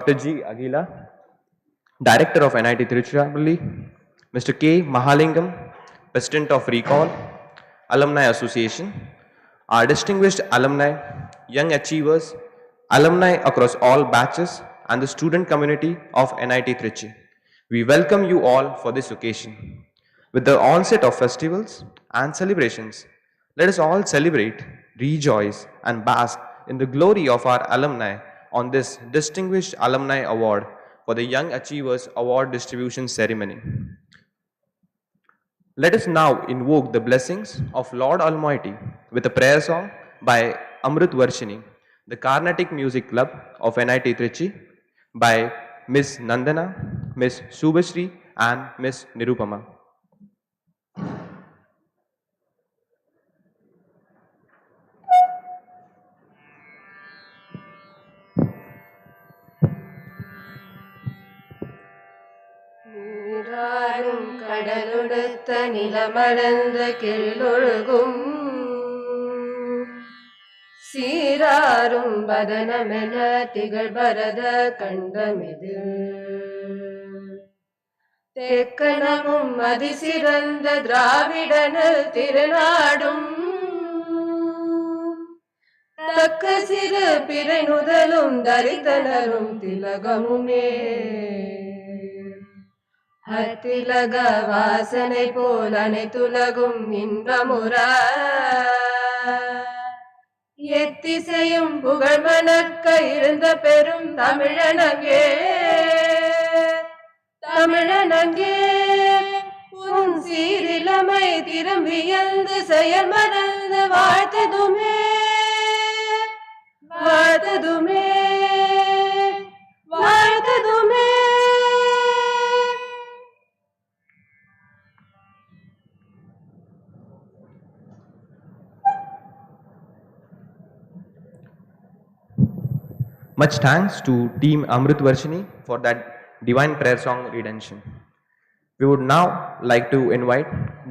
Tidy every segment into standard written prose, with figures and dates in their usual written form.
Dr. G. Aguila, Director of NIT Tiruchirappalli, Mr. K. Mahalingam, President of Recall, Alumni Association, our distinguished alumni, young achievers, alumni across all batches, and the student community of NIT Trichy. We welcome you all for this occasion. With the onset of festivals and celebrations, let us all celebrate, rejoice, and bask in the glory of our alumni on this Distinguished Alumni Award for the Young Achievers Award Distribution Ceremony. Let us now invoke the blessings of Lord Almighty with a prayer song by Amrit Varshini, the Carnatic Music Club of NIT Trichy, by Miss Nandana, Miss Subhashri, and Miss Nirupama. நீராறும் கடலுடுத்த நிலமளந்த கீழொழுகும் சீராரும் பதனமென திகழ்பரத கண்டமிது தேக்கனமும் அதிசிறந்த திராவிடனல் திருநாடும் தக்க சிறு பிறை நுதலும் தரித்தனரும் திலகமுமே அத்திலக வாசனை போல் அனைத்துலகும் இன்பமுற எத்திசையும் புகழ் மணக்க இருந்த பெரும் தமிழனங்கே தமிழனங்கே உன் சீரிலமை திரும்பியந்து செயல் மறந்து வாழ்த்ததுமே வாழ்த்ததுமே வாழ்த்ததுமே. Much thanks to Team Amrit Varshini for that divine prayer song redemption. We would now like to invite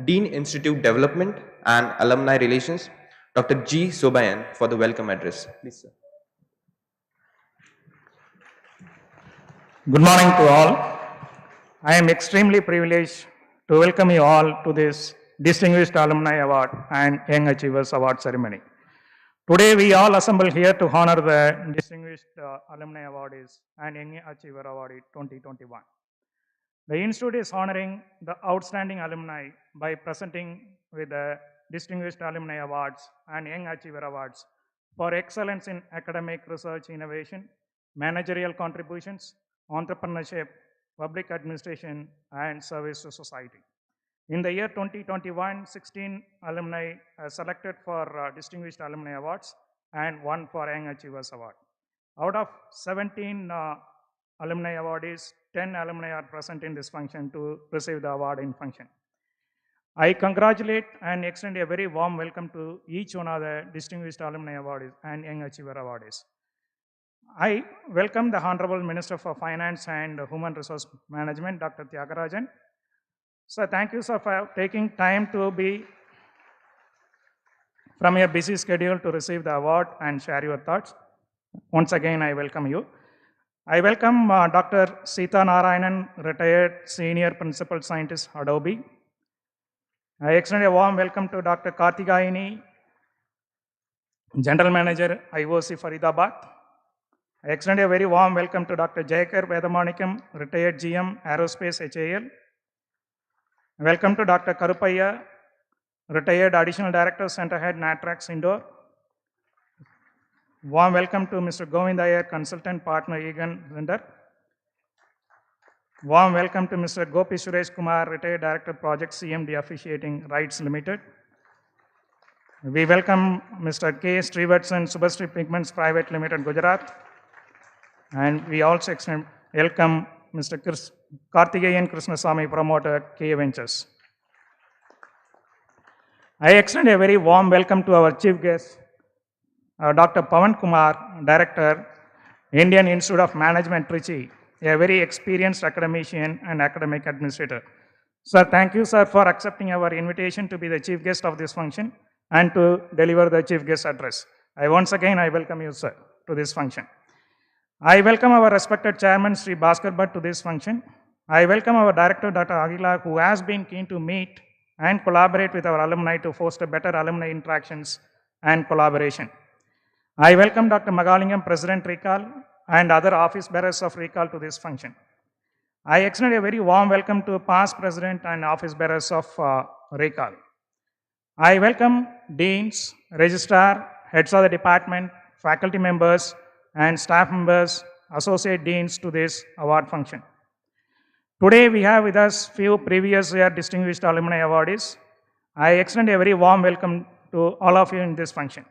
Dean Institute Development and Alumni Relations, Dr. G. Sobayan, for the welcome address. Please, sir. Good morning to all. I am extremely privileged to welcome you all to this Distinguished Alumni Award and Young Achievers Award ceremony. Today we all assemble here to honor the Distinguished Alumni Awardees and Young Achiever Awardee 2021. The Institute is honoring the outstanding alumni by presenting with the Distinguished Alumni Awards and Young Achiever Awards for excellence in academic research innovation, managerial contributions, entrepreneurship, public administration, and service to society. In the year 2021, 16 alumni are selected for Distinguished Alumni Awards and 1 for Young Achievers Award. Out of 17 alumni awardees, 10 alumni are present in this function to receive the award in function. I congratulate and extend a very warm welcome to each one of the Distinguished Alumni Awardees and Young Achiever Awardees. I welcome the Honorable Minister for Finance and Human Resource Management, Dr. Tyagarajan. So thank you, sir, for taking time to be from your busy schedule to receive the award and share your thoughts. Once again, I welcome you. I welcome Dr. Sita Narayanan, retired Senior Principal Scientist, Adobe. I extend a warm welcome to Dr. Karthikayani, General Manager, IOC Faridabad. I extend a very warm welcome to Dr. Jayakar Vedamanikam, retired GM, Aerospace HAL. Welcome to Dr. Karupaya, retired Additional Director, Center Head, Natrax Indoor. Warm welcome to Mr. Govind Iyer, Consultant Partner, Egan Vendor. Warm welcome to Mr. Gopi Suresh Kumar, retired Director, Project CMD Officiating Rights Limited. We welcome Mr. K. Srivatsan, Subhastri Pigments Private Limited, Gujarat. And we also welcome Mr. Karthikeyan Krishnasamy, Promoter, K Ventures. I extend a very warm welcome to our chief guest, Dr. Pawan Kumar, Director, Indian Institute of Management, Trichy, a very experienced academician and academic administrator. Sir, thank you, sir, for accepting our invitation to be the chief guest of this function and to deliver the chief guest address. Once again, I welcome you, sir, to this function. I welcome our respected chairman, Sri Bhaskar Bhatt, to this function. I welcome our director, Dr. Agila, who has been keen to meet and collaborate with our alumni to foster better alumni interactions and collaboration. I welcome Dr. Magalingam, President Recall, and other office bearers of Recall to this function. I extend a very warm welcome to past president and office bearers of Recall. I welcome deans, registrar, heads of the department, faculty members, and staff members, associate deans to this award function. Today we have with us few previous year distinguished alumni awardees. I extend a very warm welcome to all of you in this function.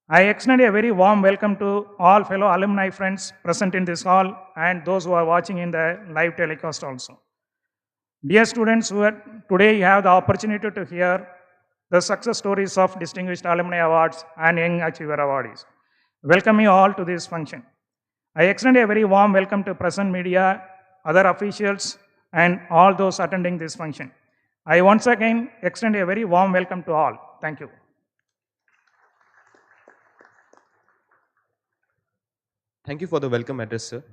I extend a very warm welcome to all fellow alumni friends present in this hall and those who are watching in the live telecast also. Dear students, today you have the opportunity to hear the success stories of distinguished alumni awards and young achiever awardees. Welcome you all to this function. I extend a very warm welcome to present media, other officials, and all those attending this function. I once again extend a very warm welcome to all. Thank you. Thank you for the welcome address, sir.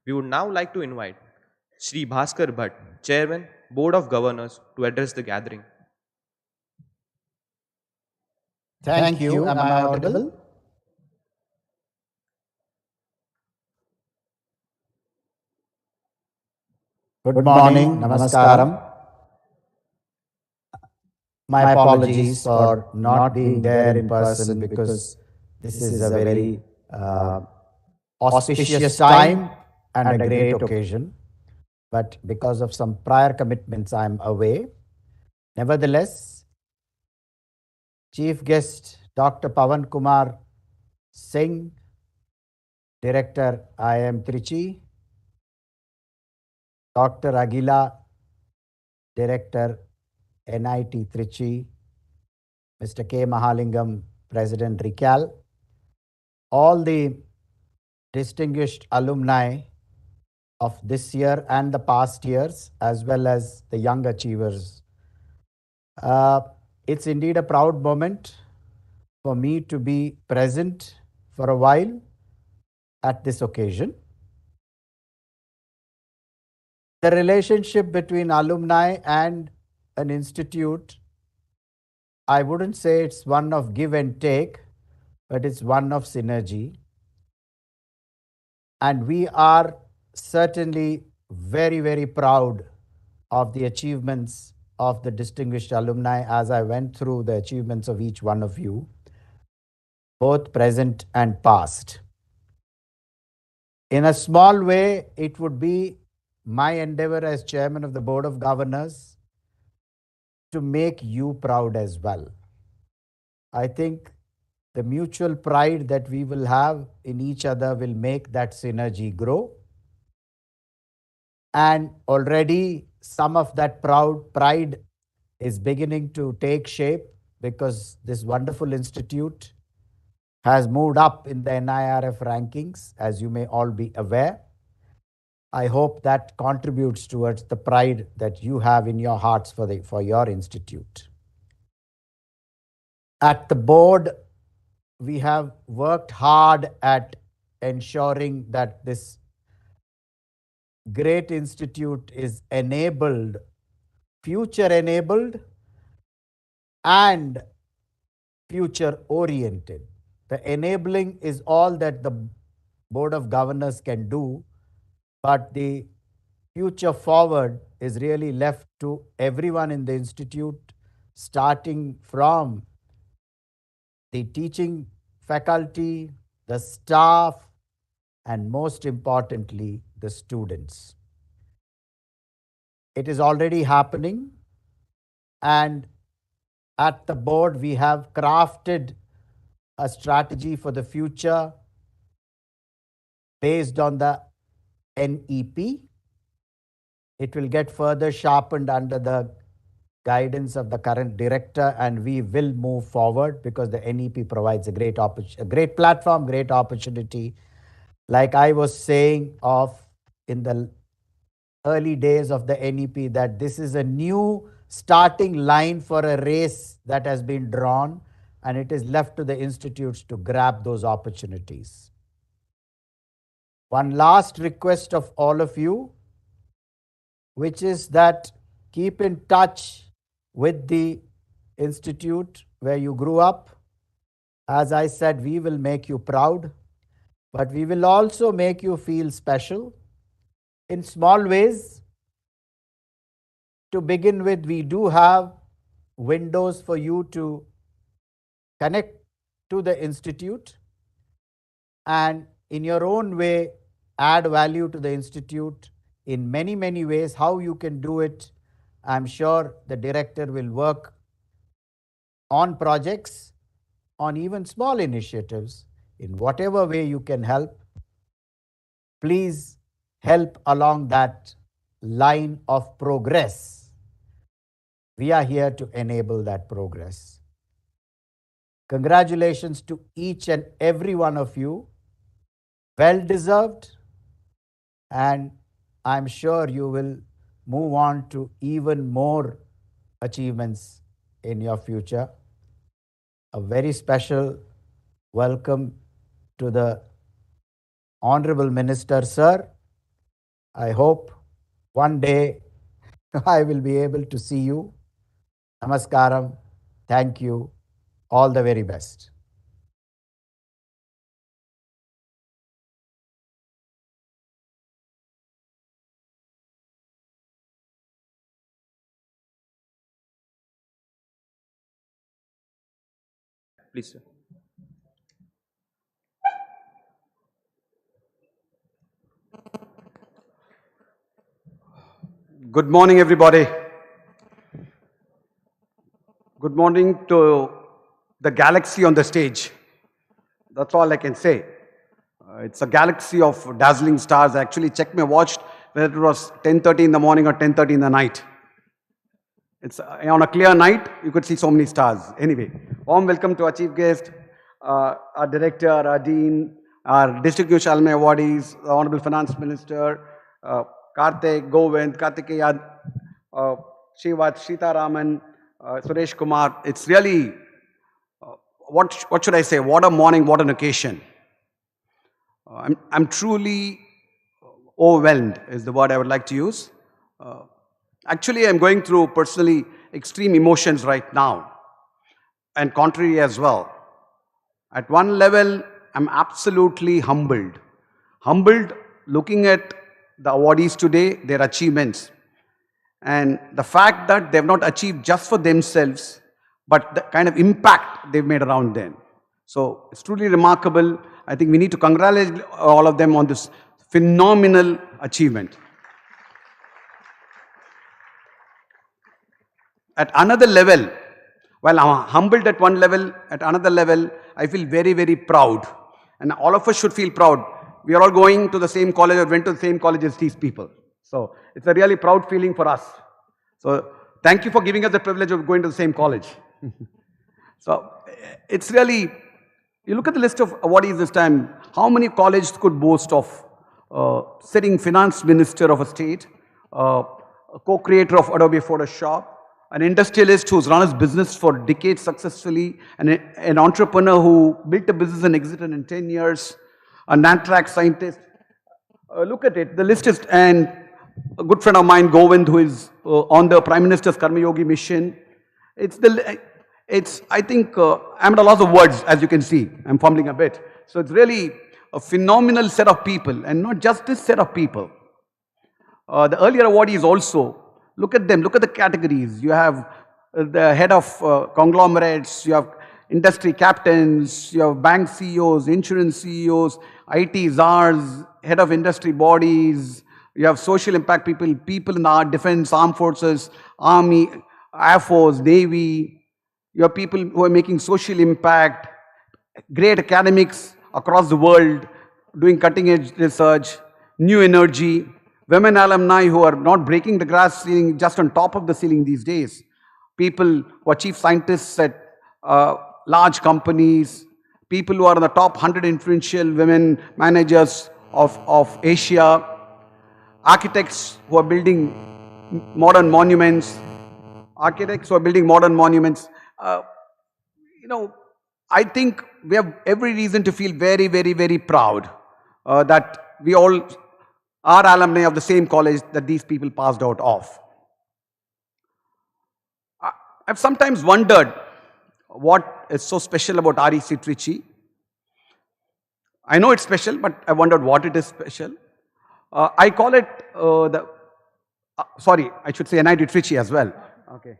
We would now like to invite Sri Bhaskar Bhatt, Chairman, Board of Governors, to address the gathering. Thank you. Am I audible? Good morning. Namaskaram. My apologies for not being there in person because this is a very auspicious time and a great occasion. But because of some prior commitments, I'm away. Nevertheless, Chief Guest Dr. Pawan Kumar Singh, Director IIM Trichy, Dr. Agila, Director NIT Trichy, Mr. K. Mahalingam, President Rical, all the distinguished alumni of this year and the past years, as well as the young achievers. It's indeed a proud moment for me to be present for a while at this occasion. The relationship between alumni and an institute, I wouldn't say it's one of give and take, but it's one of synergy. And we are certainly very, very proud of the achievements of the distinguished alumni as I went through the achievements of each one of you, both present and past. In a small way, it would be my endeavor as chairman of the Board of Governors to make you proud as well. I think the mutual pride that we will have in each other will make that synergy grow. And already some of that pride is beginning to take shape because this wonderful institute has moved up in the NIRF rankings, as you may all be aware. I hope that contributes towards the pride that you have in your hearts for your institute. At the board, we have worked hard at ensuring that this great institute is enabled, future enabled, and future oriented. The enabling is all that the Board of Governors can do, but the future forward is really left to everyone in the institute, starting from the teaching faculty, the staff, and most importantly, the students. It is already happening, and at the board, we have crafted a strategy for the future based on the NEP. It will get further sharpened under the guidance of the current director, and we will move forward because the NEP provides a great platform, great opportunity. Like I was saying in the early days of the NEP, that this is a new starting line for a race that has been drawn, and it is left to the institutes to grab those opportunities. One last request of all of you, which is that keep in touch with the institute where you grew up. As I said, we will make you proud, but we will also make you feel special in small ways. To begin with, we do have windows for you to connect to the institute and in your own way add value to the institute in many, many ways. How you can do it, I'm sure the director will work on projects, on even small initiatives. In whatever way you can help, please help along that line of progress. We are here to enable that progress. Congratulations to each and every one of you. Well deserved. And I'm sure you will move on to even more achievements in your future. A very special welcome to the Honorable Minister, sir. I hope one day I will be able to see you. Namaskaram. Thank you. All the very best. Please, sir. Good morning, everybody. Good morning to the galaxy on the stage. That's all I can say. It's a galaxy of dazzling stars. I actually checked my watch whether it was 10:30 in the morning or 10:30 in the night. It's on a clear night, you could see so many stars. Anyway, warm welcome to our chief guest, our director, our dean, our distinguished alumni awardees, the Honorable Finance Minister, Karthik, Govind, Kartikeya, Shivat, Sitaraman, Suresh Kumar. It's really, what should I say? What a morning, what an occasion. I'm truly overwhelmed is the word I would like to use. Actually, I'm going through personally extreme emotions right now, and contrary as well. At one level, I'm absolutely humbled. Humbled looking at the awardees today, their achievements, and the fact that they've not achieved just for themselves, but the kind of impact they've made around them. So it's truly remarkable. I think we need to congratulate all of them on this phenomenal achievement. At another level, while I'm humbled at one level, at another level, I feel very, very proud. And all of us should feel proud. We are all going to the same college or went to the same college as these people. So it's a really proud feeling for us. So thank you for giving us the privilege of going to the same college. So it's really, you look at the list of awardees this time, how many colleges could boast of sitting finance minister of a state, a co-creator of Adobe Photoshop, an industrialist who's run his business for decades successfully, an entrepreneur who built a business and exited in 10 years, a NATRAC scientist. Look at it, the list is, and a good friend of mine, Govind, who is on the Prime Minister's Karma Yogi mission. I think, I'm at a loss of words, as you can see. I'm fumbling a bit. So it's really a phenomenal set of people, and not just this set of people. The earlier awardees also, look at them, look at the categories. You have the head of conglomerates, you have industry captains, you have bank CEOs, insurance CEOs, IT czars, head of industry bodies, you have social impact people, people in the defense, armed forces, army, air force, navy. You have people who are making social impact, great academics across the world, doing cutting edge research, new energy, women alumni who are not breaking the glass ceiling, just on top of the ceiling these days, people who are chief scientists at large companies, people who are in the top 100 influential women managers of Asia, architects who are building modern monuments, I think we have every reason to feel very, very, very proud that we all are alumni of the same college that these people passed out of. I've sometimes wondered what is so special about REC Trichy. I know it's special, but I wondered what it is special. I call it I should say NIT Trichy as well. Okay.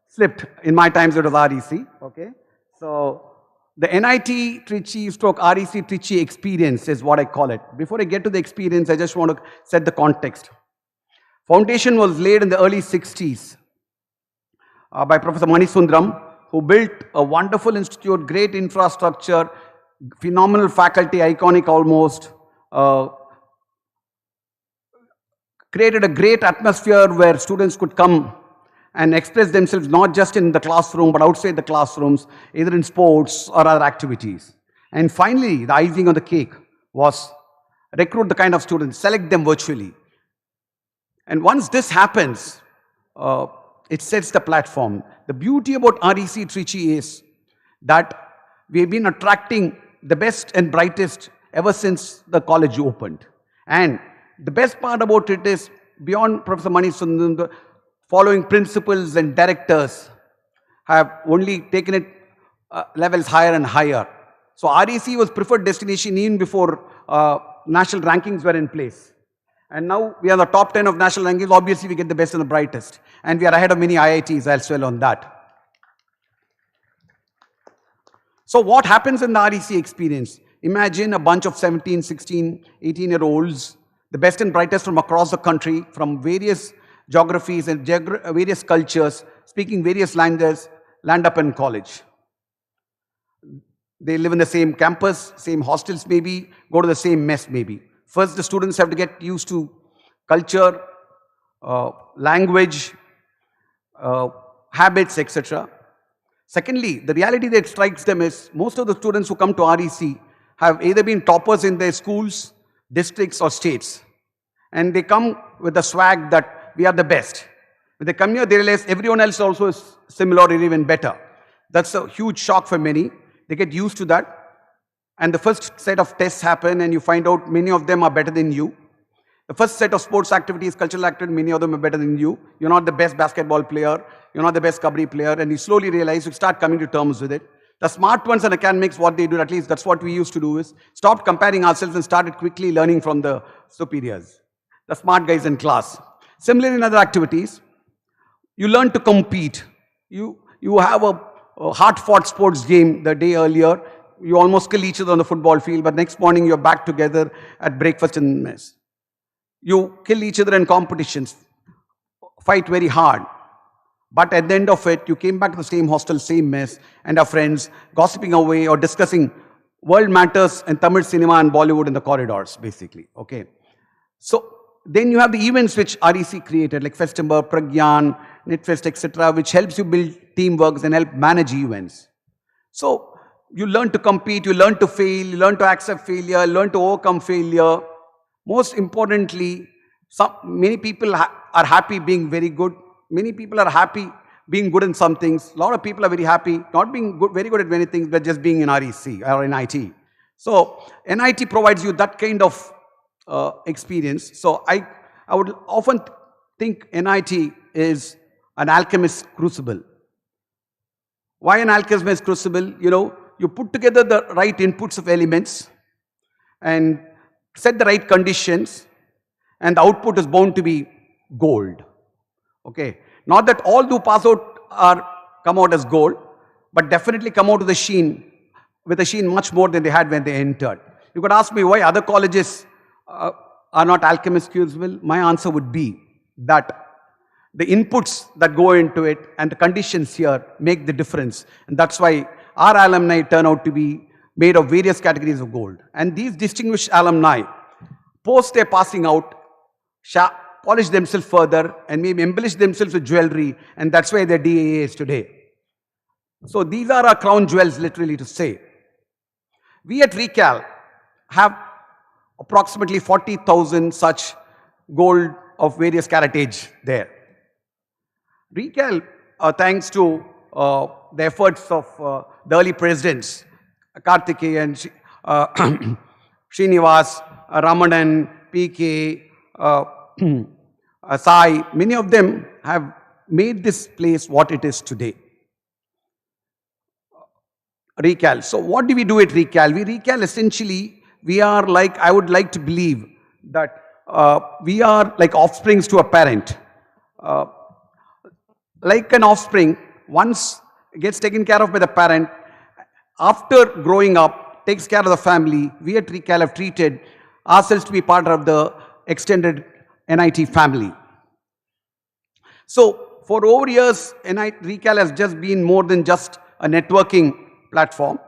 Slipped. In my times it was REC. Okay. So the NIT Trichy stroke REC Trichy experience is what I call it. Before I get to the experience, I just want to set the context. Foundation was laid in the early 60s by Professor Mani Sundaram, who built a wonderful institute, great infrastructure, phenomenal faculty, iconic almost, created a great atmosphere where students could come and express themselves not just in the classroom but outside the classrooms, either in sports or other activities. And finally, the icing on the cake was recruit the kind of students, select them virtually. And once this happens, it sets the platform. The beauty about REC Trichy is that we've been attracting the best and brightest ever since the college opened. And the best part about it is, beyond Professor Mani Sundaram, the following principals and directors have only taken it levels higher and higher. So REC was preferred destination even before national rankings were in place. And now we are the top 10 of national rankings. Obviously, we get the best and the brightest. And we are ahead of many IITs as well on that. So what happens in the REC experience? Imagine a bunch of 17, 16, 18-year-olds, the best and brightest from across the country, from various geographies and various cultures, speaking various languages, land up in college. They live in the same campus, same hostels maybe, go to the same mess maybe. First, the students have to get used to culture, language, habits, etc. Secondly, the reality that strikes them is most of the students who come to REC have either been toppers in their schools, districts or states. And they come with the swag that we are the best. When they come here, they realize everyone else also is similar or even better. That's a huge shock for many. They get used to that. And the first set of tests happen and you find out many of them are better than you. The first set of sports activities, cultural activities, many of them are better than you. You're not the best basketball player. You're not the best kabaddi player. And you slowly realize, you start coming to terms with it. The smart ones and academics, what they do, at least that's what we used to do, is stop comparing ourselves and started quickly learning from the superiors, the smart guys in class. Similarly, in other activities, you learn to compete. You have a hard-fought sports game the day earlier. You almost kill each other on the football field, but next morning you're back together at breakfast in mess. You kill each other in competitions, fight very hard. But at the end of it, you came back to the same hostel, same mess, and are friends, gossiping away or discussing world matters and Tamil cinema and Bollywood in the corridors, basically. Okay. So then you have the events which REC created, like Festember, Pragyan, NetFest, etc., which helps you build teamworks and help manage events. So you learn to compete, you learn to fail, you learn to accept failure, learn to overcome failure. Most importantly, many people are happy being very good. Many people are happy being good in some things. A lot of people are very happy not being good, very good at many things, but just being in REC or NIT. So NIT provides you that kind of experience. So I would often think NIT is an alchemist's crucible. Why an alchemist's crucible? You know, you put together the right inputs of elements and set the right conditions, and the output is bound to be gold. Okay, not that all who pass out come out as gold, but definitely come out with a sheen much more than they had when they entered. You could ask me why other colleges are not alchemist crucible. My answer would be that the inputs that go into it and the conditions here make the difference, and that's why our alumni turn out to be made of various categories of gold. And these distinguished alumni, post their passing out, polish themselves further and maybe embellish themselves with jewelry, and that's why their DAA is today. So these are our crown jewels, literally to say. We at Recal have approximately 40,000 such gold of various caratage there. Recal, thanks to the efforts of the early presidents, Karthikeyan and Srinivas, Ramanan, PK, Sai, many of them have made this place what it is today. Recal. So what do we do at Recal? We Recal essentially, we are like, I would like to believe that we are like offsprings to a parent. Like an offspring, once gets taken care of by the parent, after growing up, takes care of the family, we at Recal have treated ourselves to be part of the extended NIT family. So for over years, Recal has just been more than just a networking platform.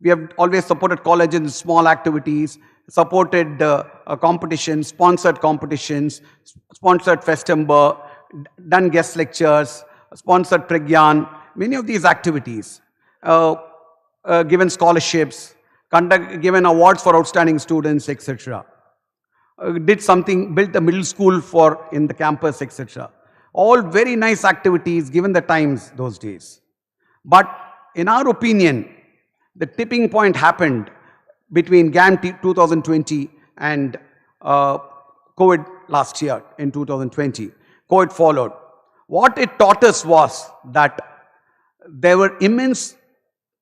We have always supported colleges in small activities, supported competitions, sponsored Festember, done guest lectures, sponsored Pragyan, many of these activities, given scholarships, given awards for outstanding students, etc. Did something, built a middle school in the campus, etc. All very nice activities given the times those days. But in our opinion, the tipping point happened between GAM 2020 and COVID last year in 2020. COVID followed. What it taught us was that there were immense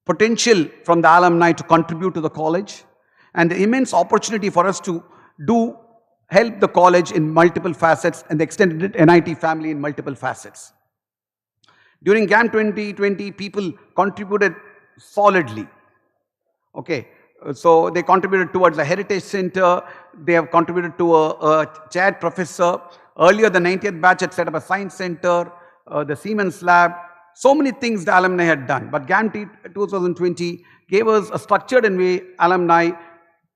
potential from the alumni to contribute to the college, and the immense opportunity for us to help the college in multiple facets and the extended NIT family in multiple facets. During GAM 2020, people contributed solidly. Okay, so they contributed towards a heritage center, they have contributed to a chaired professor. Earlier, the 90th batch had set up a science center, the Siemens lab, so many things the alumni had done. But GAM 2020 gave us a structured way alumni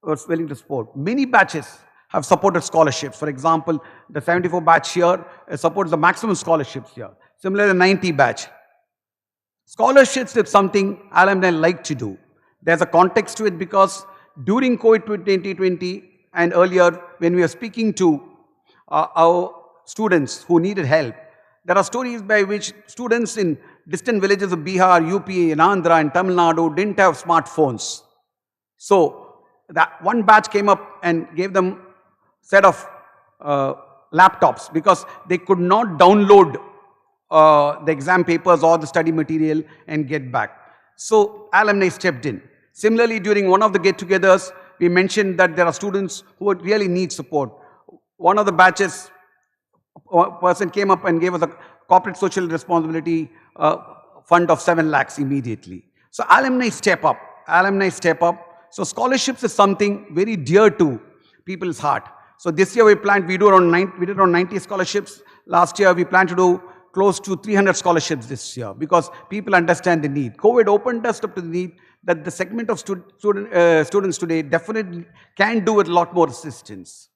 was willing to support. Many batches have supported scholarships. For example, the 74 batch here supports the maximum scholarships here. Similarly, the 90 batch. Scholarships is something alumni like to do. There's a context to it because during COVID 2020 and earlier when we were speaking to our students who needed help, there are stories by which students in distant villages of Bihar, UP, and Andhra and Tamil Nadu didn't have smartphones. So that one batch came up and gave them set of laptops because they could not download the exam papers or the study material and get back. So alumni stepped in. Similarly, during one of the get-togethers, we mentioned that there are students who would really need support. One of the batches, a person came up and gave us a corporate social responsibility fund of 7 lakhs immediately. So alumni step up. Alumni step up. So scholarships is something very dear to people's heart. So this year we did around 90 scholarships. Last year we plan to do close to 300 scholarships this year because people understand the need. COVID opened us up to the need that the segment of students today definitely can do with a lot more assistance.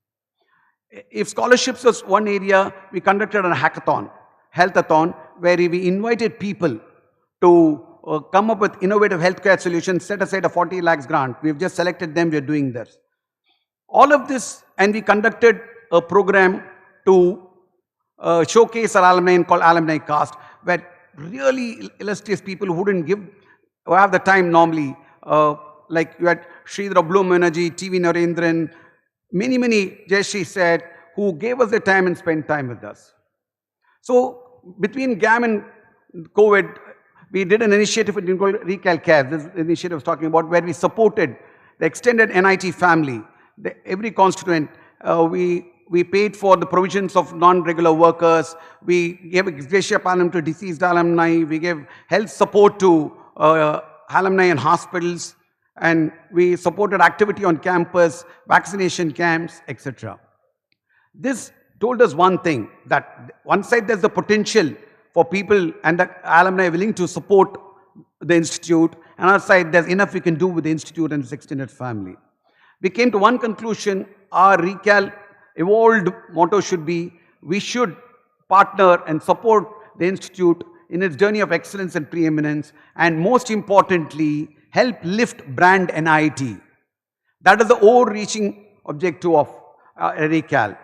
If scholarships was one area, we conducted a hackathon, healthathon, where we invited people to come up with innovative healthcare solutions, set aside a 40 lakhs grant. We've just selected them, we're doing this. All of this, and we conducted a program to showcase our alumni called Alumni Cast, where really illustrious people who have the time normally, like you had Sridhar Bloom Energy, TV Narendran, many, Jayashree said, who gave us their time and spent time with us. So between GAM and COVID, we did an initiative called Recal Care. This initiative I was talking about, where we supported the extended NIT family. Every constituent, we paid for the provisions of non-regular workers. We gave ex gratia pallium to deceased alumni. We gave health support to alumni in hospitals. And we supported activity on campus, vaccination camps, etc. This told us one thing, that one side there's the potential for people and the alumni willing to support the institute. Another side, there's enough we can do with the institute and its extended family. We came to one conclusion: our Recal evolved motto should be, we should partner and support the institute in its journey of excellence and preeminence, and most importantly, help lift brand NIT. That is the overreaching objective of Recal.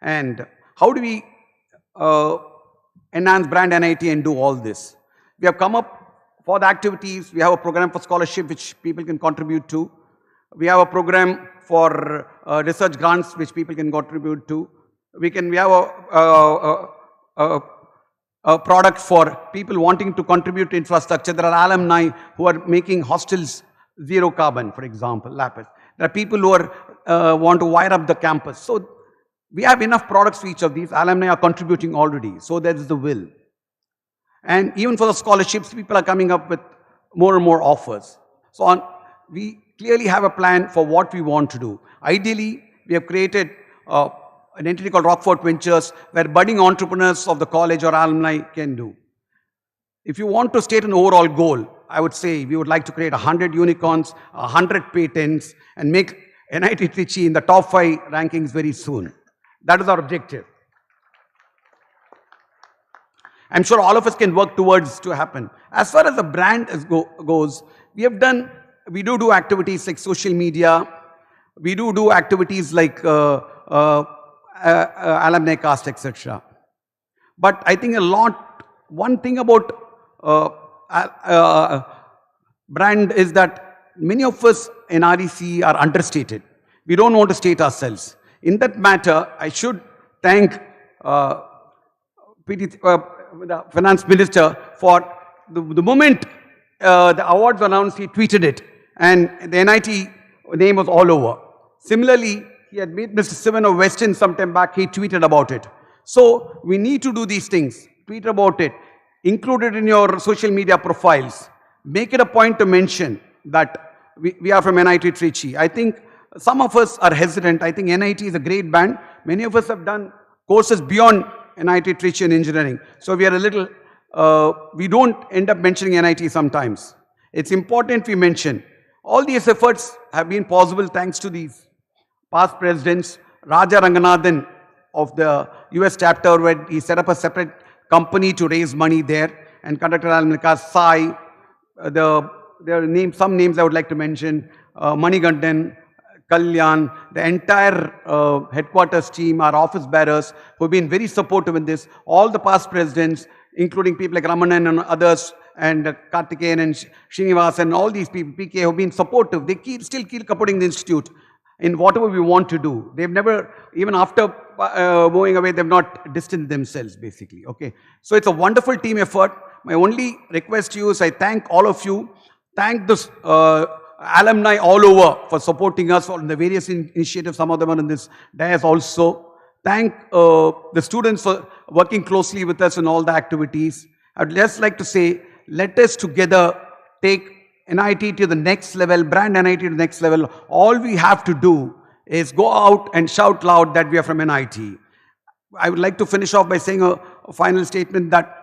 And how do we enhance brand NIT and do all this? We have come up for the activities. We have a program for scholarship which people can contribute to. We have a program for research grants which people can contribute to. We have a product for people wanting to contribute to infrastructure. There are alumni who are making hostels zero carbon, for example, Lapis. There are people who are want to wire up the campus. So we have enough products for each of these. Alumni are contributing already. So there is the will. And even for the scholarships, people are coming up with more and more offers. So we clearly have a plan for what we want to do. Ideally, we have created an entity called Rockford Ventures, where budding entrepreneurs of the college or alumni can do. If you want to state an overall goal, I would say we would like to create 100 unicorns, 100 patents, and make NIT Trichy in the top 5 rankings very soon. That is our objective. I'm sure all of us can work towards to happen. As far as the brand goes, we do activities like social media. We do activities like alumni cast, etc. But I think one thing about brand is that many of us in REC are understated. We don't want to state ourselves. In that matter, I should thank the finance minister for the moment the awards were announced, he tweeted it, and the NIT name was all over. Similarly, he had met Mr. Sivan of Weston some time back, he tweeted about it. So we need to do these things, tweet about it, include it in your social media profiles, make it a point to mention that we are from NIT Trichy. I think some of us are hesitant. I think NIT is a great band. Many of us have done courses beyond NIT Trichy in engineering. So we are a little, we don't end up mentioning NIT sometimes. It's important we mention. All these efforts have been possible thanks to these past presidents. Raja Ranganathan of the US chapter, where he set up a separate company to raise money there and conducted alumni. Sai, there are some names I would like to mention, Manigandan, Kalyan, the entire headquarters team, our office bearers who have been very supportive in this. All the past presidents, including people like Ramanan and others, and Kartikeyan and Srinivas and all these people, PK, have been supportive. They still keep supporting the institute in whatever we want to do. They've never, even after moving away, they've not distanced themselves, basically. Okay, so it's a wonderful team effort. My only request to you is I thank all of you. Thank the alumni all over for supporting us on the various initiatives. Some of them are in this dais also. Thank the students for working closely with us in all the activities. I'd just like to say, let us together take NIT to the next level, brand NIT to the next level. All we have to do is go out and shout loud that we are from NIT. I would like to finish off by saying a final statement that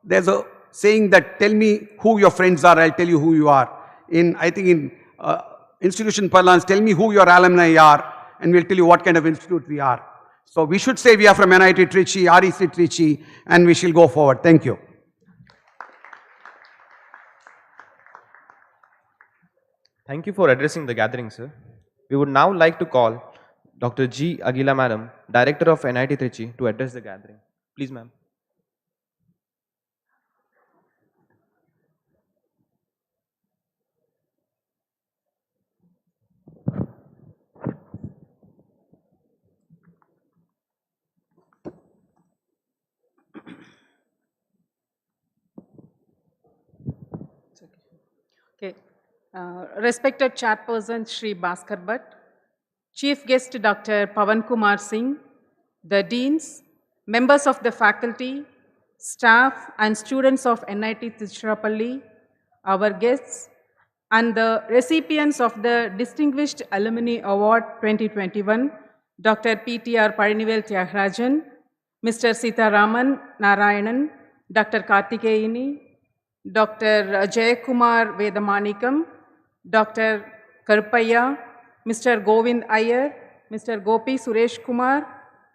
there's a saying that tell me who your friends are, I'll tell you who you are. I think in institution parlance, tell me who your alumni are, and we'll tell you what kind of institute we are. So we should say we are from NIT Trichy, REC Trichy, and we shall go forward. Thank you. Thank you for addressing the gathering, sir. We would now like to call Dr. G. Agila Madam, Director of NIT Trichy, to address the gathering. Please, ma'am. Okay. Respected Chairperson Shri Bhaskar Bhatt, Chief Guest Dr. Pawan Kumar Singh, the Deans, members of the faculty, staff and students of NIT Tiruchirappalli, our guests, and the recipients of the Distinguished Alumni Award 2021, Dr. P.T.R. Parinivel Tyagarajan, Mr. Sitaraman Narayanan, Dr. Kartikeyani, Dr. Jayakumar Vedamanikam, Dr. Karupaya, Mr. Govind Iyer, Mr. Gopi Suresh Kumar,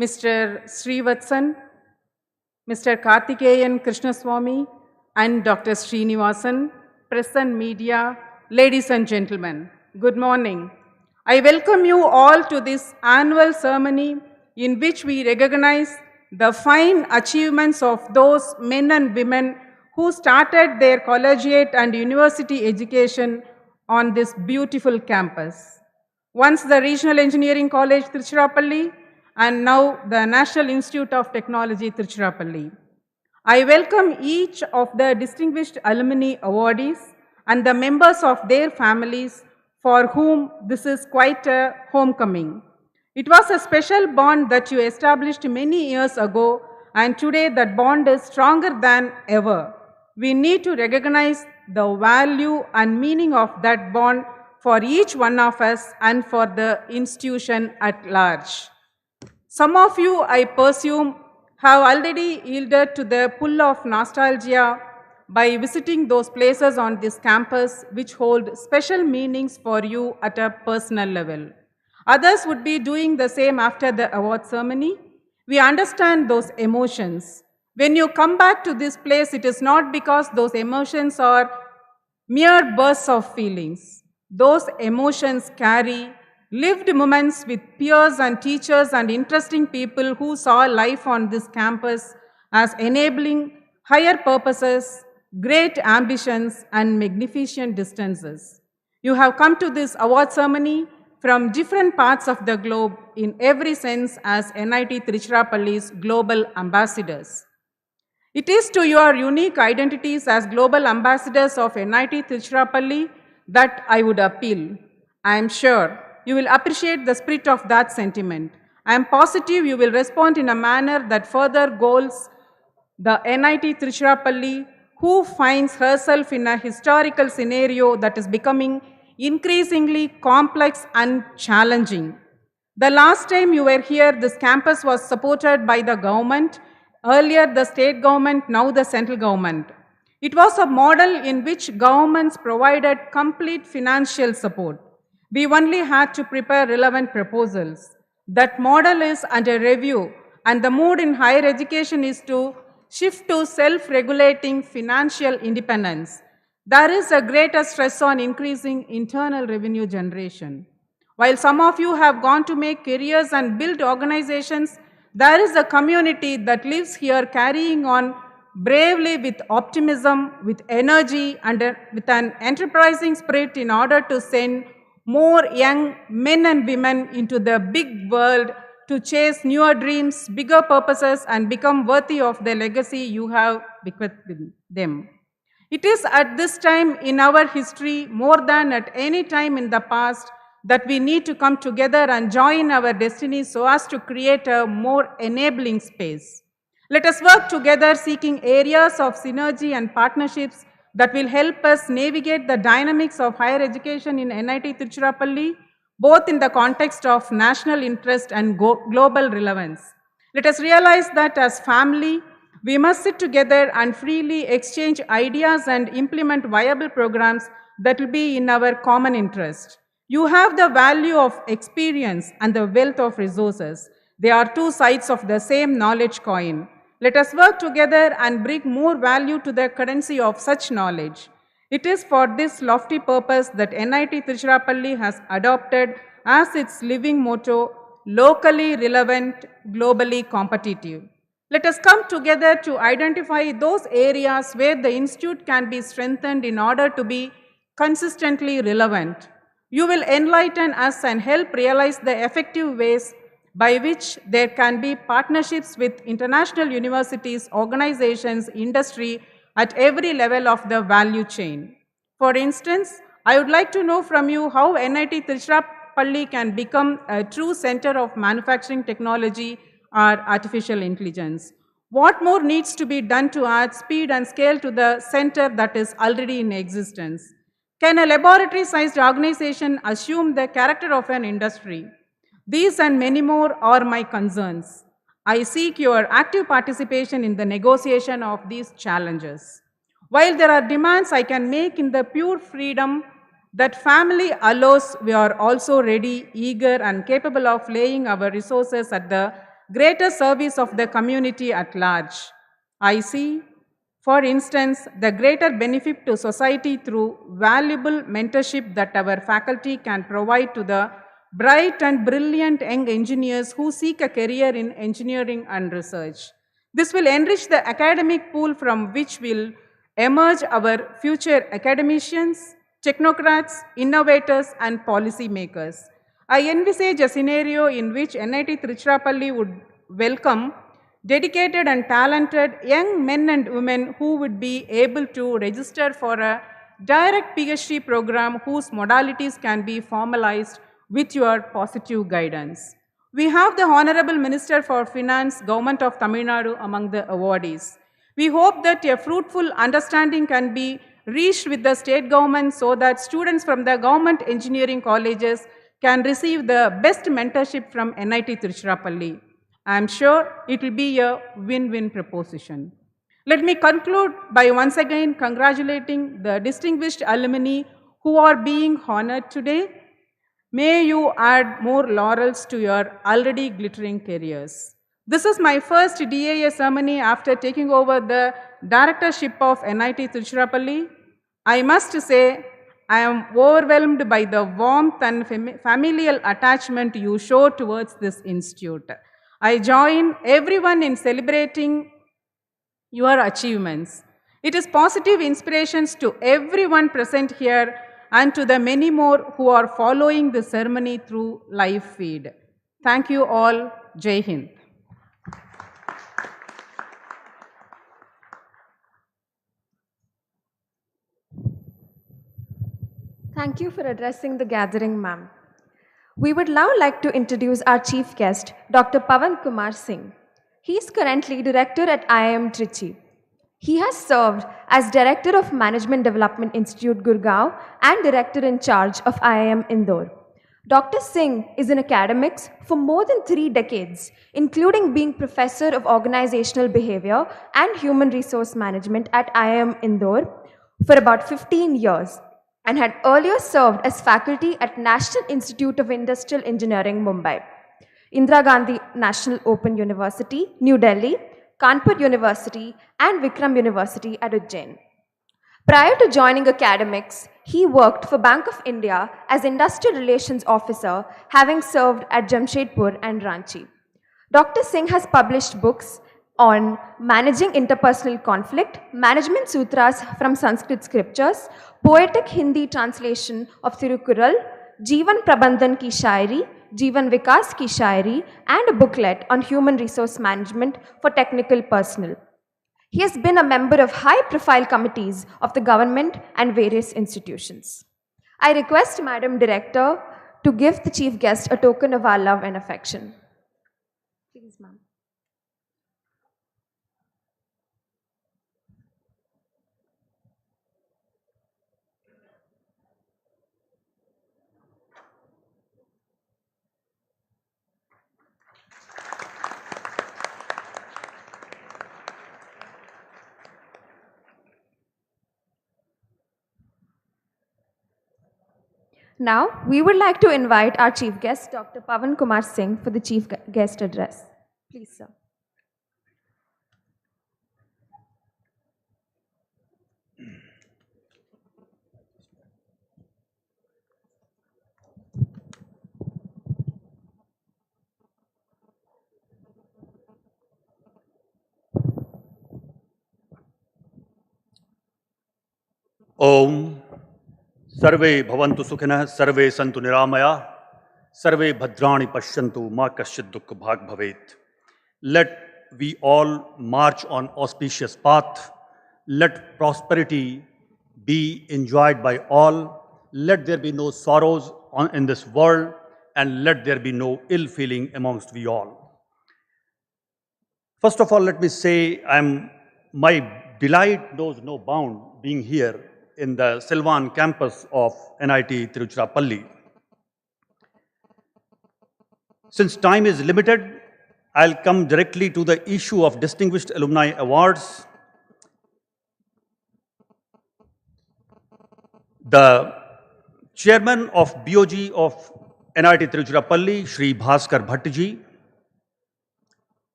Mr. Srivatsan, Mr. Kartikeyan Krishnaswamy, and Dr. Srinivasan, press and media, ladies and gentlemen, good morning. I welcome you all to this annual ceremony in which we recognize the fine achievements of those men and women who started their collegiate and university education on this beautiful campus. Once the Regional Engineering College Tiruchirappalli and now the National Institute of Technology Tiruchirappalli. I welcome each of the distinguished alumni awardees and the members of their families for whom this is quite a homecoming. It was a special bond that you established many years ago, and today that bond is stronger than ever. We need to recognize the value and meaning of that bond for each one of us and for the institution at large. Some of you, I presume, have already yielded to the pull of nostalgia by visiting those places on this campus which hold special meanings for you at a personal level. Others would be doing the same after the award ceremony. We understand those emotions. When you come back to this place, it is not because those emotions are mere bursts of feelings. Those emotions carry lived moments with peers and teachers and interesting people who saw life on this campus as enabling higher purposes, great ambitions, and magnificent distances. You have come to this award ceremony from different parts of the globe in every sense as NIT Tiruchirappalli's global ambassadors. It is to your unique identities as global ambassadors of NIT Tiruchirappalli that I would appeal. I am sure you will appreciate the spirit of that sentiment. I am positive you will respond in a manner that further goals the NIT Tiruchirappalli, who finds herself in a historical scenario that is becoming increasingly complex and challenging. The last time you were here, this campus was supported by the government, earlier the state government, now the central government. It was a model in which governments provided complete financial support. We only had to prepare relevant proposals. That model is under review, and the mood in higher education is to shift to self-regulating financial independence. There is a greater stress on increasing internal revenue generation. While some of you have gone to make careers and build organizations, there is a community that lives here carrying on bravely with optimism, with energy, and with an enterprising spirit in order to send more young men and women into the big world to chase newer dreams, bigger purposes, and become worthy of the legacy you have bequeathed them. It is at this time in our history, more than at any time in the past, that we need to come together and join our destiny so as to create a more enabling space. Let us work together seeking areas of synergy and partnerships that will help us navigate the dynamics of higher education in NIT Tiruchirappalli, both in the context of national interest and global relevance. Let us realize that as family, we must sit together and freely exchange ideas and implement viable programs that will be in our common interest. You have the value of experience and the wealth of resources. They are two sides of the same knowledge coin. Let us work together and bring more value to the currency of such knowledge. It is for this lofty purpose that NIT Tiruchirappalli has adopted as its living motto, locally relevant, globally competitive. Let us come together to identify those areas where the institute can be strengthened in order to be consistently relevant. You will enlighten us and help realize the effective ways by which there can be partnerships with international universities, organizations, industry at every level of the value chain. For instance, I would like to know from you how NIT Tiruchirappalli can become a true center of manufacturing technology or artificial intelligence. What more needs to be done to add speed and scale to the center that is already in existence? Can a laboratory-sized organization assume the character of an industry? These and many more are my concerns. I seek your active participation in the negotiation of these challenges. While there are demands I can make in the pure freedom that family allows, we are also ready, eager, and capable of laying our resources at the greater service of the community at large. I see, for instance, the greater benefit to society through valuable mentorship that our faculty can provide to the bright and brilliant young engineers who seek a career in engineering and research. This will enrich the academic pool from which will emerge our future academicians, technocrats, innovators, and policymakers. I envisage a scenario in which NIT Tiruchirappalli would welcome dedicated and talented young men and women who would be able to register for a direct PhD program whose modalities can be formalized with your positive guidance. We have the Honorable Minister for Finance, Government of Tamil Nadu among the awardees. We hope that a fruitful understanding can be reached with the state government so that students from the government engineering colleges can receive the best mentorship from NIT Tiruchirappalli. I am sure it will be a win-win proposition. Let me conclude by once again congratulating the distinguished alumni who are being honored today. May you add more laurels to your already glittering careers. This is my first DAA ceremony after taking over the directorship of NIT Tiruchirappalli. I must say, I am overwhelmed by the warmth and familial attachment you show towards this institute. I join everyone in celebrating your achievements. It is positive inspirations to everyone present here and to the many more who are following the ceremony through live feed. Thank you all. Jai Hind. Thank you for addressing the gathering, ma'am. We would now like to introduce our chief guest, Dr. Pawan Kumar Singh. He is currently director at IIM Trichy. He has served as Director of Management Development Institute, Gurgaon, and Director in charge of IIM Indore. Dr. Singh is in academics for more than 3 decades, including being Professor of Organizational Behavior and Human Resource Management at IIM Indore for about 15 years, and had earlier served as faculty at National Institute of Industrial Engineering, Mumbai, Indira Gandhi National Open University, New Delhi, Kanpur University, and Vikram University at Ujjain. Prior to joining academics, he worked for Bank of India as Industrial Relations Officer, having served at Jamshedpur and Ranchi. Dr. Singh has published books on managing interpersonal conflict, management sutras from Sanskrit scriptures, poetic Hindi translation of Tirukural, Jeevan Prabandhan ki Shairi, Jeevan Vikas ki Shairi, and a booklet on human resource management for technical personnel. He has been a member of high-profile committees of the government and various institutions. I request Madam Director to give the chief guest a token of our love and affection. Please, ma'am. Now, we would like to invite our chief guest, Dr. Pawan Kumar Singh, for the chief guest address. Please, sir. Om Sarve Bhavantu Sukhina, Sarve Santu Niramaya, Sarve Bhadrani Pashyantu, Ma Kasyat Dukkha Bhag Bhavet. Let we all march on auspicious path. Let prosperity be enjoyed by all. Let there be no sorrows in this world, and let there be no ill feeling amongst we all. First of all, let me say my delight knows no bound being here in the Silvan campus of NIT Tiruchirappalli. Since time is limited, I'll come directly to the issue of Distinguished Alumni Awards. The chairman of BOG of NIT Tiruchirappalli, Shri Bhaskar Bhattji,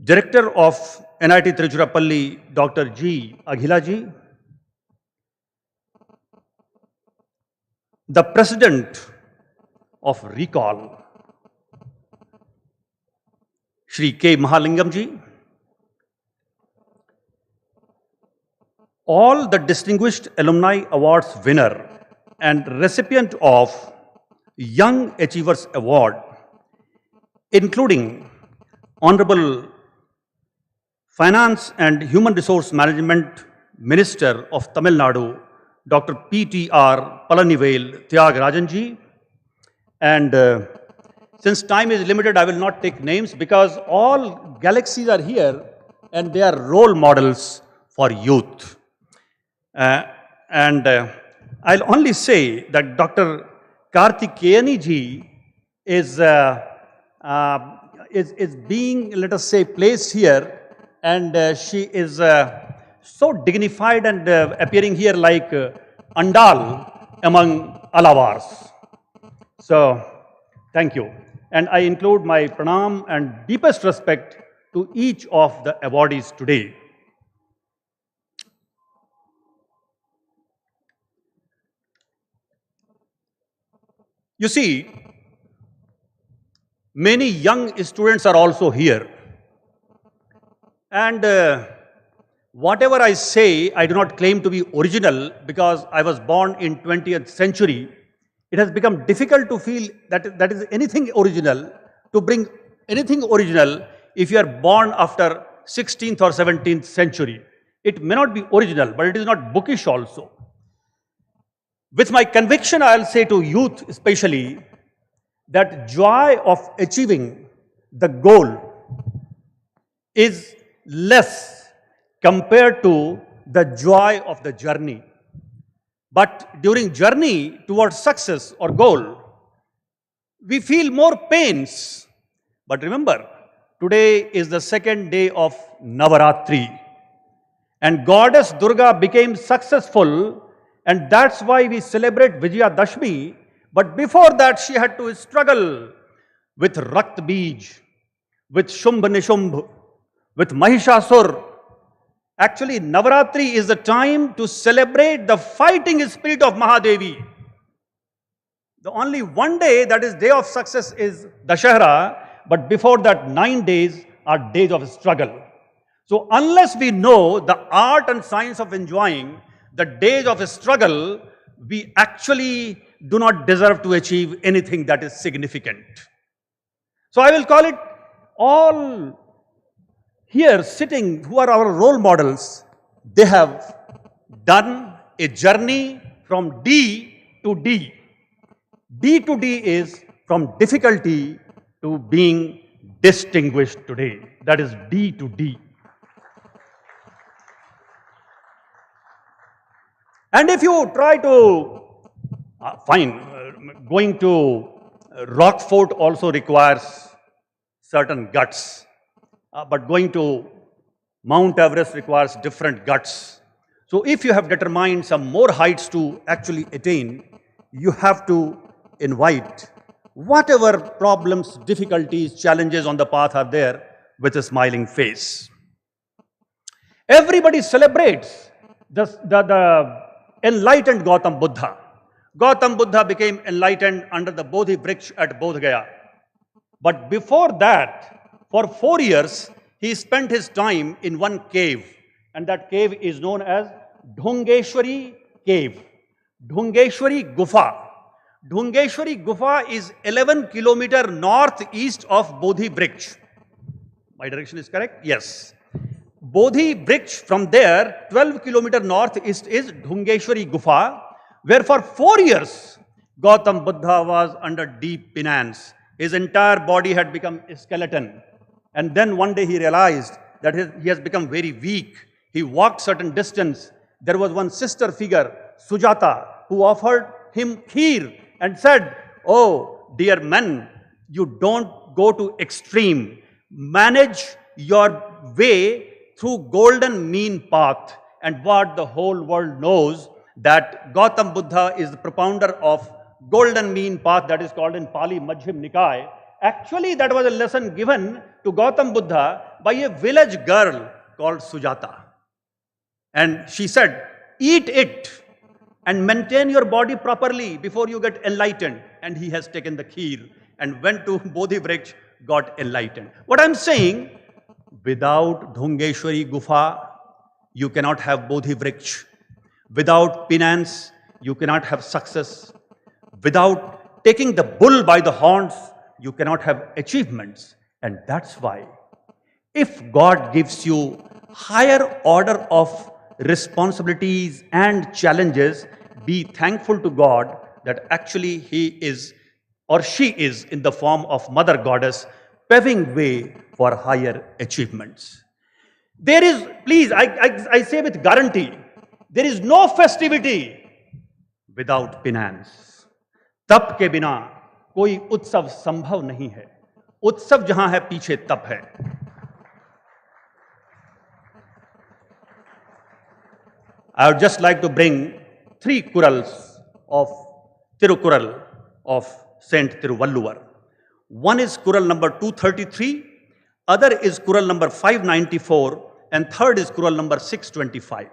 Director of NIT Tiruchirappalli, Dr. G. Aghilaji, the President of Recall, Shri K. Mahalingamji, all the Distinguished Alumni Awards winner and recipient of Young Achievers Award, including Honorable Finance and Human Resource Management Minister of Tamil Nadu, Dr. P.T.R. Palanivel Tyagarajanji. And since time is limited, I will not take names because all galaxies are here and they are role models for youth. I'll only say that Dr. Karthikeyani ji is being, let us say, placed here, and she is so dignified and appearing here like Andal among Alavars. So, thank you. And I include my pranam and deepest respect to each of the awardees today. You see, many young students are also here. And whatever I say, I do not claim to be original because I was born in 20th century. It has become difficult to feel that that is anything original, to bring anything original if you are born after 16th or 17th century. It may not be original, but it is not bookish also. With my conviction, I'll say to youth especially, that joy of achieving the goal is less compared to the joy of the journey. But during journey towards success or goal, we feel more pains. But remember, today is the second day of Navaratri. And Goddess Durga became successful, and that's why we celebrate Vijayadashmi. But before that, she had to struggle with Rakt Bij, with Shumbh Nishumbh, with Mahishasur. Actually, Navaratri is the time to celebrate the fighting spirit of Mahadevi. The only one day, that is day of success, is Dashahara, but before that 9 days are days of struggle. So unless we know the art and science of enjoying the days of struggle, we actually do not deserve to achieve anything that is significant. So I will call it all here sitting who are our role models. They have done a journey from D to D. D to D is from difficulty to being distinguished today. That is D to D. And if you try to, going to Rockfort also requires certain guts. But going to Mount Everest requires different guts. So if you have determined some more heights to actually attain, you have to invite whatever problems, difficulties, challenges on the path are there with a smiling face. Everybody celebrates the enlightened Gautam Buddha. Gautam Buddha became enlightened under the Bodhi Vriksha at Bodh Gaya. But before that, for 4 years, he spent his time in one cave, and that cave is known as Dhungeshwari Cave, Dhungeshwari Gufa. Dhungeshwari Gufa is 11 kilometers northeast of Bodhi Vriksha. My direction is correct? Yes. Bodhi Vriksha, from there, 12 kilometers northeast is Dhungeshwari Gufa, where for 4 years, Gautam Buddha was under deep penance. His entire body had become a skeleton. And then one day he realized that he has become very weak. He walked certain distance. There was one sister figure, Sujata, who offered him kheer and said, "Oh, dear man, you don't go to extreme. Manage your way through golden mean path." And what the whole world knows, that Gautam Buddha is the propounder of golden mean path, that is called in Pali Majjhim Nikaya. Actually, that was a lesson given to Gautam Buddha by a village girl called Sujata. And she said, "Eat it and maintain your body properly before you get enlightened." And he has taken the kheer and went to Bodhi Vriksha, got enlightened. What I'm saying, without Dhungeshwari Gufa, you cannot have Bodhi Vriksha. Without penance, you cannot have success. Without taking the bull by the horns, you cannot have achievements. And that's why, if God gives you higher order of responsibilities and challenges, be thankful to God that actually He is or she is in the form of Mother Goddess, paving way for higher achievements. There is, please, I say with guarantee, there is no festivity without penance. तप के बिना कोई उत्सव संभव नहीं है. उत्सव जहां है पीछे तप है. I would just like to bring 3 kurals of Tirukural of Saint Tiruvalluvar. One is Kural number 233, other is Kural number 594, and third is Kural number 625.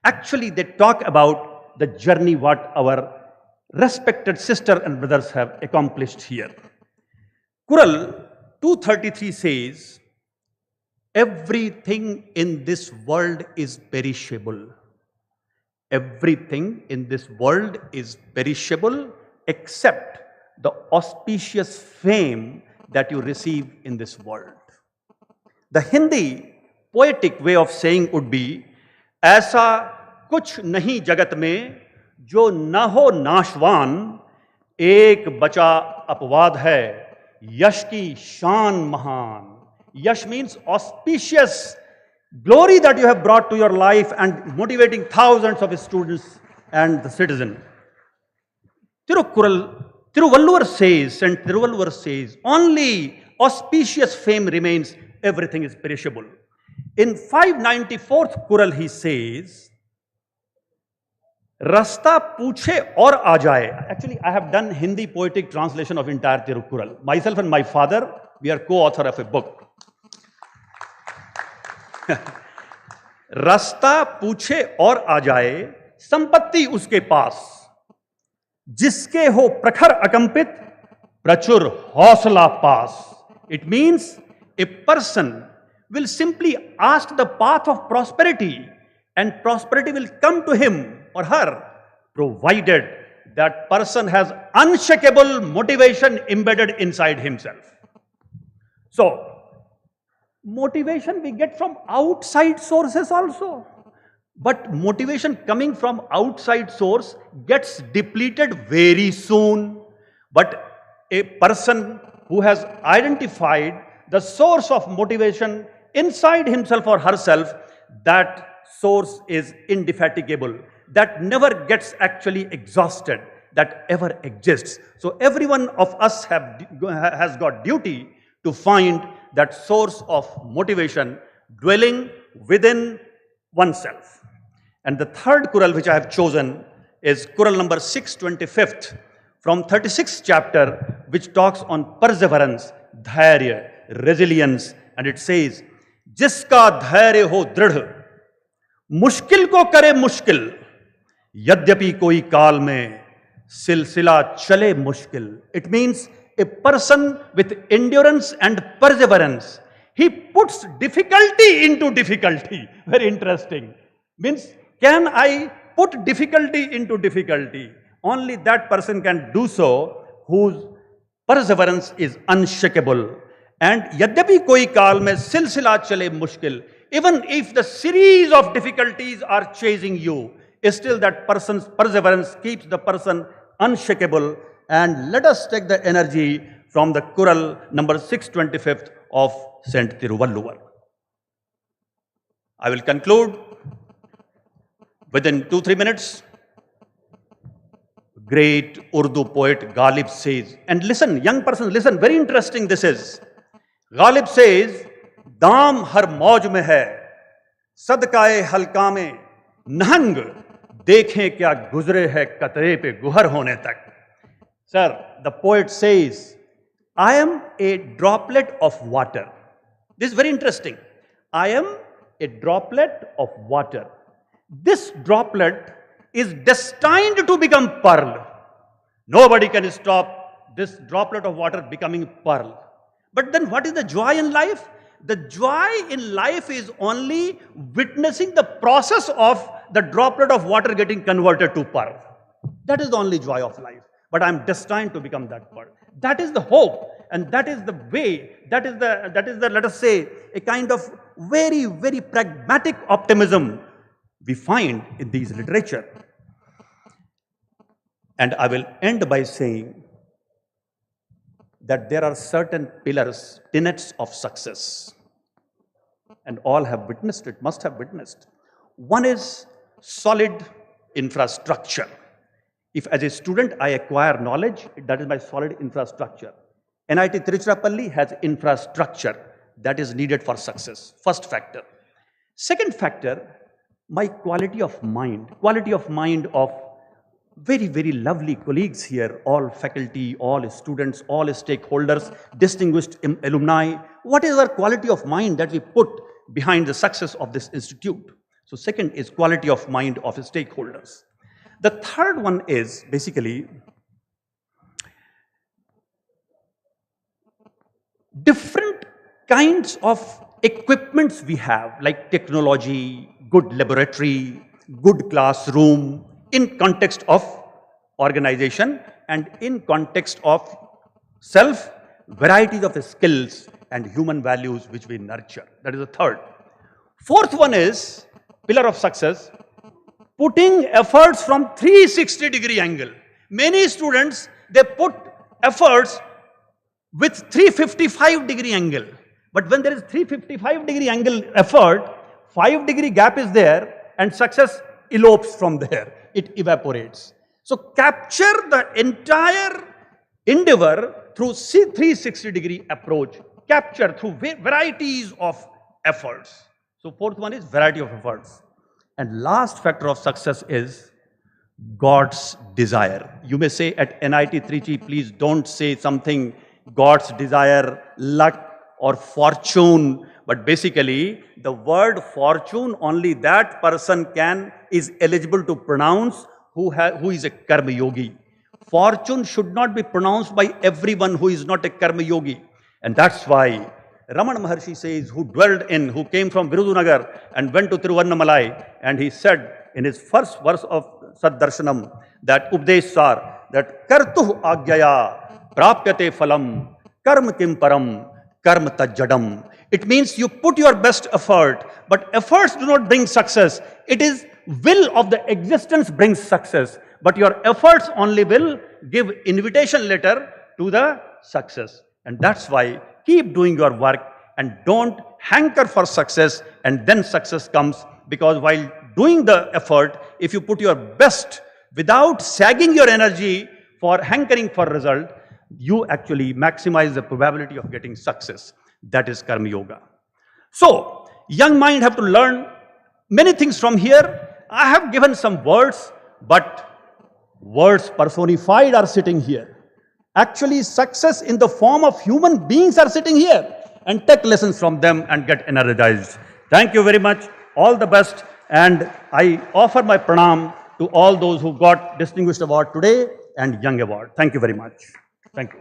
Actually, they talk about the journey what our respected sister and brothers have accomplished here. Kural 233 says, everything in this world is perishable. Everything in this world is perishable except the auspicious fame that you receive in this world. The Hindi poetic way of saying would be, ऐसा कुछ नहीं जगत में जो न हो नाशवान, एक बचा अपवाद है, यश की शान महान. Yash means auspicious glory that you have brought to your life and motivating thousands of students and the citizen. Tiruvalluvar says, and Tiruvalluvar says, only auspicious fame remains, everything is perishable. In 594th Kural he says, Rasta पूछे और आ जाए. Actually, I have done Hindi poetic translation of entire Tirukural. Myself and my father, we are co-author of a book. रास्ता पूछे और आ जाए, संपत्ति उसके पास, जिसके हो प्रखर अकंपित, प्रचुर हौसला पास. It means a person will simply ask the path of prosperity and prosperity will come to him or her, provided that person has unshakable motivation embedded inside himself. So, motivation we get from outside sources also. But motivation coming from outside source gets depleted very soon. But a person who has identified the source of motivation inside himself or herself, that source is indefatigable. That never gets actually exhausted. That ever exists. So every one of us has got duty to find that source of motivation dwelling within oneself. And the third Kural which I have chosen is Kural number 625th from 36th chapter, which talks on perseverance, dhairya, resilience, and it says, जिसका धैर्य हो दृढ़, मुश्किल को करे मुश्किल, यद्यपि कोई काल में सिलसिला चले मुश्किल. It means a person with endurance and perseverance, he puts difficulty into difficulty. Very interesting. Means, can I put difficulty into difficulty? Only that person can do so whose perseverance is unshakable. And yadyapi koi kaal mein silsila chale mushkil, even if the series of difficulties are chasing you, still that person's perseverance keeps the person unshakable. And let us take the energy from the Kural number 625th of Saint Tiruvalluvar. I will conclude within 2-3 minutes. Great Urdu poet Ghalib says, and listen, young person, listen, very interesting this is. Ghalib says, दाम हर मौज में है, सदकाए हल्का में नहंग, देखें क्या गुजरे है कतरे पे गुहर होने तक. Sir, the poet says, I am a droplet of water. This is very interesting. I am a droplet of water. This droplet is destined to become pearl. Nobody can stop this droplet of water becoming pearl. But then what is the joy in life? The joy in life is only witnessing the process of the droplet of water getting converted to pearl. That is the only joy of life. But I'm destined to become that person. That is the hope, and that is the way, that is the, let us say, a kind of very, very pragmatic optimism we find in these literature. And I will end by saying that there are certain pillars, tenets of success, and all have witnessed it, must have witnessed. One is solid infrastructure. If as a student I acquire knowledge, that is my solid infrastructure. NIT Tiruchirappalli has infrastructure that is needed for success. First factor. Second factor, my quality of mind of very, very lovely colleagues here, all faculty, all students, all stakeholders, distinguished alumni. What is our quality of mind that we put behind the success of this institute? So second is quality of mind of stakeholders. The third one is basically different kinds of equipments we have, like technology, good laboratory, good classroom, in context of organization and in context of self, varieties of skills and human values which we nurture. That is the third. Fourth one is pillar of success, putting efforts from 360-degree angle. Many students, they put efforts with 355-degree angle. But when there is 355-degree angle effort, 5-degree gap is there and success elopes from there. It evaporates. So capture the entire endeavor through 360-degree approach. Capture through varieties of efforts. So fourth one is variety of efforts. And last factor of success is God's desire. You may say at NIT Trichy, please don't say something God's desire, luck or fortune. But basically, the word fortune, only that person is eligible to pronounce who is a karma yogi. Fortune should not be pronounced by everyone who is not a karma yogi. And that's why Ramana Maharshi says, who came from Virudunagar and went to Tiruvannamalai, and he said in his first verse of Saddarshanam, that Updeshsar, that Kartuh Agyaya Prapyate Phalam Karma Kim Param Karma Tajjadam. It means you put your best effort, but efforts do not bring success. It is will of the existence brings success, but your efforts only will give invitation letter to the success. And that's why keep doing your work and don't hanker for success and then success comes, because while doing the effort, if you put your best without sagging your energy for hankering for result, you actually maximize the probability of getting success. That is Karma Yoga. So, young mind have to learn many things from here. I have given some words, but words personified are sitting here. Actually, success in the form of human beings are sitting here, and take lessons from them and get energized. Thank you very much. All the best. And I offer my pranam to all those who got distinguished award today and young award. Thank you very much. Thank you.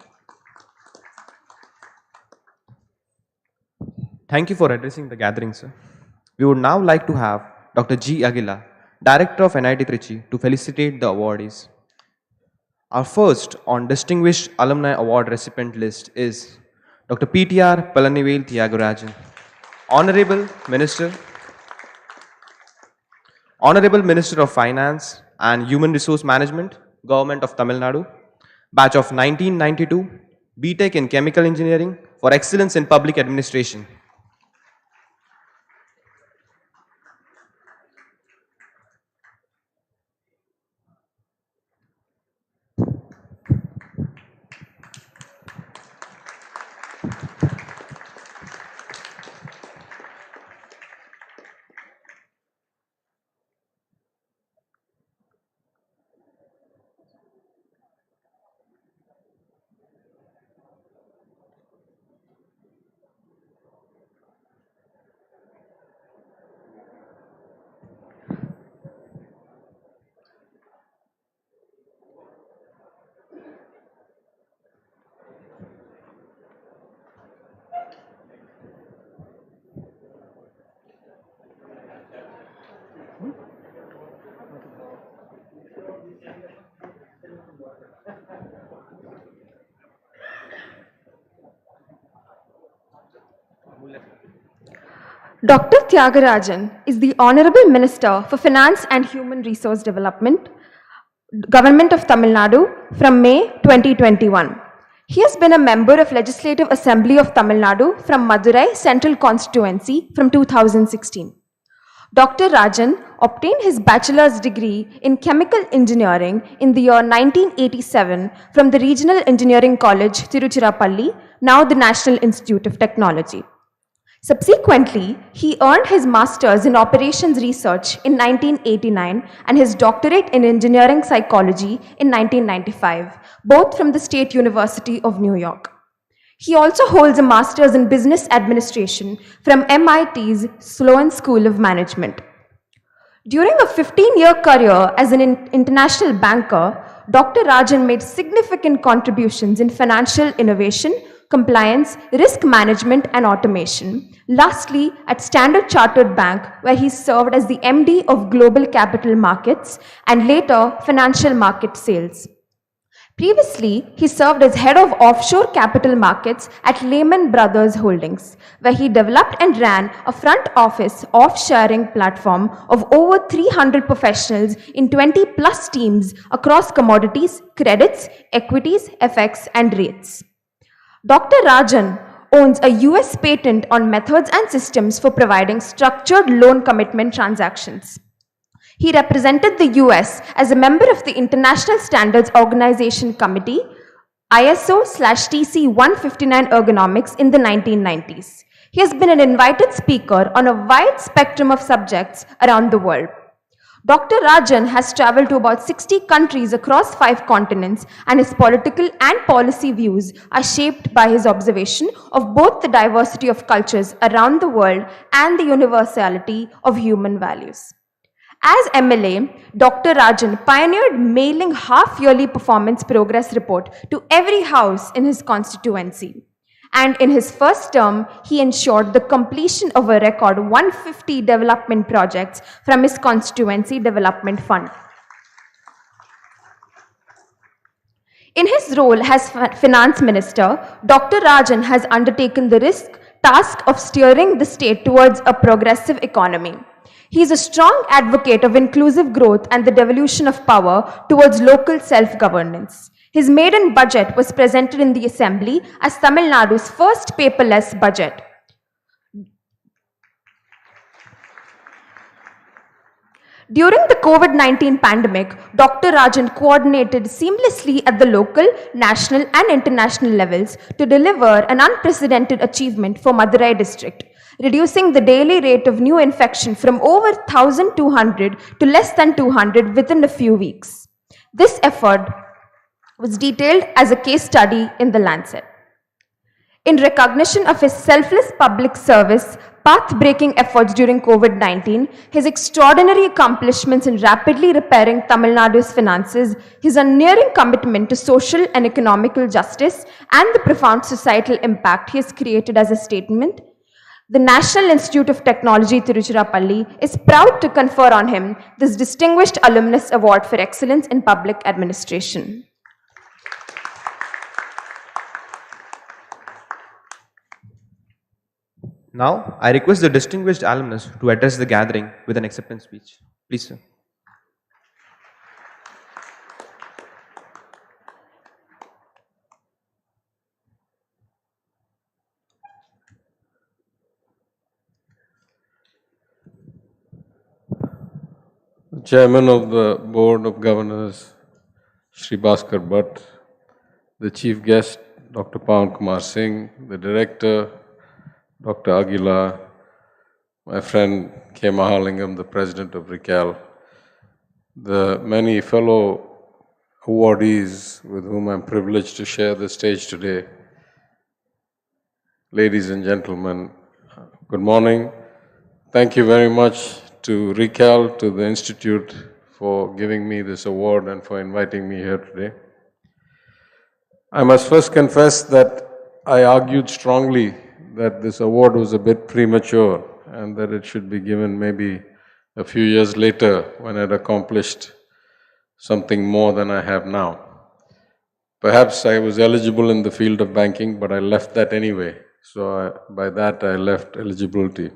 Thank you for addressing the gathering, sir. We would now like to have Dr. G. Aguila, Director of NIT Trichy, to felicitate the awardees. Our first on Distinguished Alumni Award recipient list is Dr. PTR Palanivel Thiagarajan, Honorable Minister of Finance and Human Resource Management, Government of Tamil Nadu, batch of 1992, BTech in Chemical Engineering for Excellence in Public Administration. Dr. Tyagarajan is the Honorable Minister for Finance and Human Resource Development, Government of Tamil Nadu from May 2021. He has been a member of Legislative Assembly of Tamil Nadu from Madurai Central Constituency from 2016. Dr. Rajan obtained his bachelor's degree in chemical engineering in the year 1987 from the Regional Engineering College, Tiruchirappalli, now the National Institute of Technology. Subsequently, he earned his master's in operations research in 1989 and his doctorate in engineering psychology in 1995, both from the State University of New York. He also holds a master's in business administration from MIT's Sloan School of Management. During a 15-year career as an international banker, Dr. Rajan made significant contributions in financial innovation, compliance, risk management, and automation. Lastly, at Standard Chartered Bank, where he served as the MD of Global Capital Markets and later Financial Market Sales. Previously, he served as head of offshore capital markets at Lehman Brothers Holdings, where he developed and ran a front office offshoring platform of over 300 professionals in 20 plus teams across commodities, credits, equities, FX, and rates. Dr. Rajan owns a US patent on methods and systems for providing structured loan commitment transactions. He represented the US as a member of the International Standards Organization Committee, ISO/TC 159 Ergonomics in the 1990s. He has been an invited speaker on a wide spectrum of subjects around the world. Dr. Rajan has traveled to about 60 countries across 5 continents, and his political and policy views are shaped by his observation of both the diversity of cultures around the world and the universality of human values. As MLA, Dr. Rajan pioneered mailing half-yearly performance progress report to every house in his constituency. And in his first term, he ensured the completion of a record 150 development projects from his constituency development fund. In his role as finance minister, Dr. Rajan has undertaken the task of steering the state towards a progressive economy. He is a strong advocate of inclusive growth and the devolution of power towards local self-governance. His maiden budget was presented in the Assembly as Tamil Nadu's first paperless budget. During the COVID-19 pandemic, Dr. Rajan coordinated seamlessly at the local, national, and international levels to deliver an unprecedented achievement for Madurai district, reducing the daily rate of new infection from over 1,200 to less than 200 within a few weeks. This effort was detailed as a case study in The Lancet. In recognition of his selfless public service, path-breaking efforts during COVID-19, his extraordinary accomplishments in rapidly repairing Tamil Nadu's finances, his unerring commitment to social and economical justice, and the profound societal impact he has created as a statement, the National Institute of Technology Tiruchirappalli is proud to confer on him this Distinguished Alumnus Award for Excellence in Public Administration. Now, I request the distinguished alumnus to address the gathering with an acceptance speech. Please, sir. The Chairman of the Board of Governors, Shri Bhaskar Bhatt, the Chief Guest, Dr. Pawan Kumar Singh, the Director, Dr. Aguila, my friend K. Mahalingam, the President of RICAL, the many fellow awardees with whom I'm privileged to share the stage today. Ladies and gentlemen, good morning. Thank you very much to RICAL, to the Institute for giving me this award and for inviting me here today. I must first confess that I argued strongly that this award was a bit premature and that it should be given maybe a few years later when I'd accomplished something more than I have now. Perhaps I was eligible in the field of banking, but I left that anyway. So by that I left eligibility.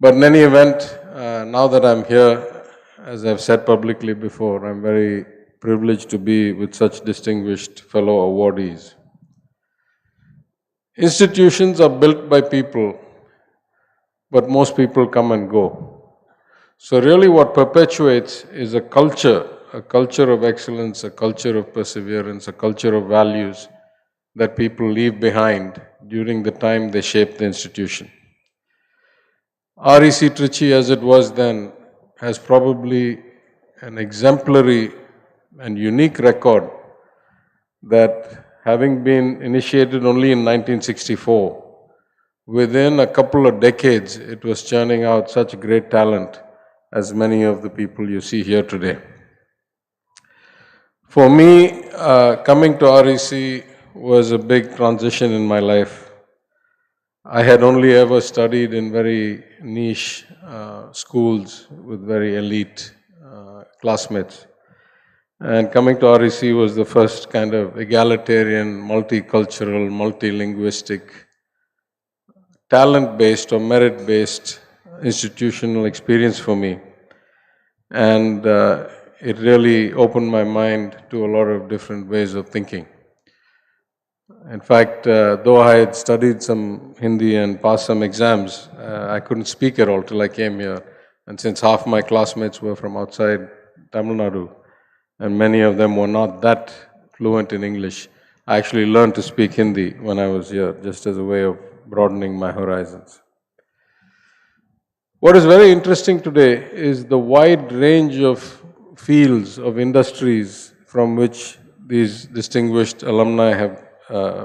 But in any event, now that I'm here, as I've said publicly before, I'm very privileged to be with such distinguished fellow awardees. Institutions are built by people, but most people come and go. So really what perpetuates is a culture of excellence, a culture of perseverance, a culture of values that people leave behind during the time they shape the institution. REC Trichy, as it was then, has probably an exemplary and unique record that, having been initiated only in 1964, within a couple of decades, it was churning out such great talent as many of the people you see here today. For me, coming to REC was a big transition in my life. I had only ever studied in very niche schools with very elite classmates. And coming to REC was the first kind of egalitarian, multicultural, multilinguistic, talent-based or merit-based institutional experience for me. And it really opened my mind to a lot of different ways of thinking. In fact, though I had studied some Hindi and passed some exams, I couldn't speak at all till I came here. And since half my classmates were from outside Tamil Nadu, and many of them were not that fluent in English, I actually learned to speak Hindi when I was here, just as a way of broadening my horizons. What is very interesting today is the wide range of fields, of industries from which these distinguished alumni have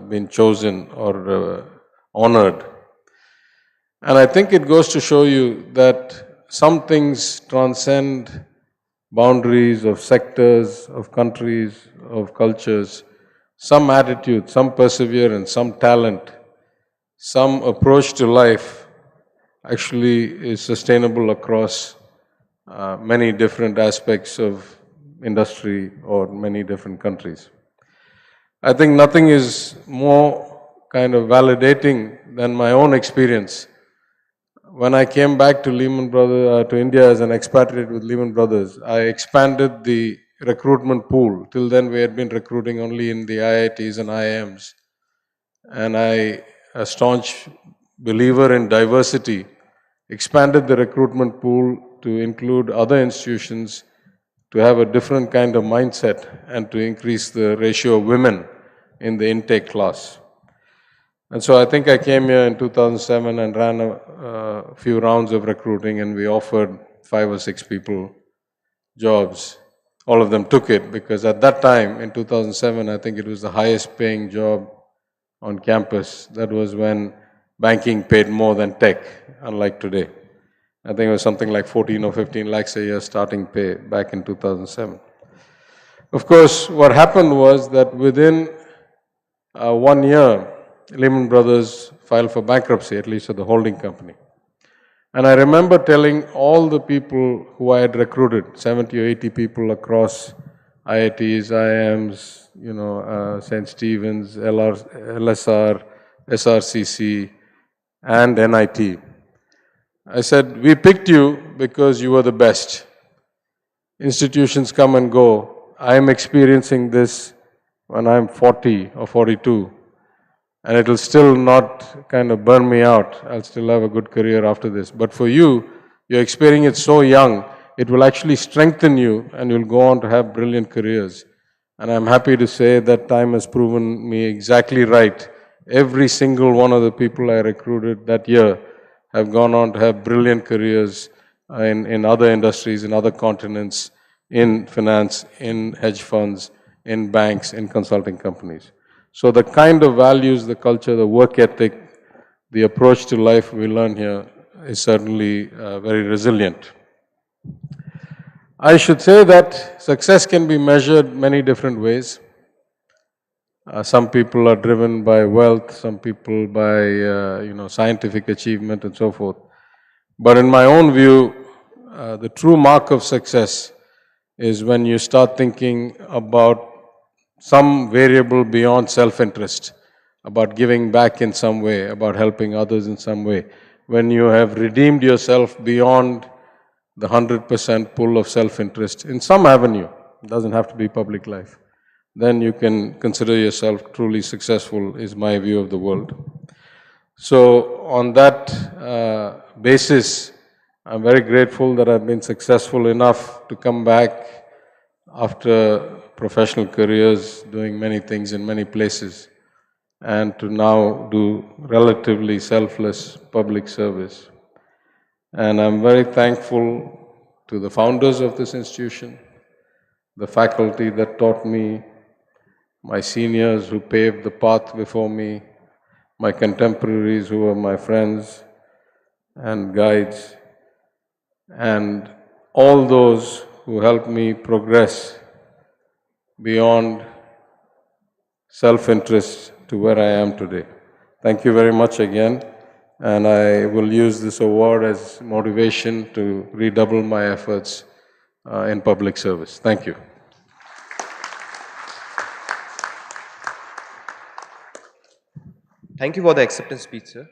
been chosen or honored. And I think it goes to show you that some things transcend boundaries of sectors, of countries, of cultures. Some attitude, some perseverance, some talent, some approach to life actually is sustainable across many different aspects of industry or many different countries. I think nothing is more kind of validating than my own experience. When I came back to to India as an expatriate with Lehman Brothers, I expanded the recruitment pool. Till then we had been recruiting only in the IITs and IIMs. And I, a staunch believer in diversity, expanded the recruitment pool to include other institutions, to have a different kind of mindset and to increase the ratio of women in the intake class. And so I think I came here in 2007 and ran a few rounds of recruiting, and we offered 5 or 6 people jobs. All of them took it because at that time, in 2007, I think it was the highest paying job on campus. That was when banking paid more than tech, unlike today. I think it was something like 14 or 15 lakhs a year starting pay back in 2007. Of course, what happened was that within 1 year, Lehman Brothers filed for bankruptcy, at least for the holding company. And I remember telling all the people who I had recruited, 70 or 80 people across IITs, IIMs, St. Stephen's, LSR, SRCC, and NIT. I said, we picked you because you were the best. Institutions come and go. I am experiencing this when I'm 40 or 42. And it will still not kind of burn me out. I'll still have a good career after this. But for you, you're experiencing it so young, it will actually strengthen you and you'll go on to have brilliant careers. And I'm happy to say that time has proven me exactly right. Every single one of the people I recruited that year have gone on to have brilliant careers in other industries, in other continents, in finance, in hedge funds, in banks, in consulting companies. So the kind of values, the culture, the work ethic, the approach to life we learn here is certainly very resilient. I should say that success can be measured many different ways. Some people are driven by wealth, some people by scientific achievement and so forth. But in my own view, the true mark of success is when you start thinking about some variable beyond self-interest. about giving back in some way, about helping others in some way. When you have redeemed yourself beyond the 100% pull of self-interest in some avenue, it doesn't have to be public life, then you can consider yourself truly successful, is my view of the world. So on that basis, I'm very grateful that I've been successful enough to come back after professional careers, doing many things in many places, and to now do relatively selfless public service. And I'm very thankful to the founders of this institution, the faculty that taught me, my seniors who paved the path before me, my contemporaries who were my friends and guides, and all those who helped me progress beyond self-interest to where I am today. Thank you very much again, and I will use this award as motivation to redouble my efforts in public service. Thank you. Thank you for the acceptance speech, sir.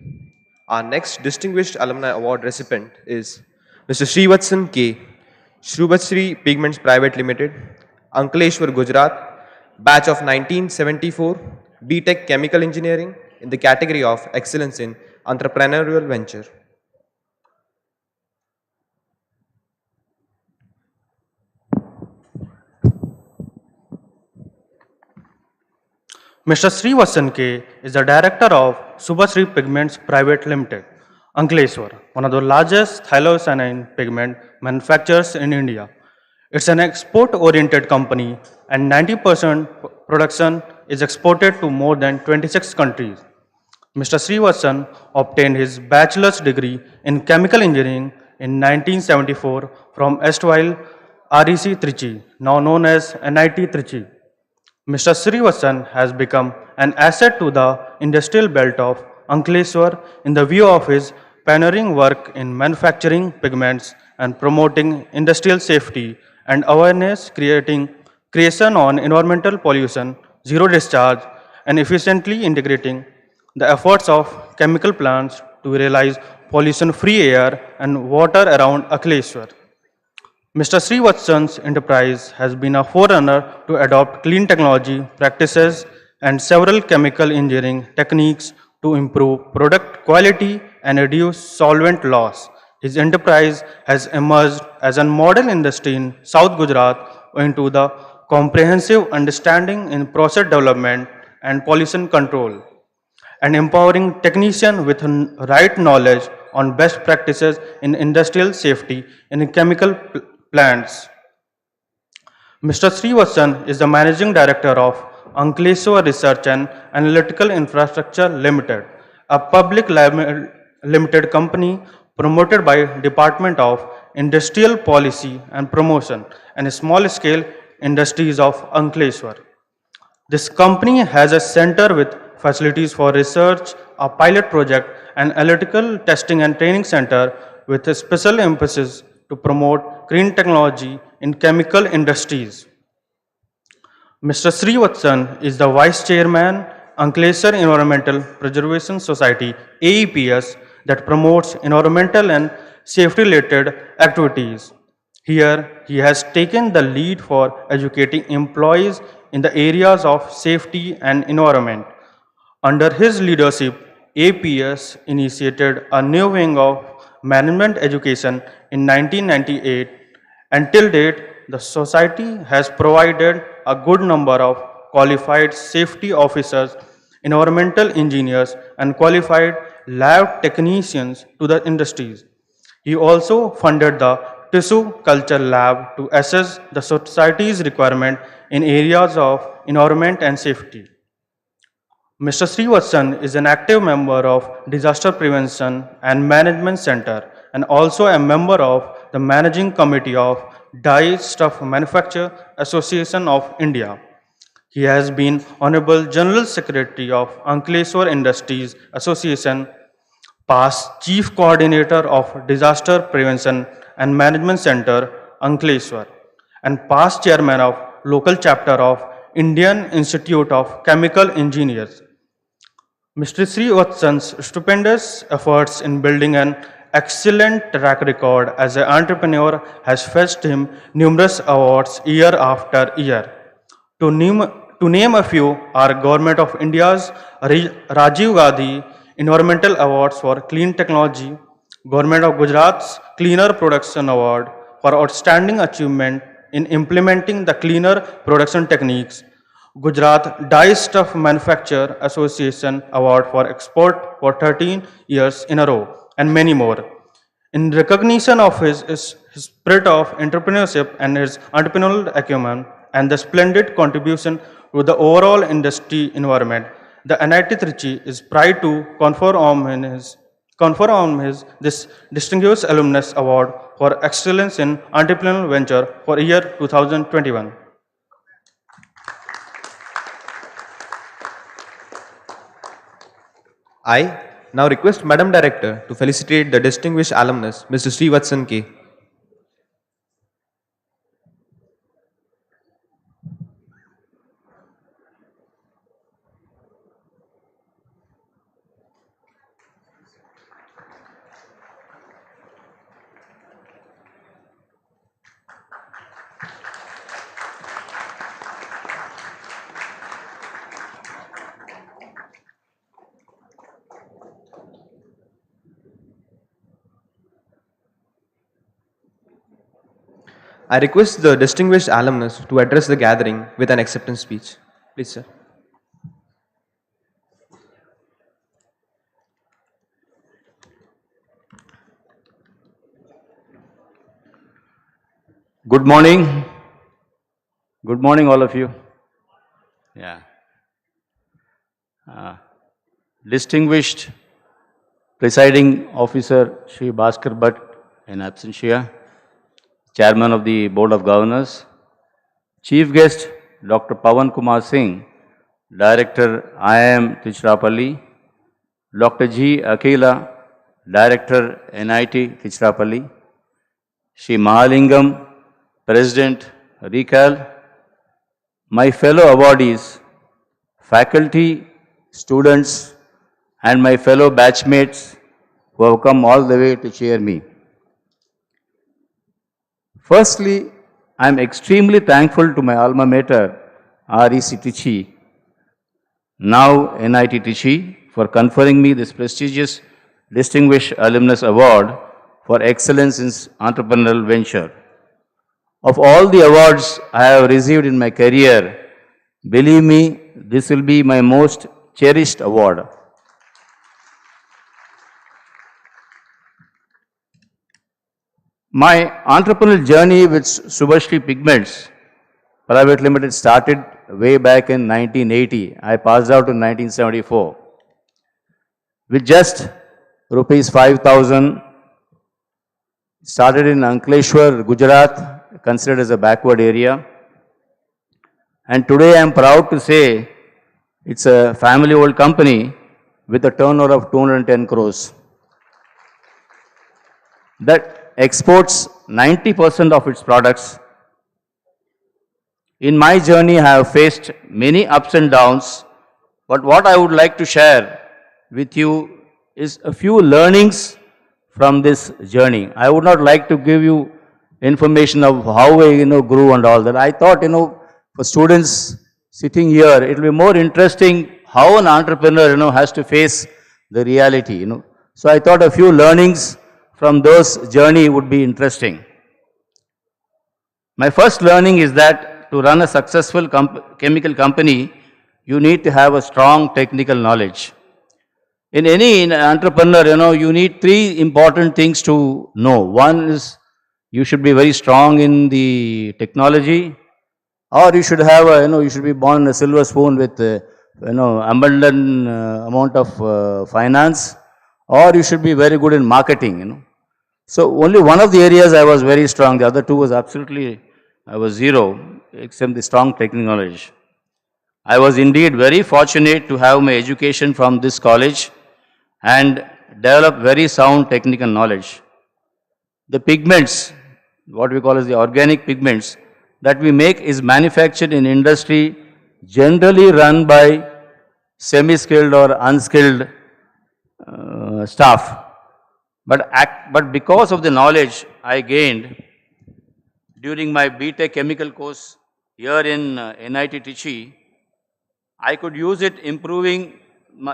Our next Distinguished Alumni Award recipient is Mr. Srivatsan K. Shrubhasri Pigments Private Limited, Ankleshwar, Gujarat, batch of 1974, B.Tech Chemical Engineering in the category of Excellence in Entrepreneurial Venture. Mr. Srivatsan K is the director of Subhasri Pigments Private Limited, Ankleshwar, one of the largest thiocyanine pigment manufacturers in India. It's an export-oriented company, and 90% production is exported to more than 26 countries. Mr. Srivatsan obtained his bachelor's degree in chemical engineering in 1974 from erstwhile REC Trichy, now known as NIT Trichy. Mr. Srivatsan has become an asset to the industrial belt of Ankleshwar in the view of his pioneering work in manufacturing pigments and promoting industrial safety and awareness, creation on environmental pollution, zero discharge, and efficiently integrating the efforts of chemical plants to realize pollution-free air and water around Ankleshwar. Mr. Srivatsan's enterprise has been a forerunner to adopt clean technology practices and several chemical engineering techniques to improve product quality and reduce solvent loss. His enterprise has emerged as a model industry in South Gujarat owing to the comprehensive understanding in process development and pollution control, and empowering technicians with right knowledge on best practices in industrial safety in chemical plants. Mr. Srivatsan is the managing director of Ankleshwar Research and Analytical Infrastructure Limited, a public limited company promoted by Department of Industrial Policy and Promotion and Small-Scale Industries of Ankleshwar. This company has a center with facilities for research, a pilot project, an analytical testing and training center with a special emphasis to promote green technology in chemical industries. Mr. Srivatsan is the Vice Chairman, Ankleshwar Environmental Preservation Society, AEPS, that promotes environmental and safety-related activities. Here, he has taken the lead for educating employees in the areas of safety and environment. Under his leadership, APS initiated a new wing of management education in 1998. Until date, the society has provided a good number of qualified safety officers, environmental engineers, and qualified lab technicians to the industries. He also funded the Tissue Culture Lab to assess the society's requirement in areas of environment and safety. Mr. Srivatsan is an active member of Disaster Prevention and Management Center and also a member of the Managing Committee of Dye Stuff Manufacture Association of India. He has been Honorable General Secretary of Ankleshwar Industries Association, past Chief Coordinator of Disaster Prevention and Management Center, Ankleshwar, and past Chairman of Local Chapter of Indian Institute of Chemical Engineers. Mr. Srivatsan's stupendous efforts in building an excellent track record as an entrepreneur has fetched him numerous awards year after year. To name a few are Government of India's Rajiv Gandhi Environmental Awards for Clean Technology, Government of Gujarat's Cleaner Production Award for Outstanding Achievement in Implementing the Cleaner Production Techniques, Gujarat Dye Stuff Manufacturer Association Award for Export for 13 years in a row, and many more. In recognition of his spirit of entrepreneurship and his entrepreneurial acumen and the splendid contribution to the overall industry environment, the NIT Trichy is proud to confer on his this distinguished alumnus award for excellence in entrepreneurial venture for year 2021. I now request Madam Director to felicitate the distinguished alumnus, Mr. Srivatsan K. I request the distinguished alumnus to address the gathering with an acceptance speech. Please, sir. Good morning. Good morning, all of you. Yeah. Distinguished Presiding Officer Shri Bhaskar Bhatt in absentia, Chairman of the Board of Governors, Chief Guest Dr. Pawan Kumar Singh, Director IIM Tiruchirappalli, Dr. G. Akila, Director NIT Tiruchirappalli, Shri Mahalingam, President RECAL, my fellow awardees, faculty, students, and my fellow batchmates who have come all the way to cheer me. Firstly, I am extremely thankful to my alma mater, REC Trichy, now NIT Trichy, for conferring me this prestigious Distinguished Alumnus Award for Excellence in Entrepreneurial Venture. Of all the awards I have received in my career, believe me, this will be my most cherished award. My entrepreneurial journey with Subhashri Pigments Private Limited started way back in 1980. I passed out in 1974. With just rupees 5,000, started in Ankleshwar, Gujarat, considered as a backward area. And today I am proud to say it's a family-owned company with a turnover of 210 crores. That exports 90% of its products. In my journey, I have faced many ups and downs, but what I would like to share with you is a few learnings from this journey. I would not like to give you information of how I grew and all that. I thought, for students sitting here, it will be more interesting how an entrepreneur, has to face the reality, So I thought a few learnings from those journey would be interesting. My first learning is that to run a successful chemical company, you need to have a strong technical knowledge. In any entrepreneur, you need three important things to know. One is you should be very strong in the technology, or you should have you should be born in a silver spoon with abundant amount of finance, or you should be very good in marketing. So only one of the areas I was very strong. The other two was absolutely, I was zero, except the strong technical knowledge. I was indeed very fortunate to have my education from this college and develop very sound technical knowledge. The pigments, what we call as the organic pigments, that we make is manufactured in industry generally run by semi-skilled or unskilled staff. But because of the knowledge I gained during my BTech chemical course here in NIT Trichy, I could use it improving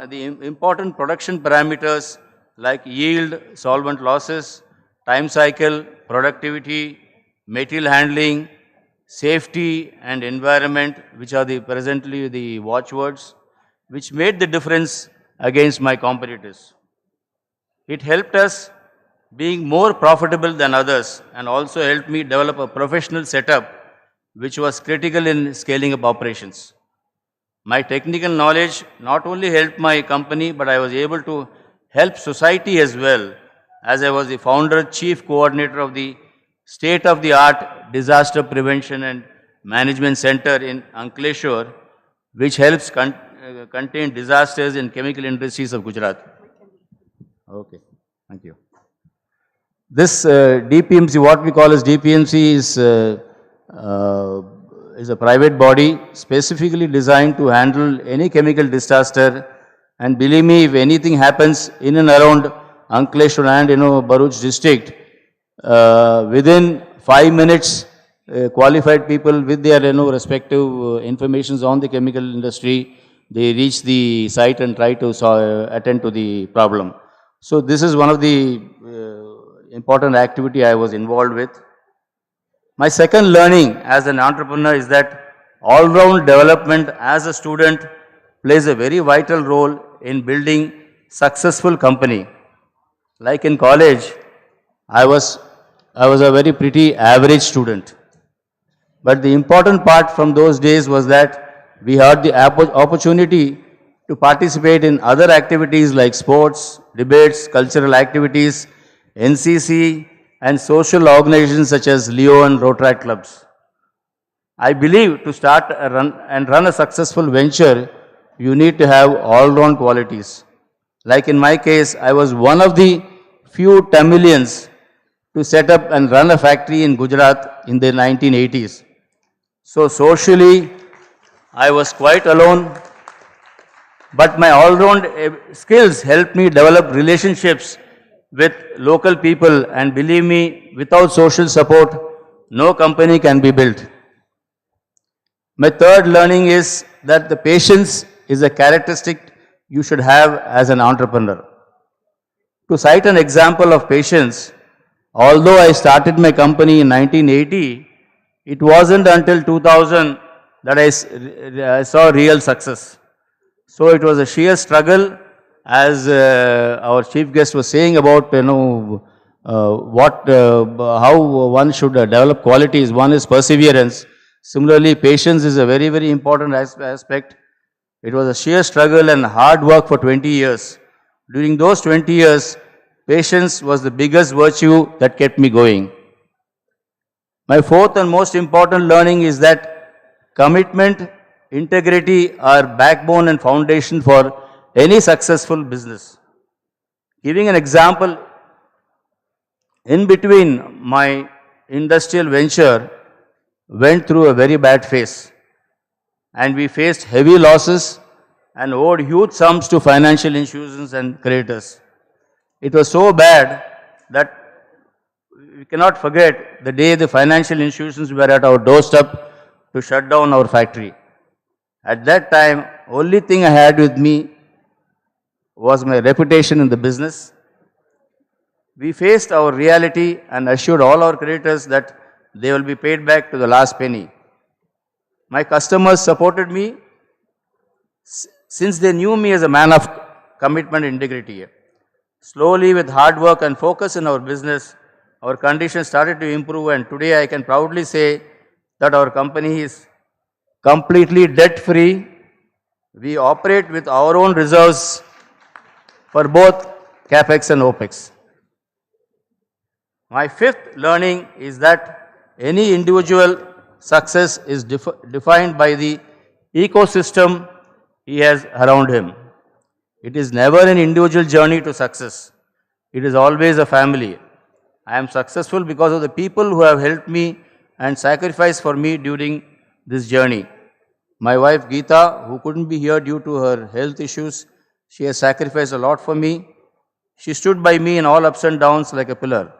the important production parameters like yield, solvent losses, time cycle, productivity, material handling, safety and environment, which are presently the watchwords, which made the difference against my competitors. It helped us being more profitable than others and also helped me develop a professional setup which was critical in scaling up operations. My technical knowledge not only helped my company, but I was able to help society as well, as I was the founder, chief coordinator of the state-of-the-art Disaster Prevention and Management Center in Ankleshwar, which helps contain disasters in chemical industries of Gujarat. Okay, thank you. This DPMC, what we call as DPMC, is a private body specifically designed to handle any chemical disaster. And believe me, if anything happens in and around Ankleshwar and Bharuch district, within 5 minutes, qualified people with their respective informations on the chemical industry, they reach the site and try to attend to the problem. So this is one of the important activity I was involved with. My second learning as an entrepreneur is that all-round development as a student plays a very vital role in building successful company. Like in college, I was a very pretty average student. But the important part from those days was that we had the opportunity to participate in other activities like sports, debates, cultural activities, NCC, and social organizations such as Leo and Rotaract clubs. I believe to start and run a successful venture, you need to have all-round qualities. Like in my case, I was one of the few Tamilians to set up and run a factory in Gujarat in the 1980s. So socially, I was quite alone, but my all-round skills helped me develop relationships with local people, and believe me, without social support, no company can be built. My third learning is that the patience is a characteristic you should have as an entrepreneur. To cite an example of patience, although I started my company in 1980, it wasn't until 2000 that I saw real success. So it was a sheer struggle, as our chief guest was saying about how one should develop qualities. One is perseverance. Similarly, patience is a very, very important aspect. It was a sheer struggle and hard work for 20 years. During those 20 years, patience was the biggest virtue that kept me going. My fourth and most important learning is that commitment, integrity are backbone and foundation for any successful business. Giving an example, in between my industrial venture went through a very bad phase, and we faced heavy losses and owed huge sums to financial institutions and creditors. It was so bad that we cannot forget the day the financial institutions were at our doorstep to shut down our factory. At that time, only thing I had with me was my reputation in the business. We faced our reality and assured all our creditors that they will be paid back to the last penny. My customers supported me since they knew me as a man of commitment and integrity. Slowly, with hard work and focus in our business, our conditions started to improve, and today I can proudly say that our company is completely debt-free. We operate with our own reserves for both CapEx and OpEx. My fifth learning is that any individual success is defined by the ecosystem he has around him. It is never an individual journey to success. It is always a family. I am successful because of the people who have helped me and sacrificed for me during this journey. My wife Geeta, who couldn't be here due to her health issues, she has sacrificed a lot for me. She stood by me in all ups and downs like a pillar.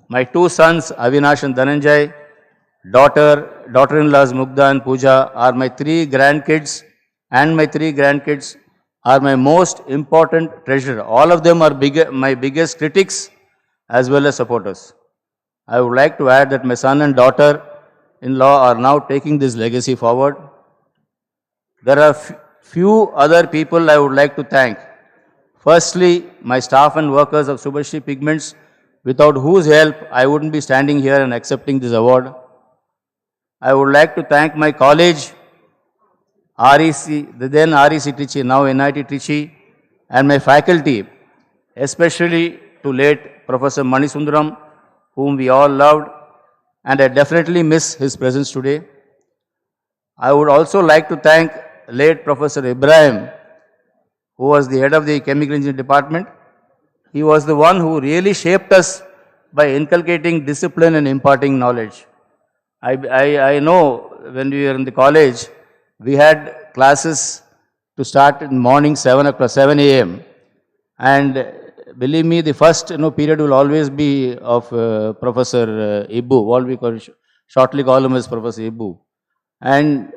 My two sons, Avinash and Dhananjay, daughter-in-laws Mugdha and Pooja are my three grandkids, and my three grandkids are my most important treasure. All of them are my biggest critics as well as supporters. I would like to add that my son and daughter-in-law are now taking this legacy forward. There are few other people I would like to thank. Firstly, my staff and workers of Subhashri Pigments, without whose help I wouldn't be standing here and accepting this award. I would like to thank my college, REC, the then REC Trichy, now NIT Trichy, and my faculty, especially to late Professor Manisundaram, whom we all loved, and I definitely miss his presence today. I would also like to thank late Professor Ibrahim, who was the head of the Chemical Engineering Department. He was the one who really shaped us by inculcating discipline and imparting knowledge. I know when we were in the college, we had classes to start in morning 7 a.m. And believe me, the first period will always be of Professor Ibu, what we shortly call him as Professor Ibu. And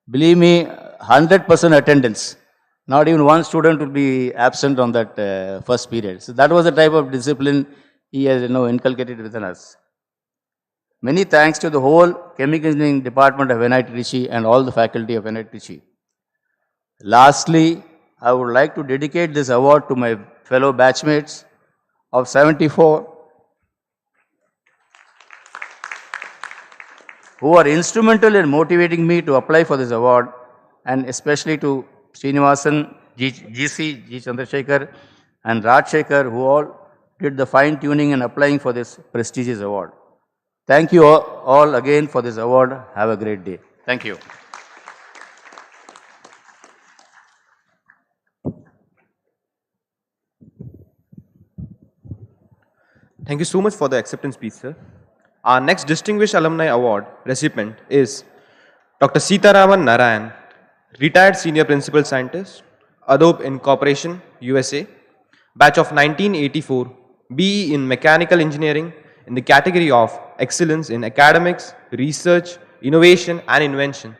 believe me, 100% attendance. Not even one student would be absent on that first period. So that was the type of discipline he has inculcated within us. Many thanks to the whole Chemical Engineering Department of NIT Trichy and all the faculty of NIT Trichy. Lastly, I would like to dedicate this award to my fellow batchmates of 74 who are instrumental in motivating me to apply for this award, and especially to Srinivasan, G. Chandrasekhar and Rajshekhar, who all did the fine tuning in applying for this prestigious award. Thank you all again for this award. Have a great day. Thank you. Thank you so much for the acceptance speech, sir. Our next Distinguished Alumni Award recipient is Dr. Seetharaman Narayan, retired Senior Principal Scientist, Adobe Incorporation, USA, batch of 1984, BE in Mechanical Engineering in the category of Excellence in Academics, Research, Innovation and Invention.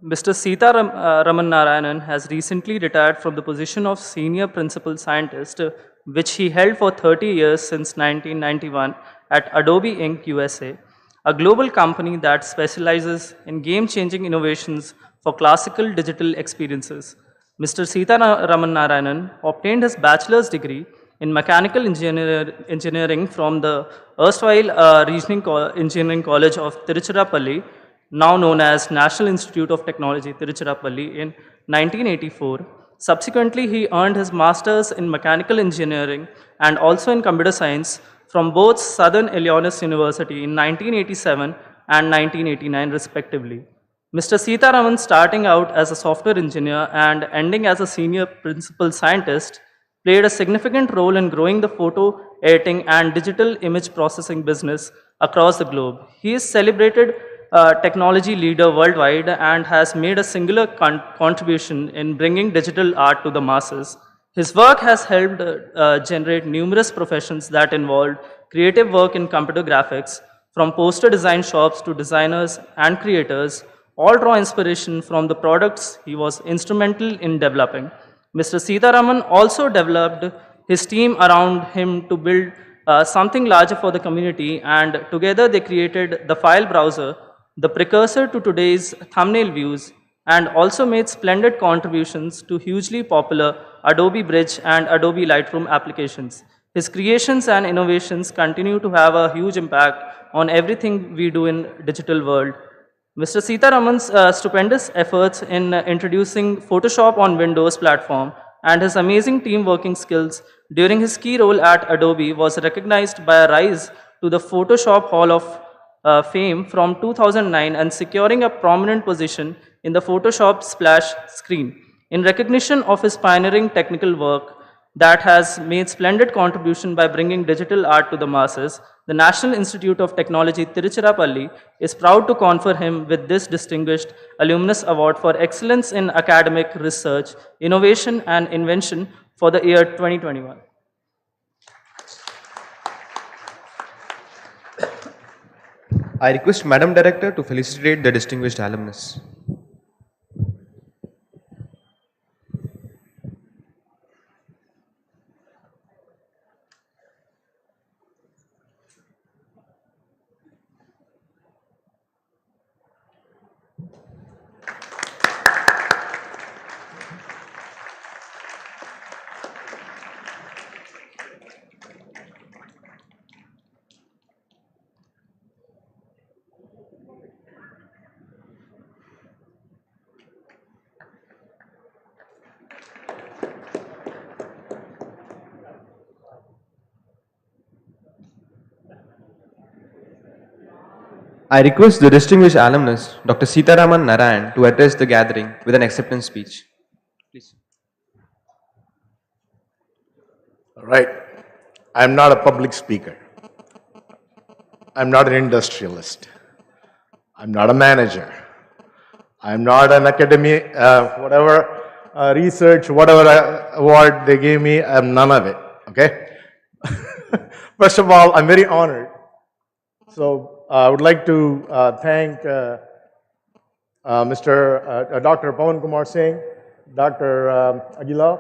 Mr. Seetharaman Narayanan has recently retired from the position of Senior Principal Scientist, which he held for 30 years since 1991 at Adobe Inc. USA, a global company that specializes in game-changing innovations for classical digital experiences. Mr. Seetharaman Narayanan obtained his bachelor's degree in mechanical engineering from the erstwhile Regional Engineering College of Tiruchirappalli, now known as National Institute of Technology, Tiruchirappalli, in 1984. Subsequently, he earned his master's in mechanical engineering and also in computer science from both Southern Illinois University in 1987 and 1989 respectively. Mr. Seetharaman, starting out as a software engineer and ending as a senior principal scientist, played a significant role in growing the photo editing and digital image processing business across the globe. He is celebrated technology leader worldwide and has made a singular contribution in bringing digital art to the masses. His work has helped generate numerous professions that involved creative work in computer graphics, from poster design shops to designers and creators, all draw inspiration from the products he was instrumental in developing. Mr. Seetharaman also developed his team around him to build something larger for the community, and together they created the file browser, the precursor to today's thumbnail views, and also made splendid contributions to hugely popular Adobe Bridge and Adobe Lightroom applications. His creations and innovations continue to have a huge impact on everything we do in digital world. Mr. Seetharaman's stupendous efforts in introducing Photoshop on Windows platform and his amazing team working skills during his key role at Adobe was recognized by a rise to the Photoshop Hall of Fame from 2009 and securing a prominent position in the Photoshop splash screen. In recognition of his pioneering technical work, that has made splendid contribution by bringing digital art to the masses, the National Institute of Technology Tiruchirappalli is proud to confer him with this distinguished Alumnus Award for Excellence in Academic Research, Innovation and Invention for the year 2021. I request Madam Director to felicitate the distinguished alumnus. I request the distinguished alumnus, Dr. Sitaraman Narayan, to address the gathering with an acceptance speech. Please. Right. I'm not a public speaker. I'm not an industrialist. I'm not a manager. I'm not an academic, research, whatever award they gave me, I'm none of it, okay? First of all, I'm very honored. So I would like to thank Dr. Pawan Kumar Singh, Dr. Aguila,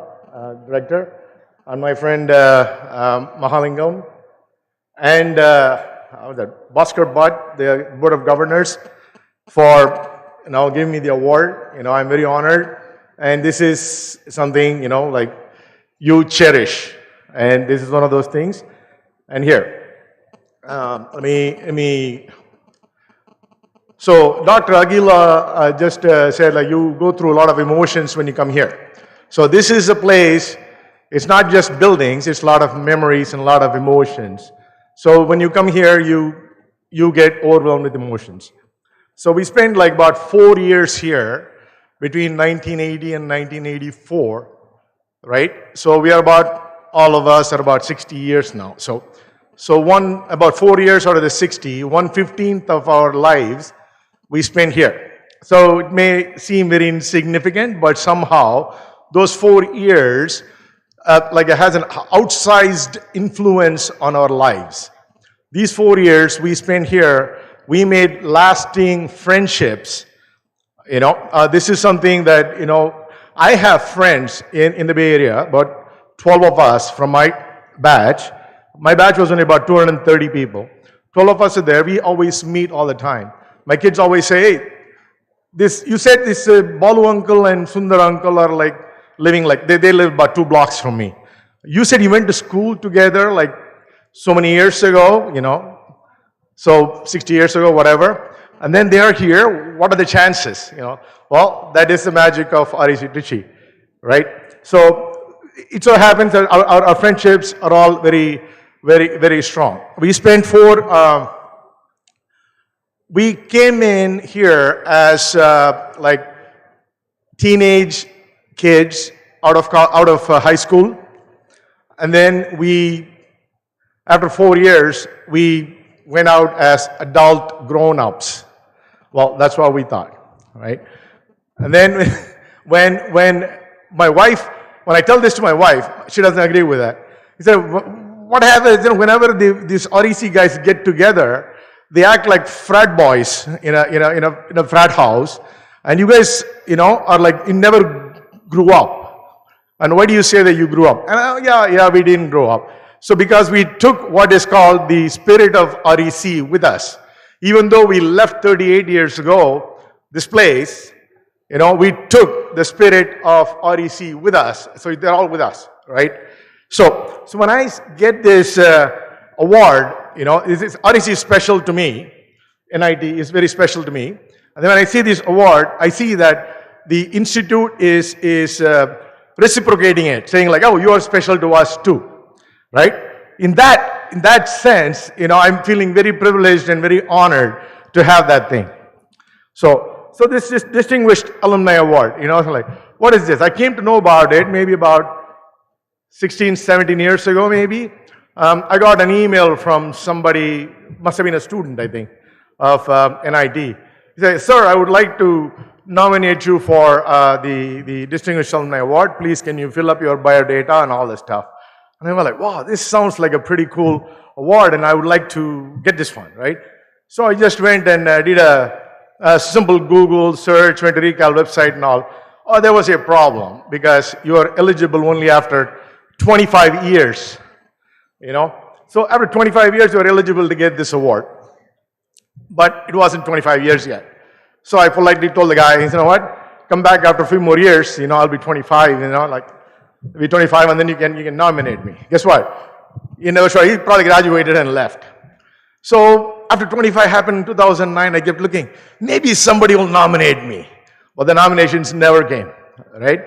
Director, and my friend Mahalingam, and Bhaskar Bhatt, the Board of Governors, for giving me the award. I'm very honored, and this is something like you cherish, and this is one of those things. And here, let me. So Dr. Aguila just said you go through a lot of emotions when you come here. So this is a place. It's not just buildings. It's a lot of memories and a lot of emotions. So when you come here, you get overwhelmed with emotions. So we spent about 4 years here between 1980 and 1984, right? So we are all of us are about 60 years now. So about 4 years out of the 60, 1/15 of our lives we spent here. So it may seem very insignificant, but somehow those 4 years it has an outsized influence on our lives. These 4 years we spent here, we made lasting friendships. This is something that, I have friends in the Bay Area, about 12 of us from my batch. My batch was only about 230 people. 12 of us are there. We always meet all the time. My kids always say, hey, you said this Balu uncle and Sundar uncle are living they live about 2 blocks from me. You said you went to school together so many years ago, so 60 years ago, whatever. And then they are here. What are the chances? Well, that is the magic of REC Trichy, right? So it so happens that our friendships are all very, very, very strong. We spent we came in here as teenage kids out of high school, and then after 4 years, we went out as adult grown-ups. Well, that's what we thought, right? And then when I tell this to my wife, she doesn't agree with that. He said, what happens whenever these REC guys get together, they act like frat boys in a frat house, and you guys, are you never grew up. And why do you say that you grew up? And yeah, we didn't grow up. So because we took what is called the spirit of REC with us. Even though we left 38 years ago, this place, we took the spirit of REC with us. So they're all with us, right? So when I get this award, REC is special to me. NIT is very special to me. And then when I see this award, I see that the institute is reciprocating it, saying oh, you are special to us too, right? In that sense, I'm feeling very privileged and very honored to have that thing. So this distinguished alumni award, what is this? I came to know about it maybe about 16, 17 years ago maybe, I got an email from somebody, must have been a student, I think, of NIT. He said, sir, I would like to nominate you for the Distinguished Alumni Award. Please, can you fill up your biodata and all this stuff? And I was like, wow, this sounds like a pretty cool award, and I would like to get this one, right? So I just went and did a simple Google search, went to Recal website and all. Oh, there was a problem because you are eligible only after 25 years, you know. So after 25 years, you are eligible to get this award. But it wasn't 25 years yet. So I politely told the guy, you know what, come back after a few more years, you know, I'll be 25, you know, like, be 25 and then you can nominate me. Guess what? You never saw, he probably graduated and left. So after 25 happened in 2009, I kept looking, maybe somebody will nominate me. But the nominations never came, right?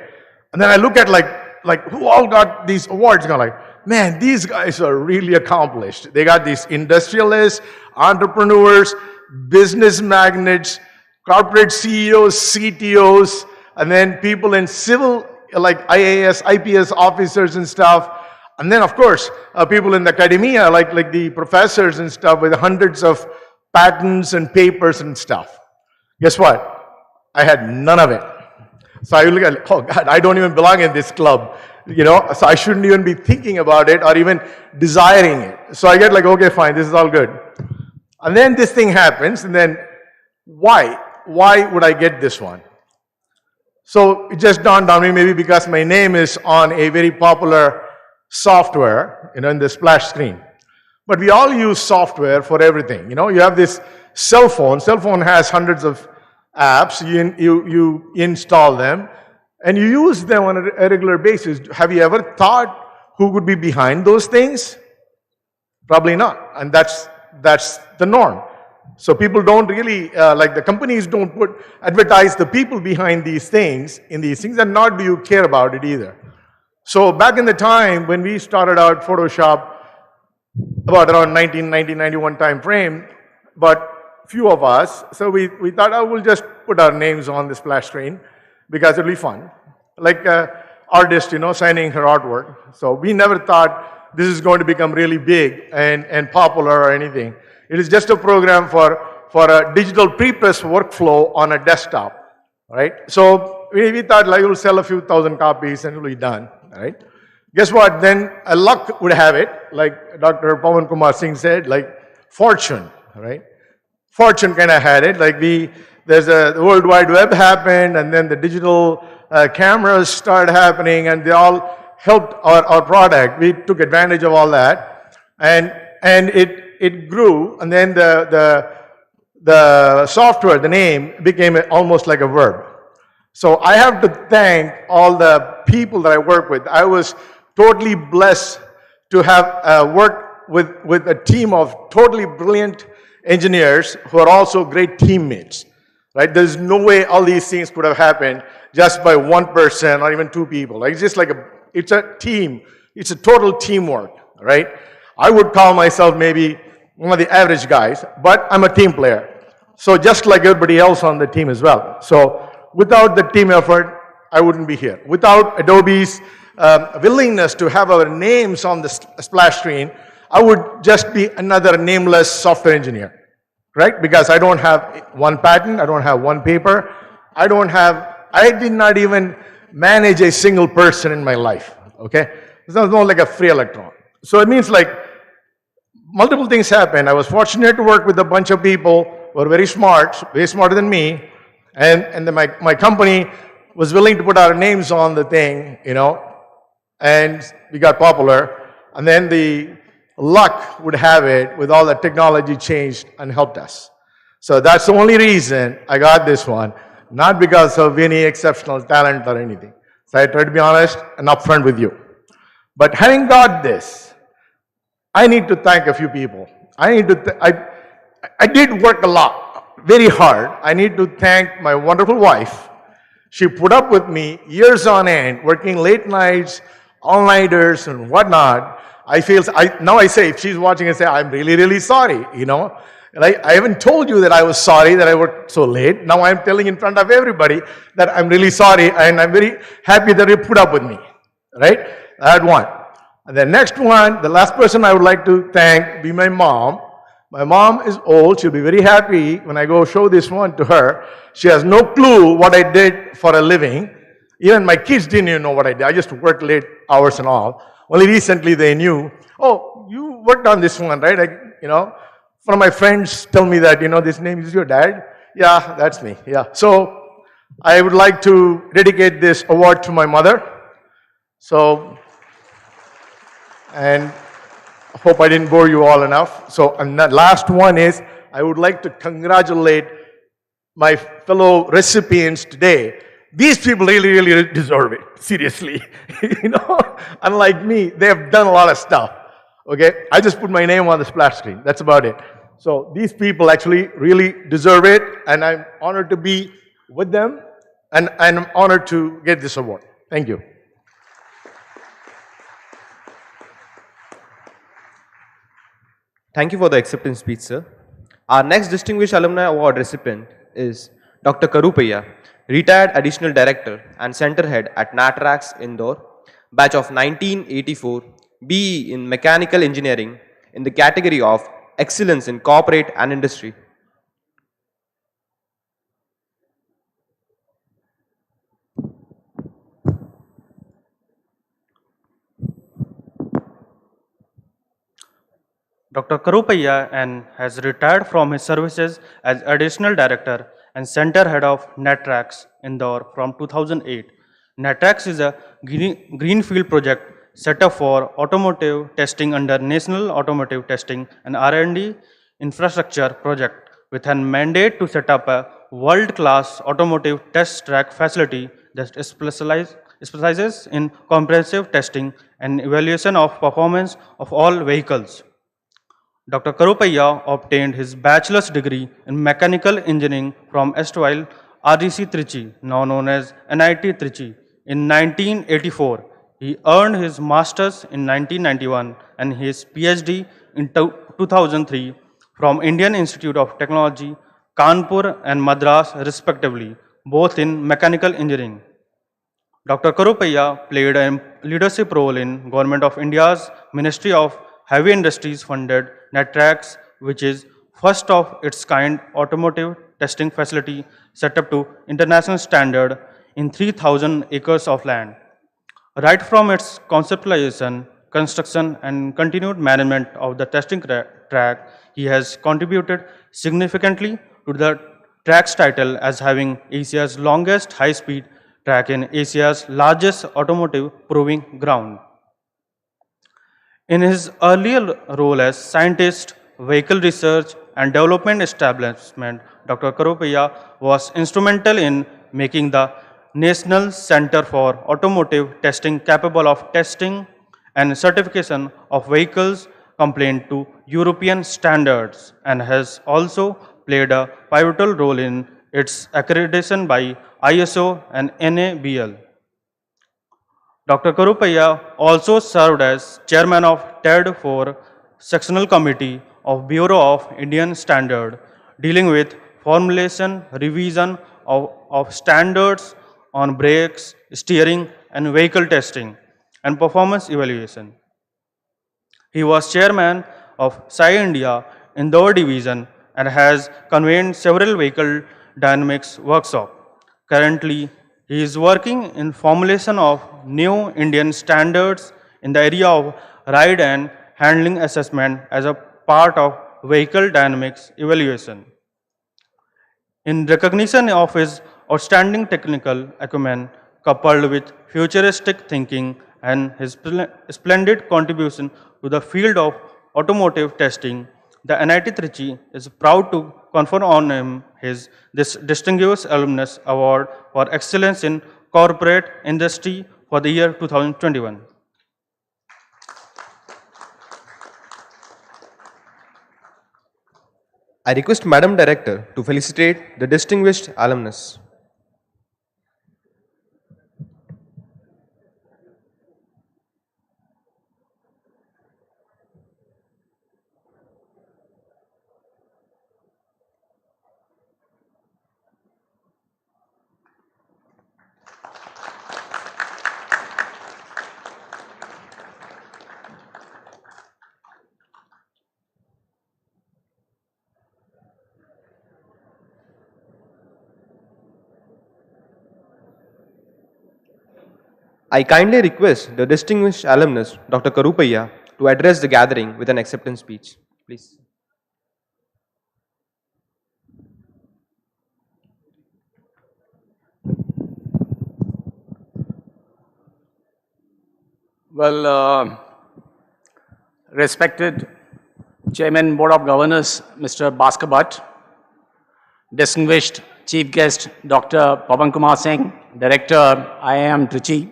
And then I look at like who all got these awards, and I'm like, man, these guys are really accomplished. They got these industrialists, entrepreneurs, business magnates, corporate CEOs, CTOs, and then people in civil, like IAS, IPS officers and stuff. And then, of course, people in the academia, like the professors and stuff, with hundreds of patents and papers and stuff. Guess what? I had none of it. So I look at, oh God, I don't even belong in this club, you know, so I shouldn't even be thinking about it or even desiring it. So I get like, okay, fine, this is all good. And then this thing happens, and then why? Why would I get this one? So it just dawned on me, maybe because my name is on a very popular software, you know, in the splash screen. But we all use software for everything. You know, you have this cell phone. Cell phone has hundreds of apps. You install them, and you use them on a regular basis. Have you ever thought who could be behind those things? Probably not. And that's the norm. So people don't really, like the companies don't advertise the people behind these things, in these things, and not do you care about it either. So back in the time when we started out Photoshop, about around 1990-91 time frame, but few of us, so we thought, oh, we'll just put our names on the splash screen because it'll be fun. Like artist, you know, signing her artwork. So we never thought this is going to become really big and popular or anything. It is just a program for a digital pre-press workflow on a desktop, right? So we thought like we'll sell a few thousand copies and it'll be done, right? Guess what? Then luck would have it, like Dr. Pawan Kumar Singh said, like fortune, right? Fortune kind of had it, like the World Wide Web happened, and then the digital cameras started happening, and they all helped our product. We took advantage of all that, and it grew, and then the software, the name, became almost like a verb. So I have to thank all the people that I work with. I was totally blessed to have worked with a team of totally brilliant engineers who are also great teammates, right? There's no way all these things could have happened just by one person or even two people. Like, it's just like it's a team. It's a total teamwork, right? I would call myself maybe one of the average guys, but I'm a team player. So just like everybody else on the team as well. So without the team effort, I wouldn't be here. Without Adobe's willingness to have our names on the splash screen, I would just be another nameless software engineer, right? Because I don't have one patent, I don't have one paper, I did not even manage a single person in my life, okay? It's not like a free electron. So it means like multiple things happened. I was fortunate to work with a bunch of people who were very smart, way smarter than me, and then my company was willing to put our names on the thing, you know, and we got popular. And then the luck would have it with all the technology changed and helped us. So that's the only reason I got this one, not because of any exceptional talent or anything. So I try to be honest and upfront with you. But having got this, I need to thank a few people. I did work a lot, very hard. I need to thank my wonderful wife. She put up with me years on end, working late nights, all-nighters and whatnot. Now I say, if she's watching, I say, I'm really, really sorry, you know. I haven't told you that I was sorry that I worked so late. Now I'm telling in front of everybody that I'm really sorry, and I'm very happy that you put up with me, right? I had one. And the next one, the last person I would like to thank be my mom. My mom is old. She'll be very happy when I go show this one to her. She has no clue what I did for a living. Even my kids didn't even know what I did. I just worked late hours and all. Only recently they knew, oh, you worked on this one, right? One of my friends tell me that, this name is your dad. Yeah, that's me. Yeah. So I would like to dedicate this award to my mother. So, and I hope I didn't bore you all enough. So, and the last one is, I would like to congratulate my fellow recipients today. These people really, really deserve it. Seriously. Unlike me, they have done a lot of stuff. Okay? I just put my name on the splash screen. That's about it. So these people actually really deserve it, and I'm honored to be with them, and I'm honored to get this award. Thank you. Thank you for the acceptance speech, sir. Our next Distinguished Alumni Award recipient is Dr. Karupaya, retired Additional Director and Center Head at NATRAX Indore, batch of 1984, BE in Mechanical Engineering in the category of Excellence in Corporate and Industry. Dr. Karupaya has retired from his services as Additional Director and Center Head of NATRAX Indore from 2008. NATRAX is a greenfield project set up for automotive testing under National Automotive Testing and R&D Infrastructure Project with a mandate to set up a world-class automotive test track facility that specializes in comprehensive testing and evaluation of performance of all vehicles. Dr. Karupaya obtained his bachelor's degree in mechanical engineering from erstwhile RDC Trichy, now known as NIT Trichy, in 1984. He earned his master's in 1991 and his PhD in 2003 from Indian Institute of Technology, Kanpur and Madras respectively, both in mechanical engineering. Dr. Karupaya played a leadership role in Government of India's Ministry of Heavy Industries funded NATRAX, which is first of its kind automotive testing facility set up to international standard in 3,000 acres of land. Right from its conceptualization, construction and continued management of the testing track, he has contributed significantly to the track's title as having Asia's longest high-speed track in Asia's largest automotive proving ground. In his earlier role as scientist, vehicle research and development establishment, Dr. Karupaya was instrumental in making the National Center for Automotive Testing capable of testing and certification of vehicles compliant to European standards, and has also played a pivotal role in its accreditation by ISO and NABL. Dr. Karupaya also served as chairman of TED for Sectional Committee of Bureau of Indian Standard, dealing with formulation, revision of standards on brakes, steering, and vehicle testing, and performance evaluation. He was chairman of SAI India Indore Division and has convened several vehicle dynamics workshops. Currently, he is working in formulation of new Indian standards in the area of ride and handling assessment as a part of vehicle dynamics evaluation. In recognition of his outstanding technical acumen coupled with futuristic thinking and his splendid contribution to the field of automotive testing, the NIT Trichy is proud to confer on him this distinguished Alumnus Award for Excellence in Corporate Industry for the year 2021. I request Madam Director to felicitate the distinguished alumnus. I kindly request the distinguished alumnus, Dr. Karupaya, to address the gathering with an acceptance speech. Please. Well, respected Chairman Board of Governors, Mr. Bhaskar Bhatt, distinguished Chief Guest, Dr. Pawan Kumar Singh, Director, IIM Trichy,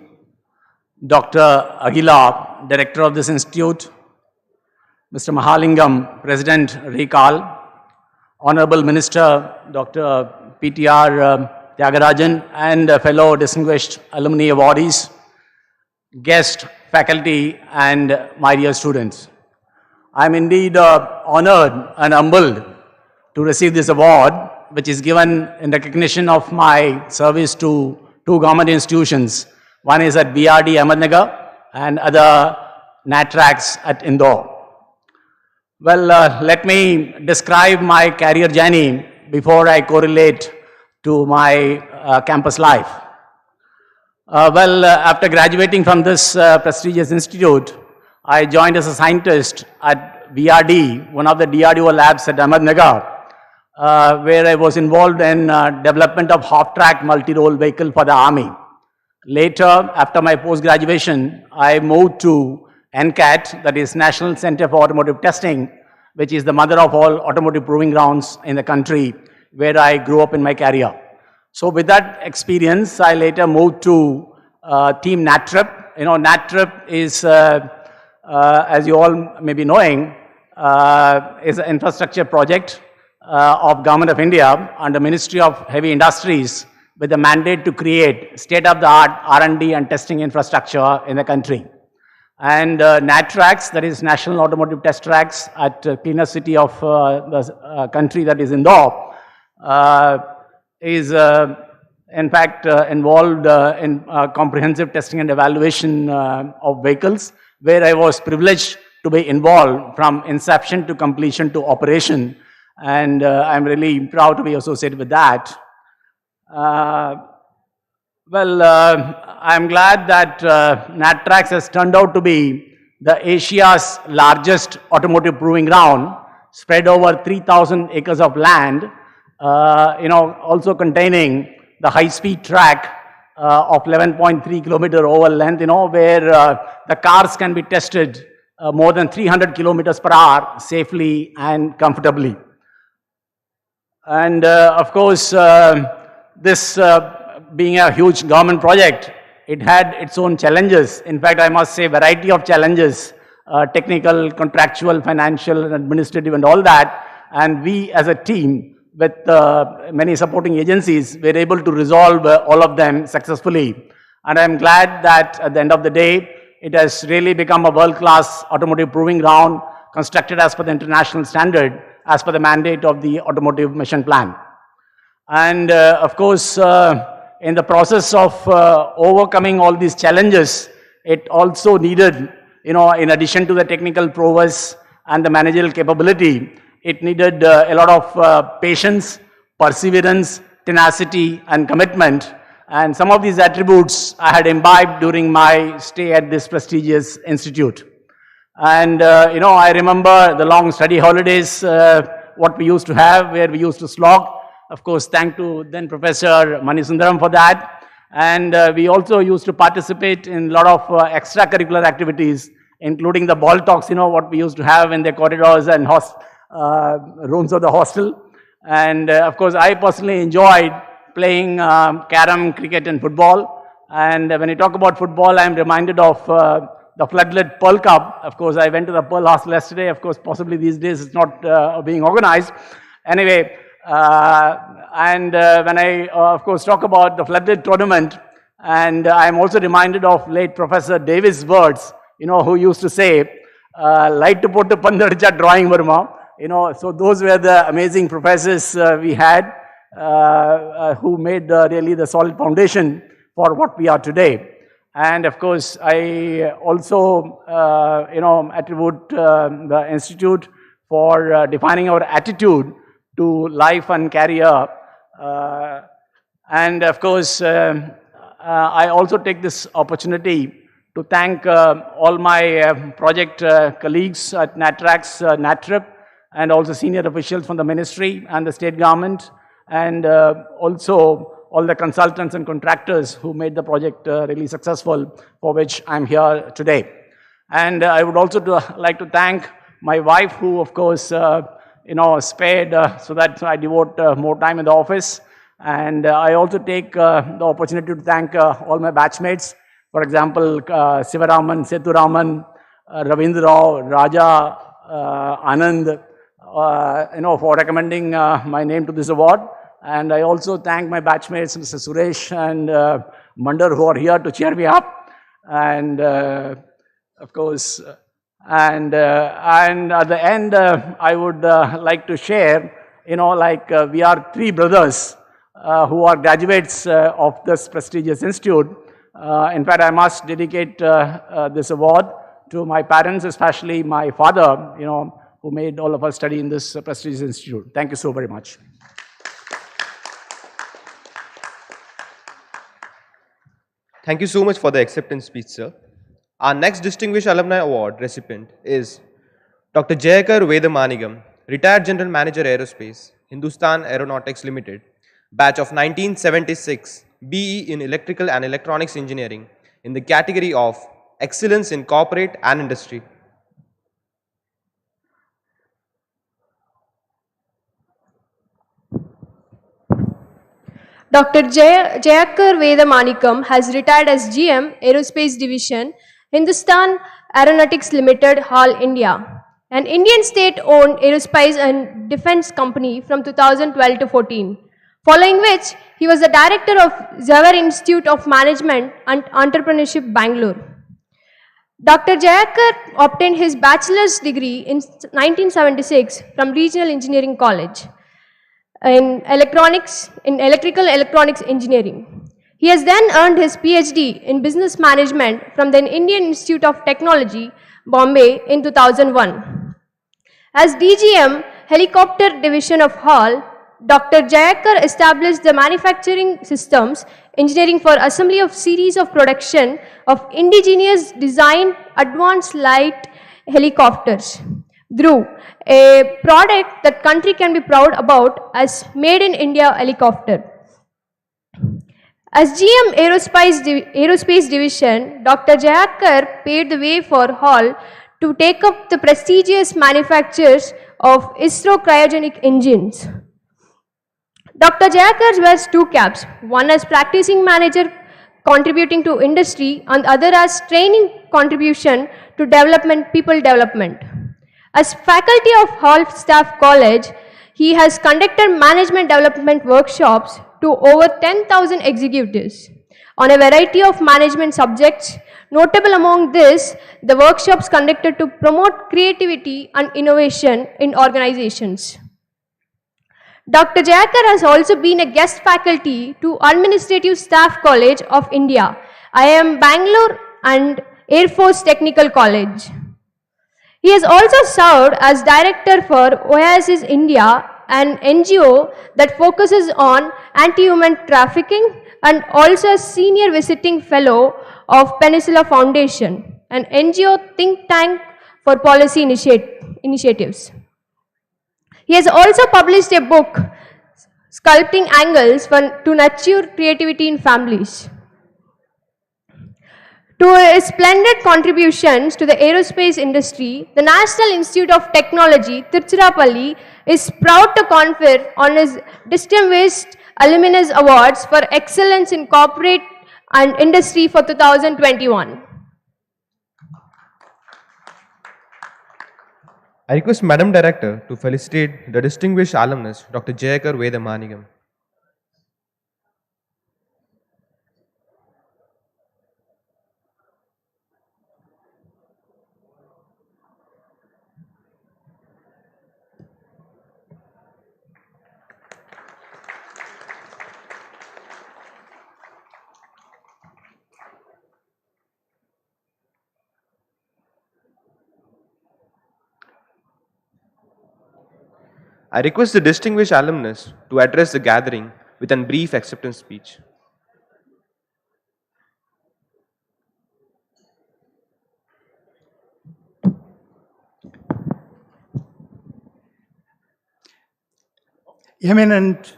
Dr. Aguilar, Director of this institute, Mr. Mahalingam, President, Recall, Honorable Minister, Dr. PTR Tyagarajan, and fellow distinguished alumni awardees, guest, faculty, and my dear students. I am indeed honored and humbled to receive this award, which is given in recognition of my service to two government institutions. One is at BRD Ahmednagar and other NATRACs at Indore. Well, let me describe my career journey before I correlate to my campus life. After graduating from this prestigious institute, I joined as a scientist at VRD, one of the DRDO labs at Ahmednagar, where I was involved in development of half-track multi-role vehicle for the army. Later, after my post-graduation, I moved to NCAT, that is National Center for Automotive Testing, which is the mother of all automotive proving grounds in the country, where I grew up in my career. So with that experience, I later moved to Team NATRIP. You know, NATRIP is, as you all may be knowing, is an infrastructure project of Government of India under Ministry of Heavy Industries with the mandate to create state-of-the-art R&D and testing infrastructure in the country. And NATRACs, that is National Automotive Test Tracks at cleanest city of the country, that is Indore, is in fact involved in comprehensive testing and evaluation of vehicles, where I was privileged to be involved from inception to completion to operation, and I'm really proud to be associated with that. I'm glad that NATRACs has turned out to be the Asia's largest automotive proving ground, spread over 3,000 acres of land, also containing the high-speed track of 11.3 kilometer oval length, where the cars can be tested more than 300 kilometers per hour safely and comfortably. And of course, this being a huge government project, it had its own challenges. In fact, I must say variety of challenges, technical, contractual, financial, and administrative and all that. And we as a team with many supporting agencies were able to resolve all of them successfully. And I'm glad that at the end of the day, it has really become a world-class automotive proving ground constructed as per the international standard, as per the mandate of the Automotive Mission Plan. And of course, in the process of overcoming all these challenges, it also needed, in addition to the technical prowess and the managerial capability, it needed a lot of patience, perseverance, tenacity, and commitment. And some of these attributes I had imbibed during my stay at this prestigious institute. And, I remember the long study holidays, what we used to have, where we used to slog. Of course, thank to then Professor Manisundaram for that. And we also used to participate in a lot of extracurricular activities, including the ball talks, what we used to have in the corridors and rooms of the hostel. And of course, I personally enjoyed playing carom, cricket, and football. And when you talk about football, I'm reminded of the floodlit Pearl Cup. Of course, I went to the Pearl Hostel yesterday. Of course, possibly these days it's not being organized. Anyway, when I, of course, talk about the floodlit tournament, and I'm also reminded of late Professor Davis' words, who used to say, light to put pandadicha drawing Burma. So those were the amazing professors we had who made really the solid foundation for what we are today. And of course, I also, attribute the institute for defining our attitude to life and career. And of course, I also take this opportunity to thank all my project colleagues at NATRAX, NATRIP, and also senior officials from the ministry and the state government, and also all the consultants and contractors who made the project really successful, for which I'm here today. And I would also like to thank my wife, who of course, spared so that I devote more time in the office. And I also take the opportunity to thank all my batchmates. For example, Sivaraman, Seturaman, Ravindra Rao, Raja, Anand, for recommending my name to this award. And I also thank my batchmates, Mr. Suresh and Mandar, who are here to cheer me up. And of course, and at the end, I would like to share, we are three brothers who are graduates of this prestigious institute. In fact, I must dedicate this award to my parents, especially my father, who made all of us study in this prestigious institute. Thank you so very much. Thank you so much for the acceptance speech, sir. Our next Distinguished Alumni Award recipient is Dr. Jayakar Vedamanigam, Retired General Manager Aerospace, Hindustan Aeronautics Limited, batch of 1976, BE in Electrical and Electronics Engineering, in the category of Excellence in Corporate and Industry. Dr. Jayakar Vedamanigam has retired as GM, Aerospace Division, Hindustan Aeronautics Limited, Hall, India, an Indian state-owned aerospace and defense company from 2012 to 14, following which he was the director of Xavier Institute of Management and Entrepreneurship, Bangalore. Dr. Jayakar obtained his bachelor's degree in 1976 from Regional Engineering College in Electrical Electronics Engineering. He has then earned his PhD in Business Management from the Indian Institute of Technology, Bombay in 2001. As DGM, Helicopter Division of Hall, Dr. Jayakar established the manufacturing systems engineering for assembly of series of production of indigenous designed advanced light helicopters. Dhruv, a product that country can be proud about as Made in India helicopter. As GM Aerospace Division, Dr. Jayakar paved the way for Hall to take up the prestigious manufactures of ISRO cryogenic engines. Dr. Jayakar wears two caps, one as practicing manager contributing to industry and the other as training contribution to people development. As faculty of Hall Staff College, he has conducted management development workshops to over 10,000 executives on a variety of management subjects. Notable among this, the workshops conducted to promote creativity and innovation in organizations. Dr. Jayakar has also been a guest faculty to Administrative Staff College of India, IIM Bangalore and Air Force Technical College. He has also served as director for Oasis India, an NGO that focuses on anti-human trafficking, and also a senior visiting fellow of Peninsula Foundation, an NGO think tank for policy initiatives. He has also published a book, Sculpting Angles to Nurture Creativity in Families. To his splendid contributions to the aerospace industry, the National Institute of Technology, Tiruchirappalli, is proud to confer on his distinguished Alumnus Awards for Excellence in Corporate and Industry for 2021. I request Madam Director to felicitate the distinguished alumnus, Dr. Jayakar Vedamanigam. I request the distinguished alumnus to address the gathering with a brief acceptance speech. eminent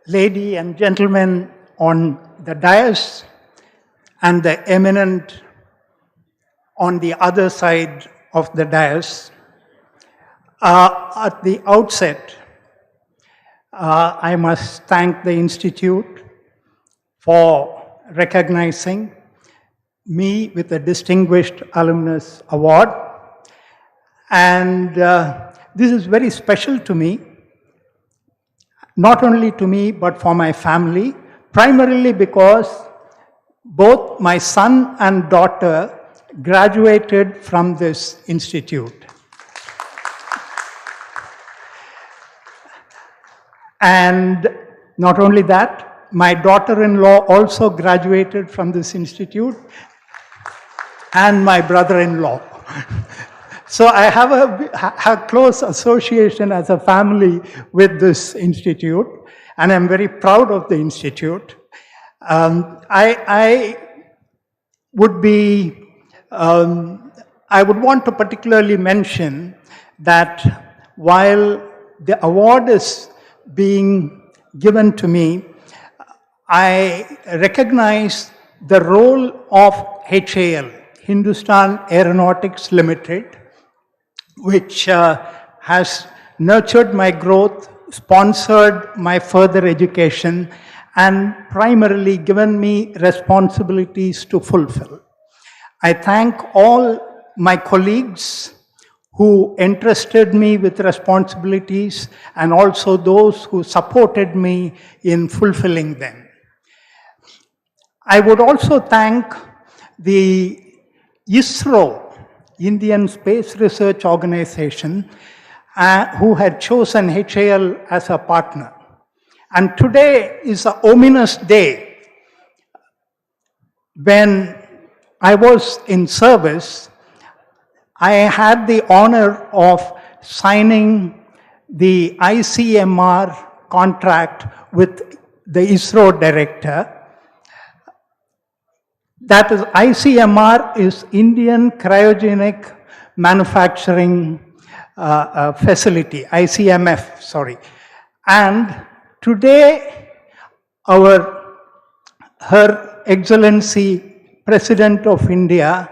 lady and gentlemen on the dais, and the eminent on the other side of the dais. At the outset, I must thank the Institute for recognizing me with the Distinguished Alumnus Award. And this is very special to me, not only to me, but for my family, primarily because both my son and daughter graduated from this institute. And not only that, my daughter-in-law also graduated from this institute, and my brother-in-law. So I have a close association as a family with this institute, and I'm very proud of the institute. I would want to particularly mention that while the award is being given to me, I recognize the role of HAL, Hindustan Aeronautics Limited, which has nurtured my growth, sponsored my further education, and primarily given me responsibilities to fulfill. I thank all my colleagues who entrusted me with responsibilities and also those who supported me in fulfilling them. I would also thank the ISRO, Indian Space Research Organization, who had chosen HAL as a partner. And today is an ominous day. When I was in service, I had the honor of signing the ICMR contract with the ISRO director. That is, ICMR is Indian Cryogenic Manufacturing Facility, ICMF, sorry. And today, Her Excellency President of India,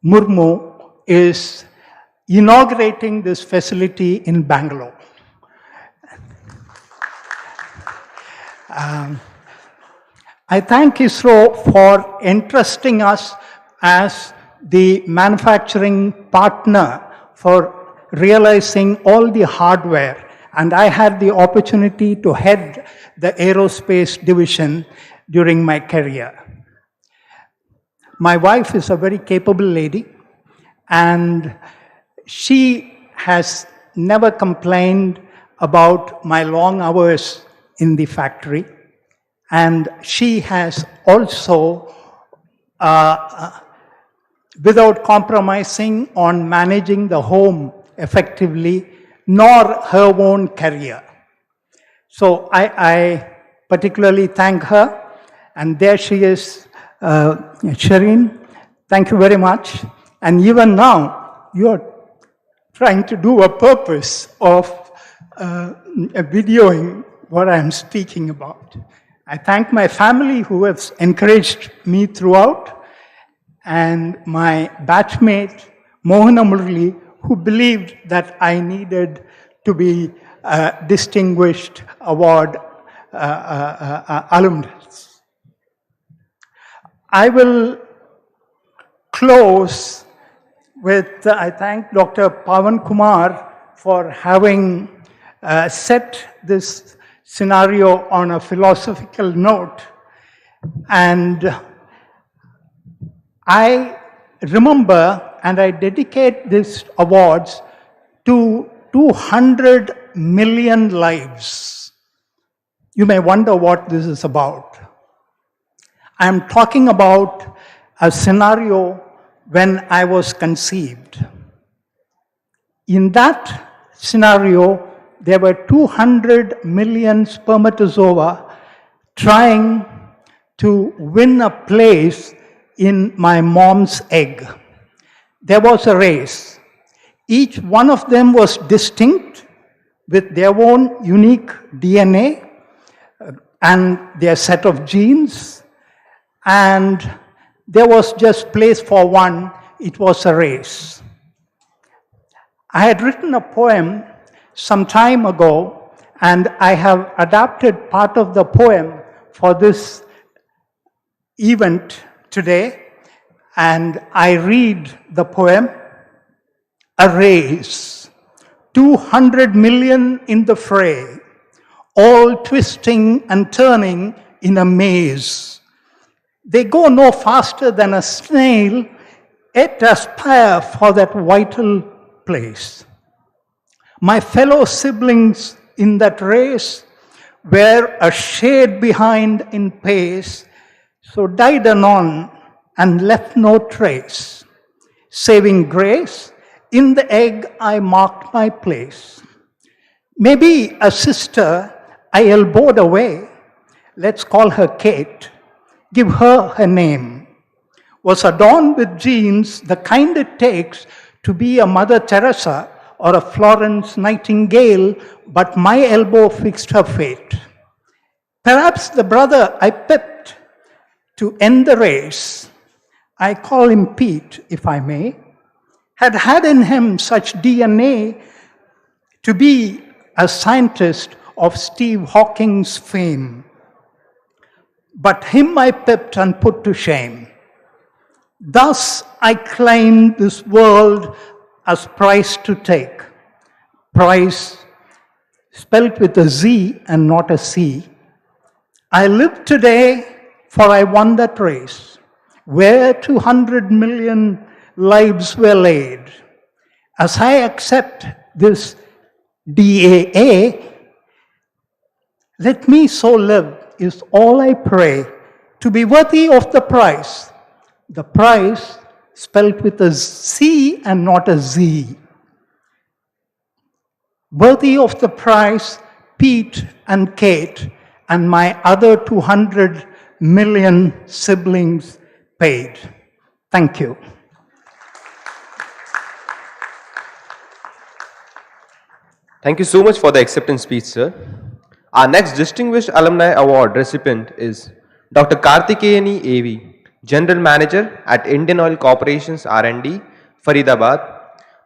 Murmu, is inaugurating this facility in Bangalore. I thank ISRO for entrusting us as the manufacturing partner for realizing all the hardware, and I had the opportunity to head the aerospace division during my career. My wife is a very capable lady, and she has never complained about my long hours in the factory. And she has also, without compromising on managing the home effectively, nor her own career. So I particularly thank her, and there she is, Shireen. Thank you very much. And even now, you're trying to do a purpose of videoing what I'm speaking about. I thank my family who has encouraged me throughout, and my batchmate, Mohana Murli, who believed that I needed to be a distinguished award alumnus. I will close with, I thank Dr. Pawan Kumar for having set this scenario on a philosophical note. And I remember, and I dedicate these awards to 200 million lives. You may wonder what this is about. I am talking about a scenario when I was conceived. In that scenario, there were 200 million spermatozoa trying to win a place in my mom's egg. There was a race. Each one of them was distinct, with their own unique DNA and their set of genes, and there was just place for one. It was a race. I had written a poem some time ago, and I have adapted part of the poem for this event today, and I read the poem. A race, 200 million in the fray, all twisting and turning in a maze. They go no faster than a snail, yet aspire for that vital place. My fellow siblings in that race were a shade behind in pace, so died anon and left no trace. Saving grace, in the egg I marked my place. Maybe a sister I elbowed away, let's call her Kate, give her her name, was adorned with genes the kind it takes to be a Mother Teresa or a Florence Nightingale, but my elbow fixed her fate. Perhaps the brother I pipped to end the race, I call him Pete, if I may, had in him such DNA to be a scientist of Steve Hawking's fame. But him I pipped and put to shame. Thus I claimed this world as prize to take. Prize spelt with a Z and not a C. I live today, for I won that race, where 200 million lives were laid. As I accept this DAA, let me so live is all I pray, to be worthy of the prize spelt with a C and not a Z. Worthy of the prize, Pete and Kate and my other 200 million siblings paid. Thank you. Thank you so much for the acceptance speech, sir. Our next Distinguished Alumni Award recipient is Dr. Karthikeyani A.V., General Manager at Indian Oil Corporation's R&D, Faridabad,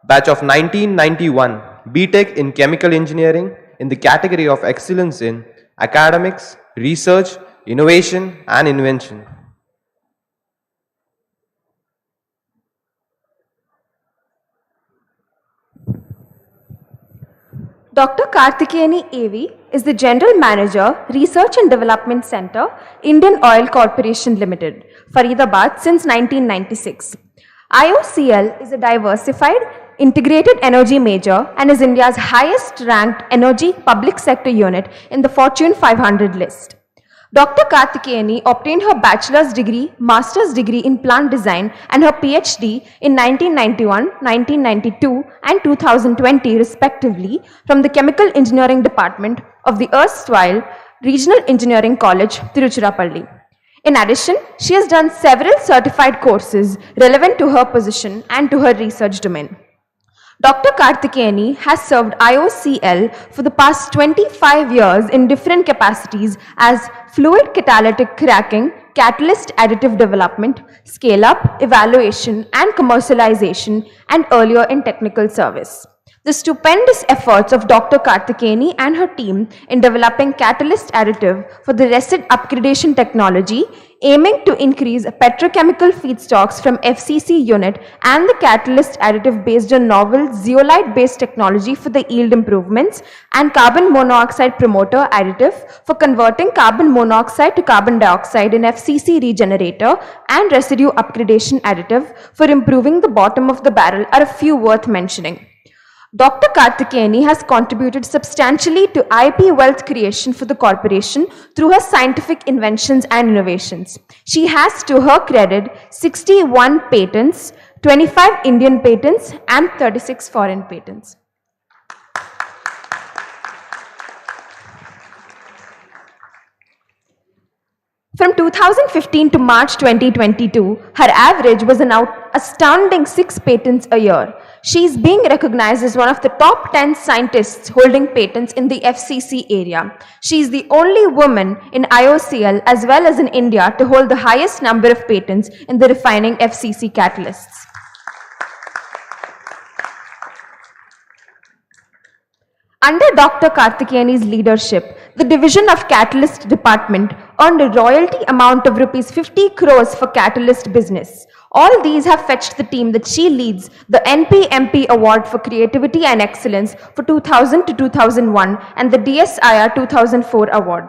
batch of 1991, BTech in Chemical Engineering in the category of Excellence in Academics, Research, Innovation and Invention. Dr. Karthikeyani A.V. is the General Manager, Research and Development Center, Indian Oil Corporation Limited, Faridabad since 1996. IOCL is a diversified, integrated energy major and is India's highest ranked energy public sector unit in the Fortune 500 list. Dr. Karthikeyani obtained her bachelor's degree, master's degree in plant design and her PhD in 1991, 1992 and 2020 respectively from the Chemical Engineering Department of the erstwhile Regional Engineering College, Tiruchirappalli. In addition, she has done several certified courses relevant to her position and to her research domain. Dr. Karthikeyani has served IOCL for the past 25 years in different capacities as fluid catalytic cracking, catalyst additive development, scale-up, evaluation and commercialization, and earlier in technical service. The stupendous efforts of Dr. Karthikeyani and her team in developing catalyst additive for the resid upgradation technology, aiming to increase petrochemical feedstocks from FCC unit and the catalyst additive based on novel zeolite based technology for the yield improvements and carbon monoxide promoter additive for converting carbon monoxide to carbon dioxide in FCC regenerator and residue upgradation additive for improving the bottom of the barrel are a few worth mentioning. Dr. Karthikeyani has contributed substantially to IP wealth creation for the corporation through her scientific inventions and innovations. She has to her credit 61 patents, 25 Indian patents and 36 foreign patents. From 2015 to March 2022, her average was a astounding 6 patents a year. She is being recognized as one of the top 10 scientists holding patents in the FCC area. She is the only woman in IOCL as well as in India to hold the highest number of patents in the refining FCC catalysts. Under Dr. Karthikeyani's leadership, the Division of Catalyst Department earned a royalty amount of rupees 50 crores for catalyst business. All these have fetched the team that she leads the NPMP Award for Creativity and Excellence for 2000 to 2001 and the DSIR 2004 Award.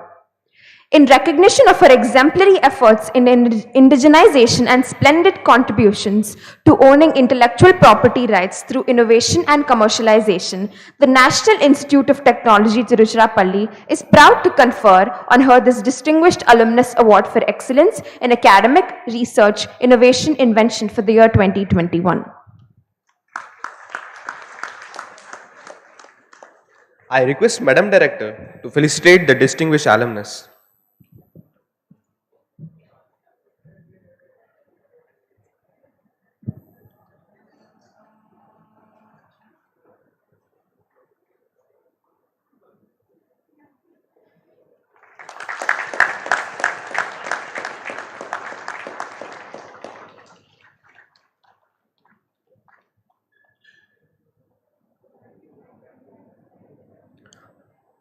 In recognition of her exemplary efforts in indigenization and splendid contributions to owning intellectual property rights through innovation and commercialization, the National Institute of Technology Tiruchirappalli is proud to confer on her this Distinguished Alumnus Award for Excellence in Academic Research, Innovation, Invention for the year 2021. I request Madam Director to felicitate the distinguished alumnus.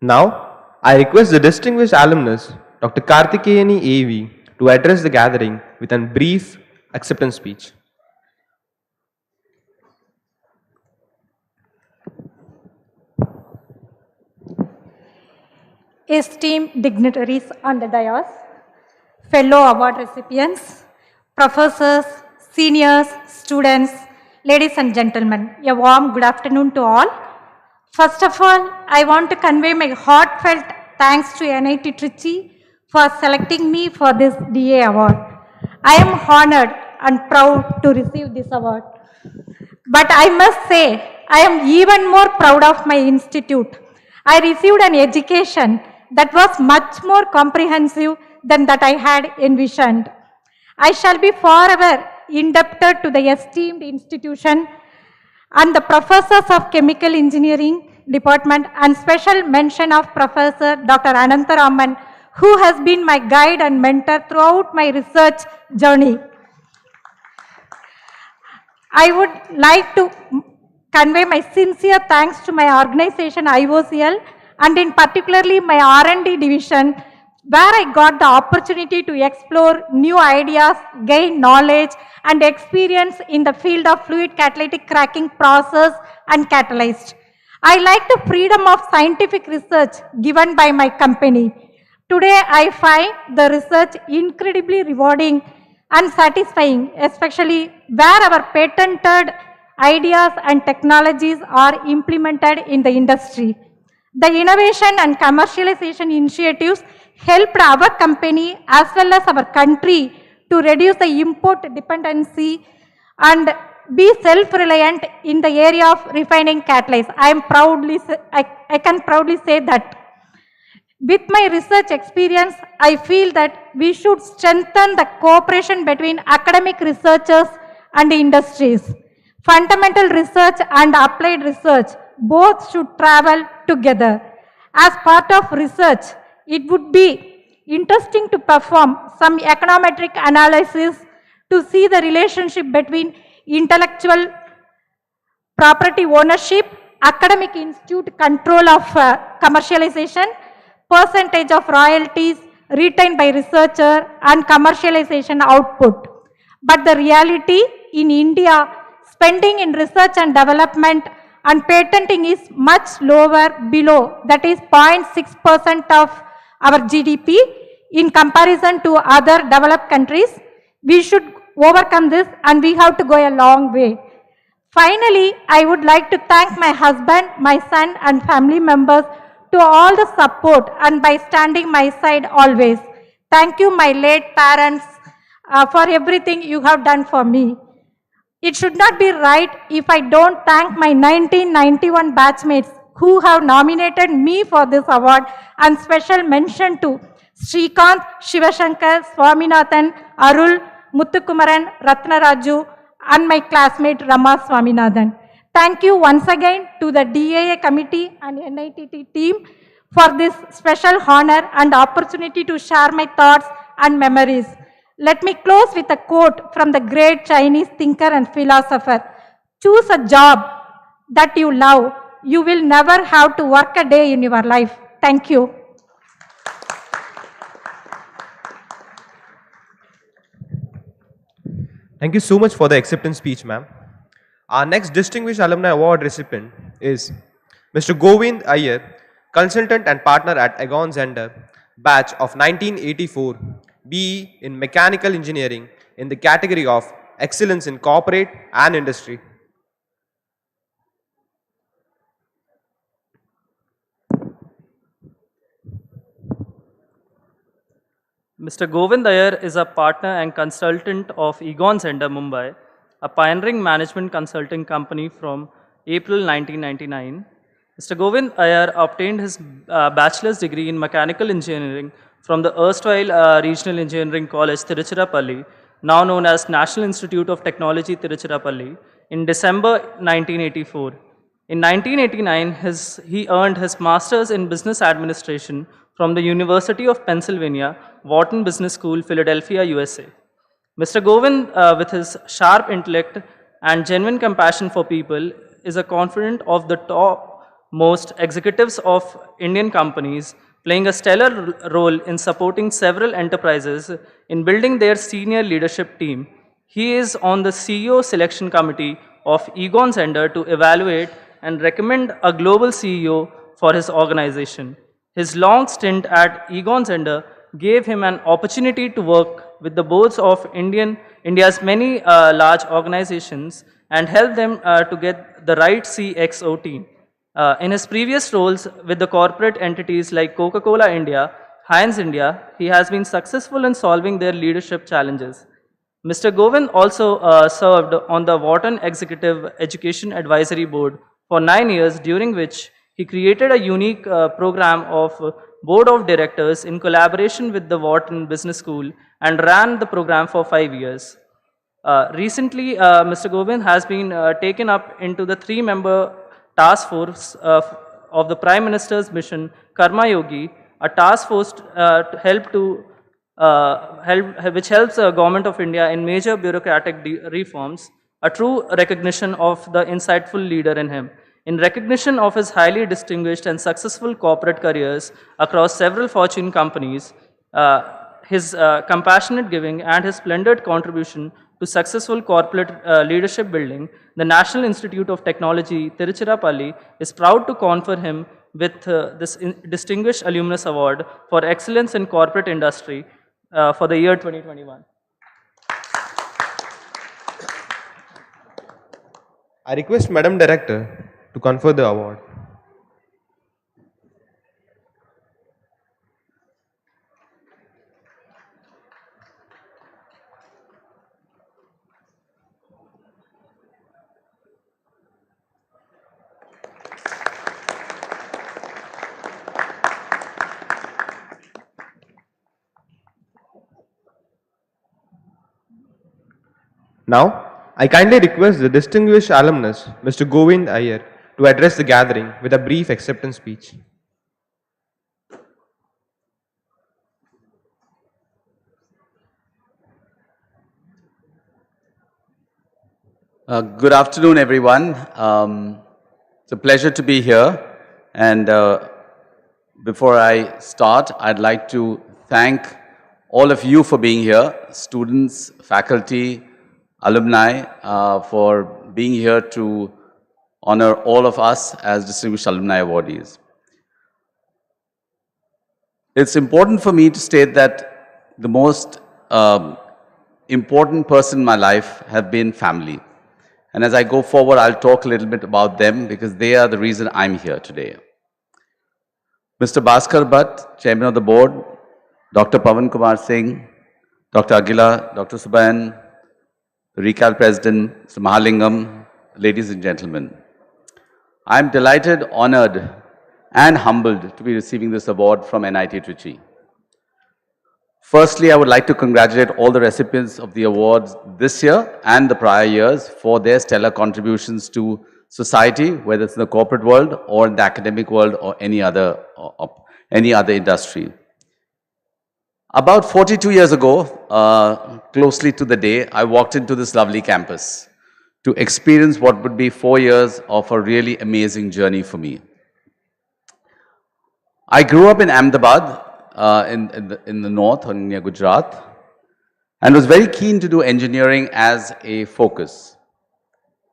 Now, I request the distinguished alumnus, Dr. Karthikeyani AV, to address the gathering with a brief acceptance speech. Esteemed dignitaries on the dais, fellow award recipients, professors, seniors, students, ladies and gentlemen, a warm good afternoon to all. First of all, I want to convey my heartfelt thanks to NIT Trichy for selecting me for this DA award. I am honored and proud to receive this award. But I must say, I am even more proud of my institute. I received an education that was much more comprehensive than that I had envisioned. I shall be forever indebted to the esteemed institution and the professors of Chemical Engineering Department, and special mention of Professor Dr. Anantaraman, who has been my guide and mentor throughout my research journey. I would like to convey my sincere thanks to my organization IOCL, and in particularly my R&D division, where I got the opportunity to explore new ideas, gain knowledge and experience in the field of fluid catalytic cracking process and catalyst. I like the freedom of scientific research given by my company. Today I find the research incredibly rewarding and satisfying, especially where our patented ideas and technologies are implemented in the industry. The innovation and commercialization initiatives helped our company as well as our country to reduce the import dependency and be self-reliant in the area of refining catalysts. I can proudly say that. With my research experience, I feel that we should strengthen the cooperation between academic researchers and industries. Fundamental research and applied research both should travel together. As part of research, it would be interesting to perform some econometric analysis to see the relationship between intellectual property ownership, academic institute control of commercialization, percentage of royalties retained by researcher and commercialization output. But the reality in India, spending in research and development and patenting is much lower, below, that is 0.6% of our GDP in comparison to other developed countries. We should overcome this and we have to go a long way. Finally, I would like to thank my husband, my son and family members to all the support and by standing my side always. Thank you, my late parents, for everything you have done for me. It should not be right if I don't thank my 1991 batchmates who have nominated me for this award, and special mention to Srikanth, Shivashankar, Swaminathan, Arul, Muthukumaran, Ratnaraju and my classmate Rama Swaminathan. Thank you once again to the DAA committee and NITT team for this special honor and opportunity to share my thoughts and memories. Let me close with a quote from the great Chinese thinker and philosopher. Choose a job that you love. You will never have to work a day in your life. Thank you. Thank you so much for the acceptance speech, ma'am. Our next Distinguished Alumni Award recipient is Mr. Govind Iyer, consultant and partner at Egon Zehnder, batch of 1984, BE in Mechanical Engineering in the category of Excellence in Corporate and Industry. Mr. Govind Iyer is a partner and consultant of Egon Zehnder, Mumbai, a pioneering management consulting company from April 1999. Mr. Govind Iyer obtained his bachelor's degree in mechanical engineering from the erstwhile Regional Engineering College, Tiruchirappalli, now known as National Institute of Technology, Tiruchirappalli, in December 1984. In 1989, he earned his master's in business administration from the University of Pennsylvania, Wharton Business School, Philadelphia, USA. Mr. Govind, with his sharp intellect and genuine compassion for people, is a confidant of the top-most executives of Indian companies, playing a stellar role in supporting several enterprises in building their senior leadership team. He is on the CEO selection committee of Egon Zehnder to evaluate and recommend a global CEO for his organization. His long stint at Egon Zehnder gave him an opportunity to work with the boards of India's many large organizations and help them to get the right CXO team. In his previous roles with the corporate entities like Coca-Cola India, Heinz India, he has been successful in solving their leadership challenges. Mr. Govind also served on the Wharton Executive Education Advisory Board for 9 years, during which he created a unique program of Board of Directors in collaboration with the Wharton Business School and ran the program for 5 years. Recently, Mr. Govind has been taken up into the 3-member task force of the Prime Minister's mission, Karma Yogi, a task force which helps the Government of India in major bureaucratic reforms, a true recognition of the insightful leader in him. In recognition of his highly distinguished and successful corporate careers across several Fortune companies, his compassionate giving and his splendid contribution to successful corporate leadership building, the National Institute of Technology, Tiruchirappalli, is proud to confer him with this Distinguished Alumnus Award for Excellence in Corporate Industry for the year 2021. I request Madam Director to confer the award. Now, I kindly request the distinguished alumnus, Mr. Govind Iyer, to address the gathering with a brief acceptance speech. Good afternoon, everyone. It's a pleasure to be here. And before I start, I'd like to thank all of you for being here, students, faculty, alumni, for being here to honor all of us as Distinguished Alumni Awardees. It's important for me to state that the most important person in my life have been family. And as I go forward, I'll talk a little bit about them because they are the reason I'm here today. Mr. Bhaskar Bhatt, Chairman of the Board, Dr. Pawan Kumar Singh, Dr. Agila, Dr. Suban, the RECAL President, Mr. Mahalingam, ladies and gentlemen. I'm delighted, honored, and humbled to be receiving this award from NIT Trichy. Firstly, I would like to congratulate all the recipients of the awards this year and the prior years for their stellar contributions to society, whether it's in the corporate world or in the academic world or any other industry. About 42 years ago, closely to the day, I walked into this lovely campus to experience what would be 4 years of a really amazing journey for me. I grew up in Ahmedabad, in the north, or near Gujarat, and was very keen to do engineering as a focus.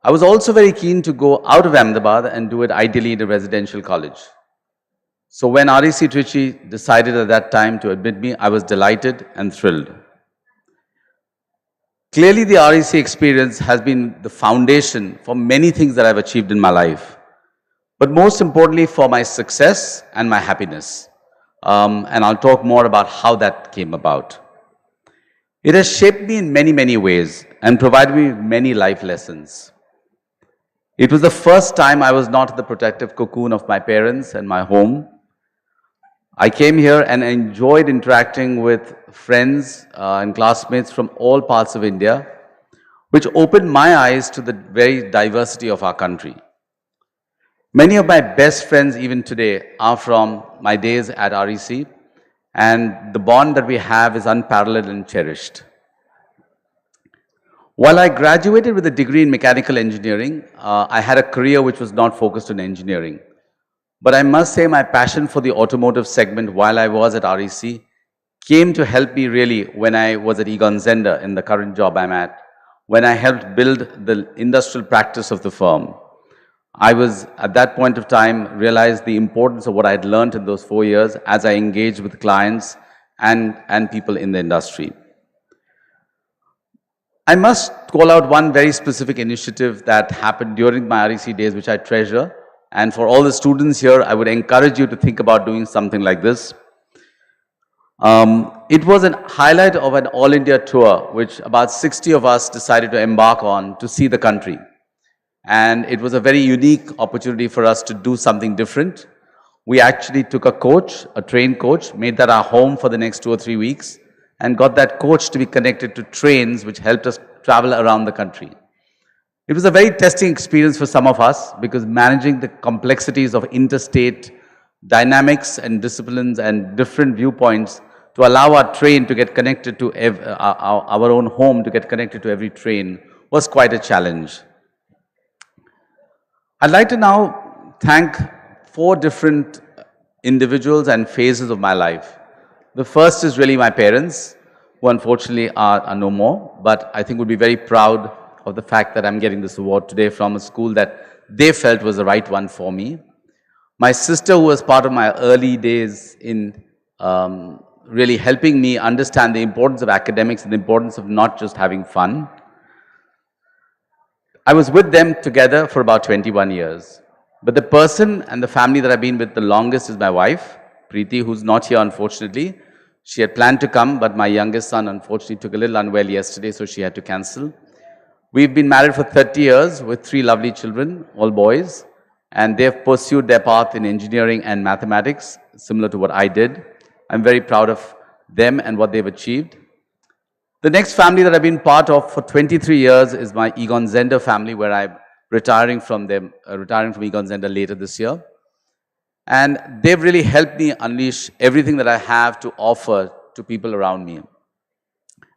I was also very keen to go out of Ahmedabad and do it ideally in a residential college. So when REC Trichy decided at that time to admit me, I was delighted and thrilled. Clearly, the REC experience has been the foundation for many things that I've achieved in my life, but most importantly for my success and my happiness. And I'll talk more about how that came about. It has shaped me in many, many ways and provided me with many life lessons. It was the first time I was not in the protective cocoon of my parents and my home. I came here and enjoyed interacting with friends and classmates from all parts of India, which opened my eyes to the very diversity of our country. Many of my best friends even today are from my days at REC, and the bond that we have is unparalleled and cherished. While I graduated with a degree in mechanical engineering, I had a career which was not focused on engineering. But I must say my passion for the automotive segment while I was at REC came to help me really when I was at Egon Zehnder in the current job I'm at, when I helped build the industrial practice of the firm. I was, at that point of time, realized the importance of what I had learned in those 4 years as I engaged with clients and people in the industry. I must call out one very specific initiative that happened during my REC days, which I treasure. And for all the students here, I would encourage you to think about doing something like this. It was a highlight of an all-India tour, which about 60 of us decided to embark on to see the country. And it was a very unique opportunity for us to do something different. We actually took a coach, a train coach, made that our home for the next 2 or 3 weeks, and got that coach to be connected to trains, which helped us travel around the country. It was a very testing experience for some of us because managing the complexities of interstate dynamics and disciplines and different viewpoints to allow our train to get connected to our own home to get connected to every train was quite a challenge. I'd like to now thank 4 different individuals and phases of my life. The first is really my parents, who unfortunately are no more, but I think would be very proud of the fact that I'm getting this award today from a school that they felt was the right one for me. My sister, who was part of my early days in really helping me understand the importance of academics and the importance of not just having fun. I was with them together for about 21 years. But the person and the family that I've been with the longest is my wife, Preeti, who's not here unfortunately. She had planned to come, but my youngest son unfortunately took a little unwell yesterday, so she had to cancel. We've been married for 30 years with 3 lovely children, all boys, and they've pursued their path in engineering and mathematics, similar to what I did. I'm very proud of them and what they've achieved. The next family that I've been part of for 23 years is my Egon Zehnder family, where I'm retiring from Egon Zehnder later this year. And they've really helped me unleash everything that I have to offer to people around me.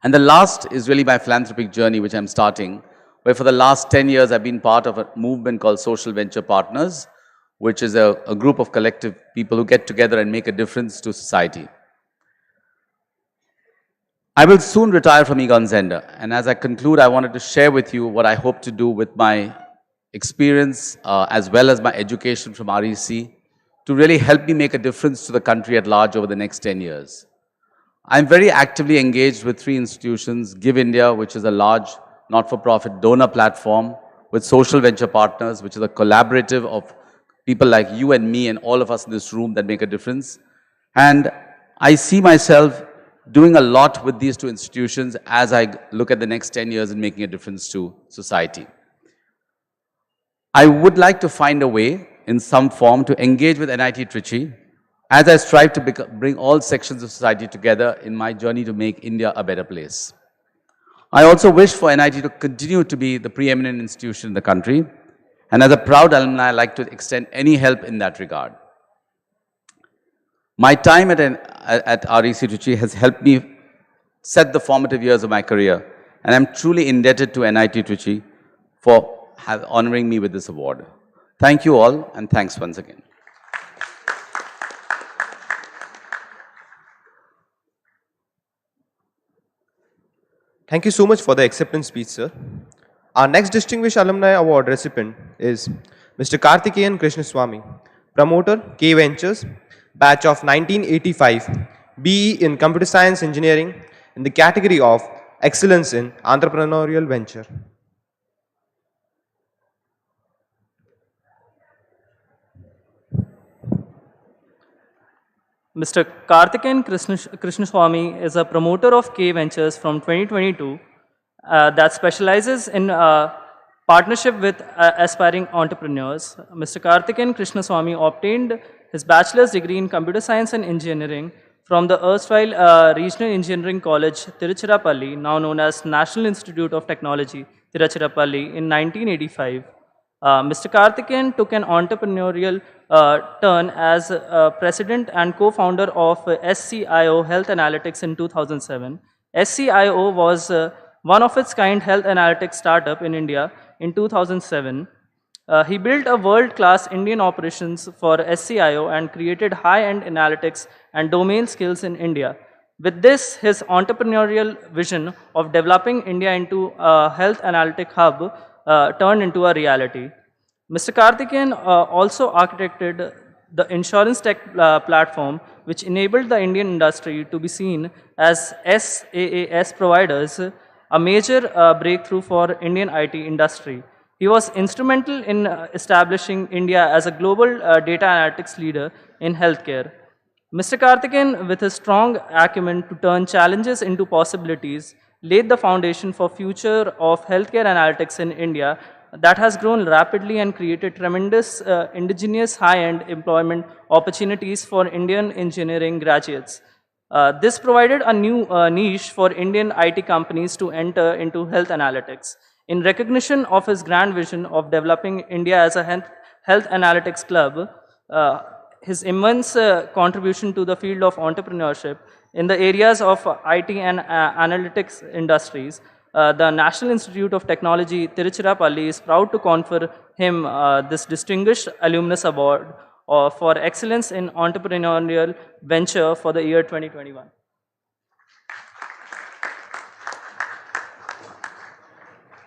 And the last is really my philanthropic journey, which I'm starting, where for the last 10 years I've been part of a movement called Social Venture Partners, which is a group of collective people who get together and make a difference to society. I will soon retire from Egon Zehnder, and as I conclude, I wanted to share with you what I hope to do with my experience as well as my education from REC to really help me make a difference to the country at large over the next 10 years. I'm very actively engaged with 3 institutions, Give India, which is a large not-for-profit donor platform, with Social Venture Partners, which is a collaborative of people like you and me and all of us in this room that make a difference. And I see myself doing a lot with these 2 institutions as I look at the next 10 years and making a difference to society. I would like to find a way in some form to engage with NIT Trichy as I strive to bring all sections of society together in my journey to make India a better place. I also wish for NIT to continue to be the preeminent institution in the country, and as a proud alumni, I'd like to extend any help in that regard. My time at REC Trichy has helped me set the formative years of my career, and I'm truly indebted to NIT Trichy for honoring me with this award. Thank you all, and thanks once again. Thank you so much for the acceptance speech, sir. Our next Distinguished Alumni Award recipient is Mr. Karthikeyan Krishnaswamy, promoter, K Ventures, batch of 1985, BE in Computer Science Engineering in the category of Excellence in Entrepreneurial Venture. Mr. Karthikeyan Krishnaswamy is a promoter of K Ventures from 2022 that specializes in partnership with aspiring entrepreneurs. Mr. Karthikeyan Krishnaswamy obtained his bachelor's degree in Computer Science and Engineering from the erstwhile Regional Engineering College, Tiruchirappalli, now known as National Institute of Technology, Tiruchirappalli, in 1985. Mr. Karthikeyan took an entrepreneurial turn as president and co-founder of SCIO Health Analytics in 2007. SCIO was one of its kind health analytics startup in India in 2007. He built a world-class Indian operations for SCIO and created high-end analytics and domain skills in India. With this, his entrepreneurial vision of developing India into a health analytic hub turned into a reality. Mr. Karthikeyan also architected the insurance tech platform, which enabled the Indian industry to be seen as SaaS providers, a major breakthrough for Indian IT industry. He was instrumental in establishing India as a global data analytics leader in healthcare. Mr. Karthikeyan, with his strong acumen to turn challenges into possibilities, laid the foundation for future of healthcare analytics in India that has grown rapidly and created tremendous indigenous high-end employment opportunities for Indian engineering graduates. This provided a new niche for Indian IT companies to enter into health analytics. In recognition of his grand vision of developing India as a health analytics club, his immense contribution to the field of entrepreneurship in the areas of IT and analytics industries, the National Institute of Technology, Tiruchirappalli, is proud to confer him this distinguished Alumnus Award for excellence in entrepreneurial venture for the year 2021.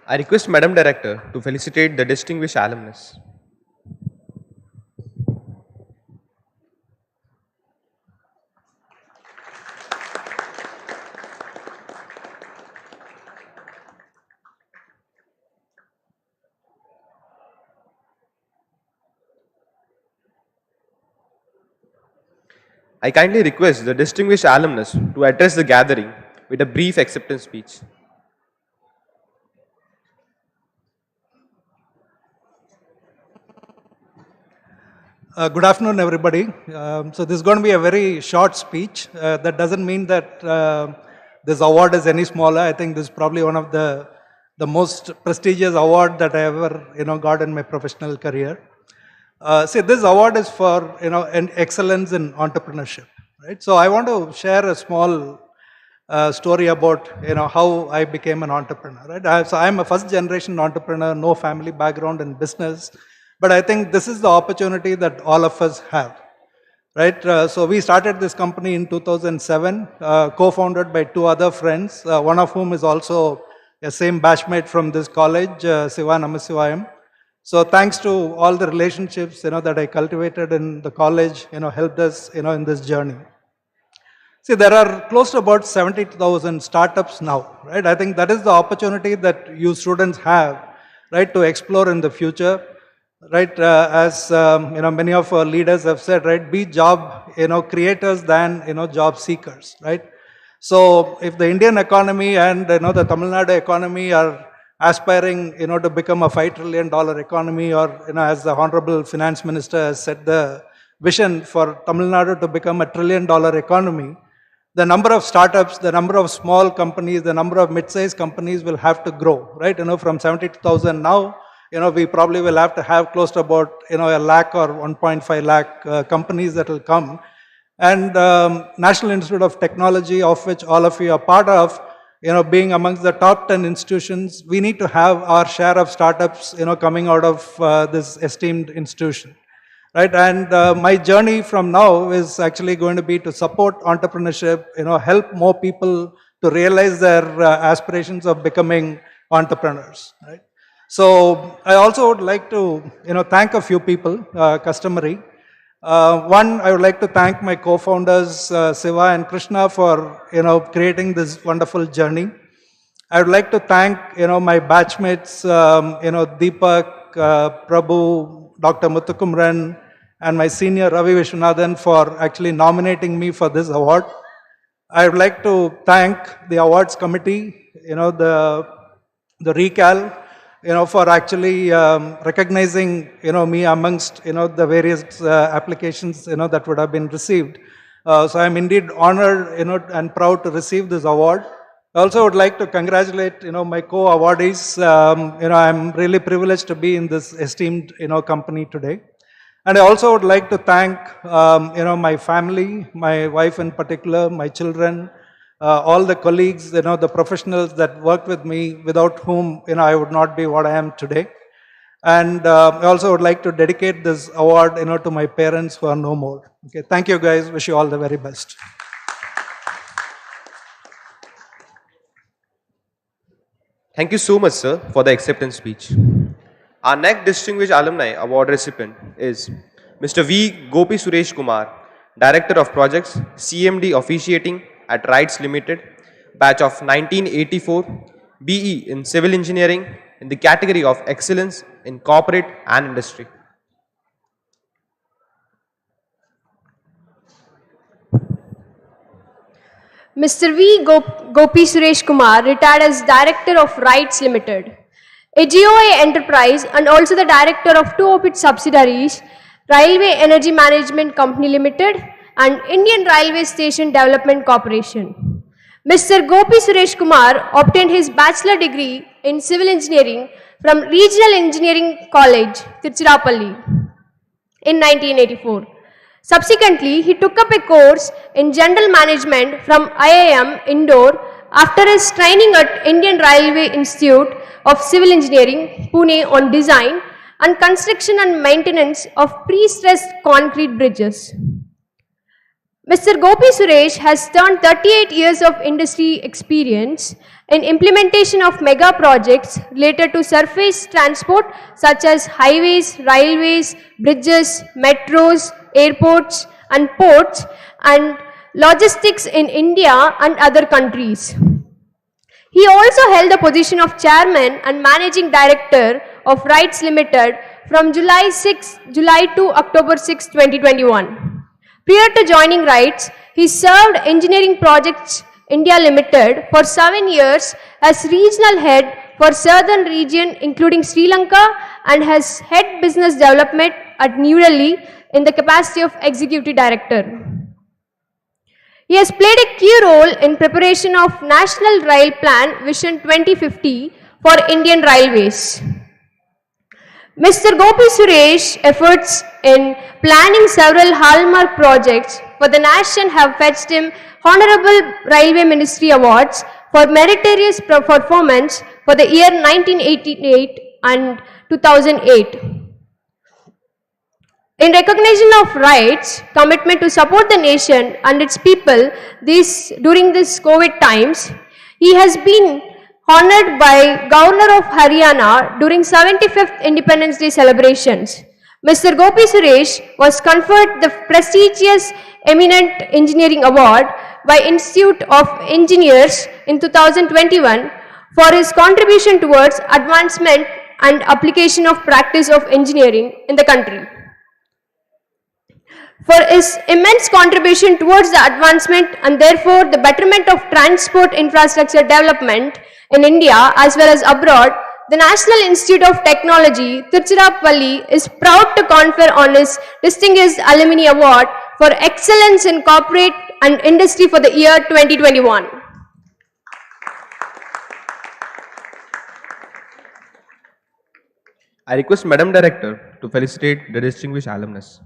I request Madam Director to felicitate the distinguished alumnus. I kindly request the distinguished alumnus to address the gathering with a brief acceptance speech. Good afternoon, everybody. So this is going to be a very short speech. That doesn't mean that this award is any smaller. I think this is probably one of the most prestigious award that I ever got in my professional career. See, this award is for an excellence in entrepreneurship, right? So I want to share a small story about how I became an entrepreneur, right? So I'm a first generation entrepreneur, no family background in business, but I think this is the opportunity that all of us have, right? So we started this company in 2007, co-founded by two other friends, one of whom is also a same batchmate from this college, Siva Namasivayam. So thanks to all the relationships that I cultivated in the college, helped us in this journey. See, there are close to about 70,000 startups now, right? I think that is the opportunity that you students have, right, to explore in the future, right? As many of our leaders have said, right, be job creators than job seekers, right? So if the Indian economy and the Tamil Nadu economy are aspiring to become a $5 trillion economy, or as the Honorable Finance Minister has said, the vision for Tamil Nadu to become a $1 trillion economy, the number of startups, the number of small companies, the number of mid-sized companies will have to grow, right? From 72,000 now, we probably will have to have close to about, a lakh or 1.5 lakh companies that will come. And National Institute of Technology, of which all of you are part of, being amongst the top 10 institutions, we need to have our share of startups, coming out of this esteemed institution, right? And my journey from now is actually going to be to support entrepreneurship, help more people to realize their aspirations of becoming entrepreneurs, right? So I also would like to, thank a few people, customary. One, I would like to thank my co-founders, Siva and Krishna, for, creating this wonderful journey. I would like to thank, my batchmates, Deepak, Prabhu, Dr. Muthukumran, and my senior Ravi Vishwanathan for actually nominating me for this award. I would like to thank the awards committee, the RECAL, for actually recognizing, me amongst, the various applications, that would have been received. So I'm indeed honored, and proud to receive this award. I also would like to congratulate, my co-awardees. I'm really privileged to be in this esteemed, company today. And I also would like to thank, my family, my wife in particular, my children, all the colleagues, the professionals that worked with me, without whom, I would not be what I am today. And I also would like to dedicate this award, to my parents who are no more. Okay, thank you guys. Wish you all the very best. Thank you so much, sir, for the acceptance speech. Our next Distinguished Alumni Award recipient is Mr. V. Gopi Suresh Kumar, Director of Projects, CMD Officiating at RITES Limited, batch of 1984, BE in Civil Engineering in the category of Excellence in Corporate and Industry. Mr. V. Gopi Suresh Kumar retired as Director of RITES Limited, a GOI enterprise and also the Director of two of its subsidiaries, Railway Energy Management Company Limited and Indian Railway Station Development Corporation. Mr. Gopi Suresh Kumar obtained his bachelor degree in Civil Engineering from Regional Engineering College, Tiruchirappalli in 1984. Subsequently, he took up a course in General Management from IIM Indore after his training at Indian Railway Institute of Civil Engineering, Pune on design and construction and maintenance of pre-stressed concrete bridges. Mr. Gopi Suresh has turned 38 years of industry experience in implementation of mega projects related to surface transport such as highways, railways, bridges, metros, airports and ports and logistics in India and other countries. He also held the position of Chairman and Managing Director of RITES Limited from July to October 6, 2021. Prior to joining RITES, he served Engineering Projects India Limited for 7 years as Regional Head for Southern Region including Sri Lanka and has Head Business Development at New Delhi in the capacity of Executive Director. He has played a key role in preparation of National Rail Plan Vision 2050 for Indian Railways. Mr. Gopi Suresh efforts in planning several hallmark projects for the nation have fetched him Honorable Railway Ministry Awards for meritorious performance for the year 1988 and 2008. In recognition of RITES' commitment to support the nation and its people during this COVID times, he has been honored by Governor of Haryana during 75th Independence Day celebrations. Mr. Gopi Suresh was conferred the prestigious Eminent Engineering Award by Institute of Engineers in 2021 for his contribution towards advancement and application of practice of engineering in the country. For his immense contribution towards the advancement and therefore the betterment of transport infrastructure development in India as well as abroad, the National Institute of Technology, Tiruchirappalli, is proud to confer on its Distinguished Alumni Award for Excellence in Corporate and Industry for the year 2021. I request Madam Director to felicitate the distinguished alumnus.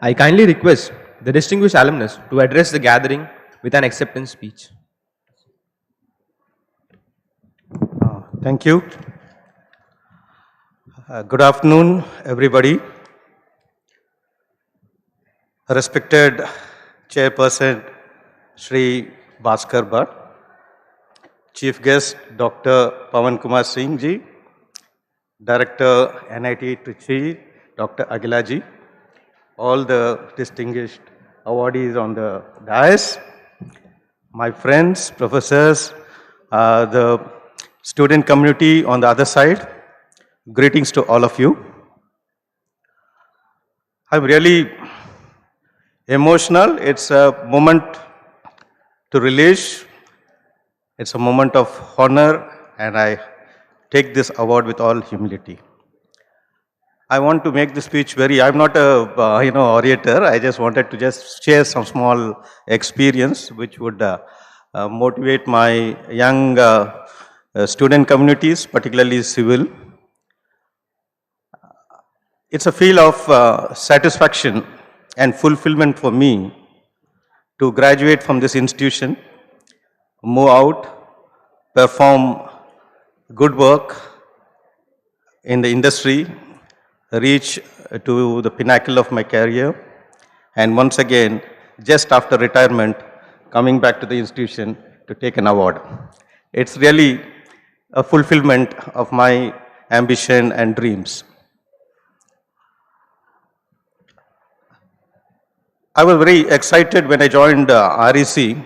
I kindly request the distinguished alumnus to address the gathering with an acceptance speech. Thank you. Good afternoon, everybody. Respected Chairperson Shri Bhaskar Bhatt, Chief Guest Dr. Pawan Kumar Singh ji, Director NIT Tiruchirappalli, Dr. Aguila ji, all the distinguished awardees on the dais, my friends, professors, the student community on the other side, greetings to all of you. I'm really emotional. It's a moment to relish. It's a moment of honor, and I take this award with all humility. I want to make the speech I'm not a orator. I just wanted to just share some small experience which would motivate my young student communities, particularly civil. It's a feel of satisfaction and fulfillment for me to graduate from this institution, move out, perform good work in the industry, reach to the pinnacle of my career, and once again, just after retirement, coming back to the institution to take an award. It's really a fulfillment of my ambition and dreams. I was very excited when I joined REC,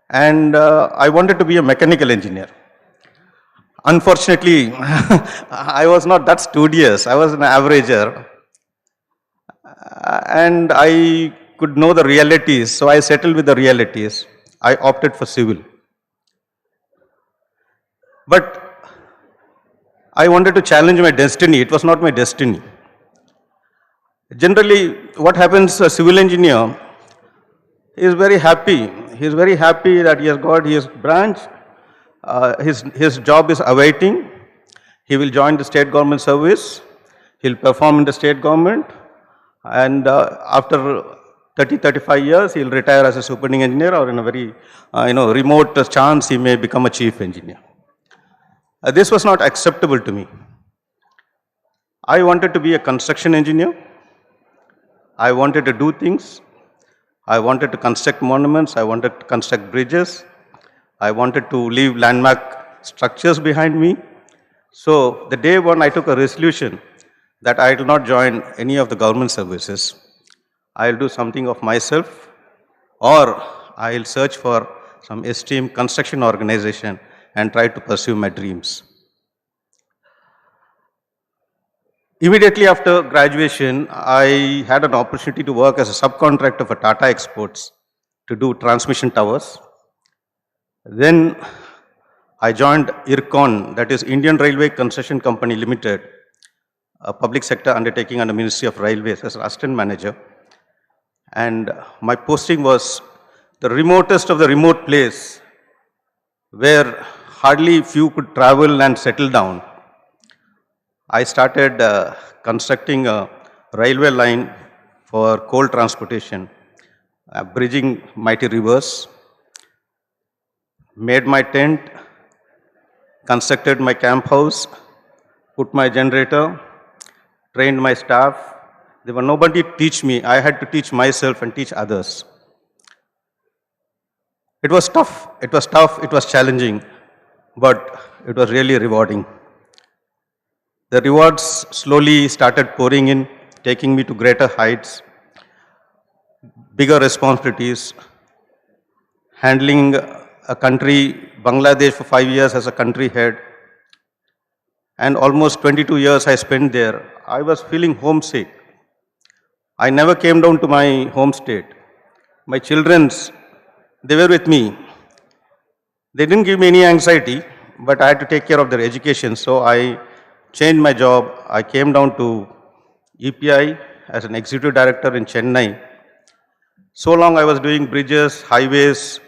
and I wanted to be a mechanical engineer. Unfortunately, I was not that studious. I was an averager. And I could know the realities, so I settled with the realities. I opted for civil. But I wanted to challenge my destiny. It was not my destiny. Generally, what happens, a civil engineer is very happy. He is very happy that he has got his branch. His job is awaiting. He will join the state government service. He'll perform in the state government. And after 30-35 years, he'll retire as a superintending engineer, or in a very remote chance, he may become a chief engineer. This was not acceptable to me. I wanted to be a construction engineer. I wanted to do things. I wanted to construct monuments. I wanted to construct bridges. I wanted to leave landmark structures behind me. So the day one, I took a resolution that I will not join any of the government services. I will do something of myself, or I will search for some esteemed construction organization and try to pursue my dreams. Immediately after graduation, I had an opportunity to work as a subcontractor for Tata Exports to do transmission towers. Then I joined IRCON, that is Indian Railway Concession Company Limited, a public sector undertaking under Ministry of Railways as assistant manager. And my posting was the remotest of the remote place where hardly few could travel and settle down. I started constructing a railway line for coal transportation, bridging mighty rivers, made my tent, constructed my camp house, put my generator, trained my staff. There was nobody to teach me. I had to teach myself and teach others. It was tough, it was challenging, but it was really rewarding. The rewards slowly started pouring in, taking me to greater heights. bigger responsibilities, handling a country, Bangladesh, for 5 years as a country head, and almost 22 years I spent there. I was feeling homesick. I never came down to my home state. My children's, they were with me. They didn't give me any anxiety, but I had to take care of their education. So I changed my job. I came down to EPI as an executive director in Chennai. So long I was doing bridges, highways,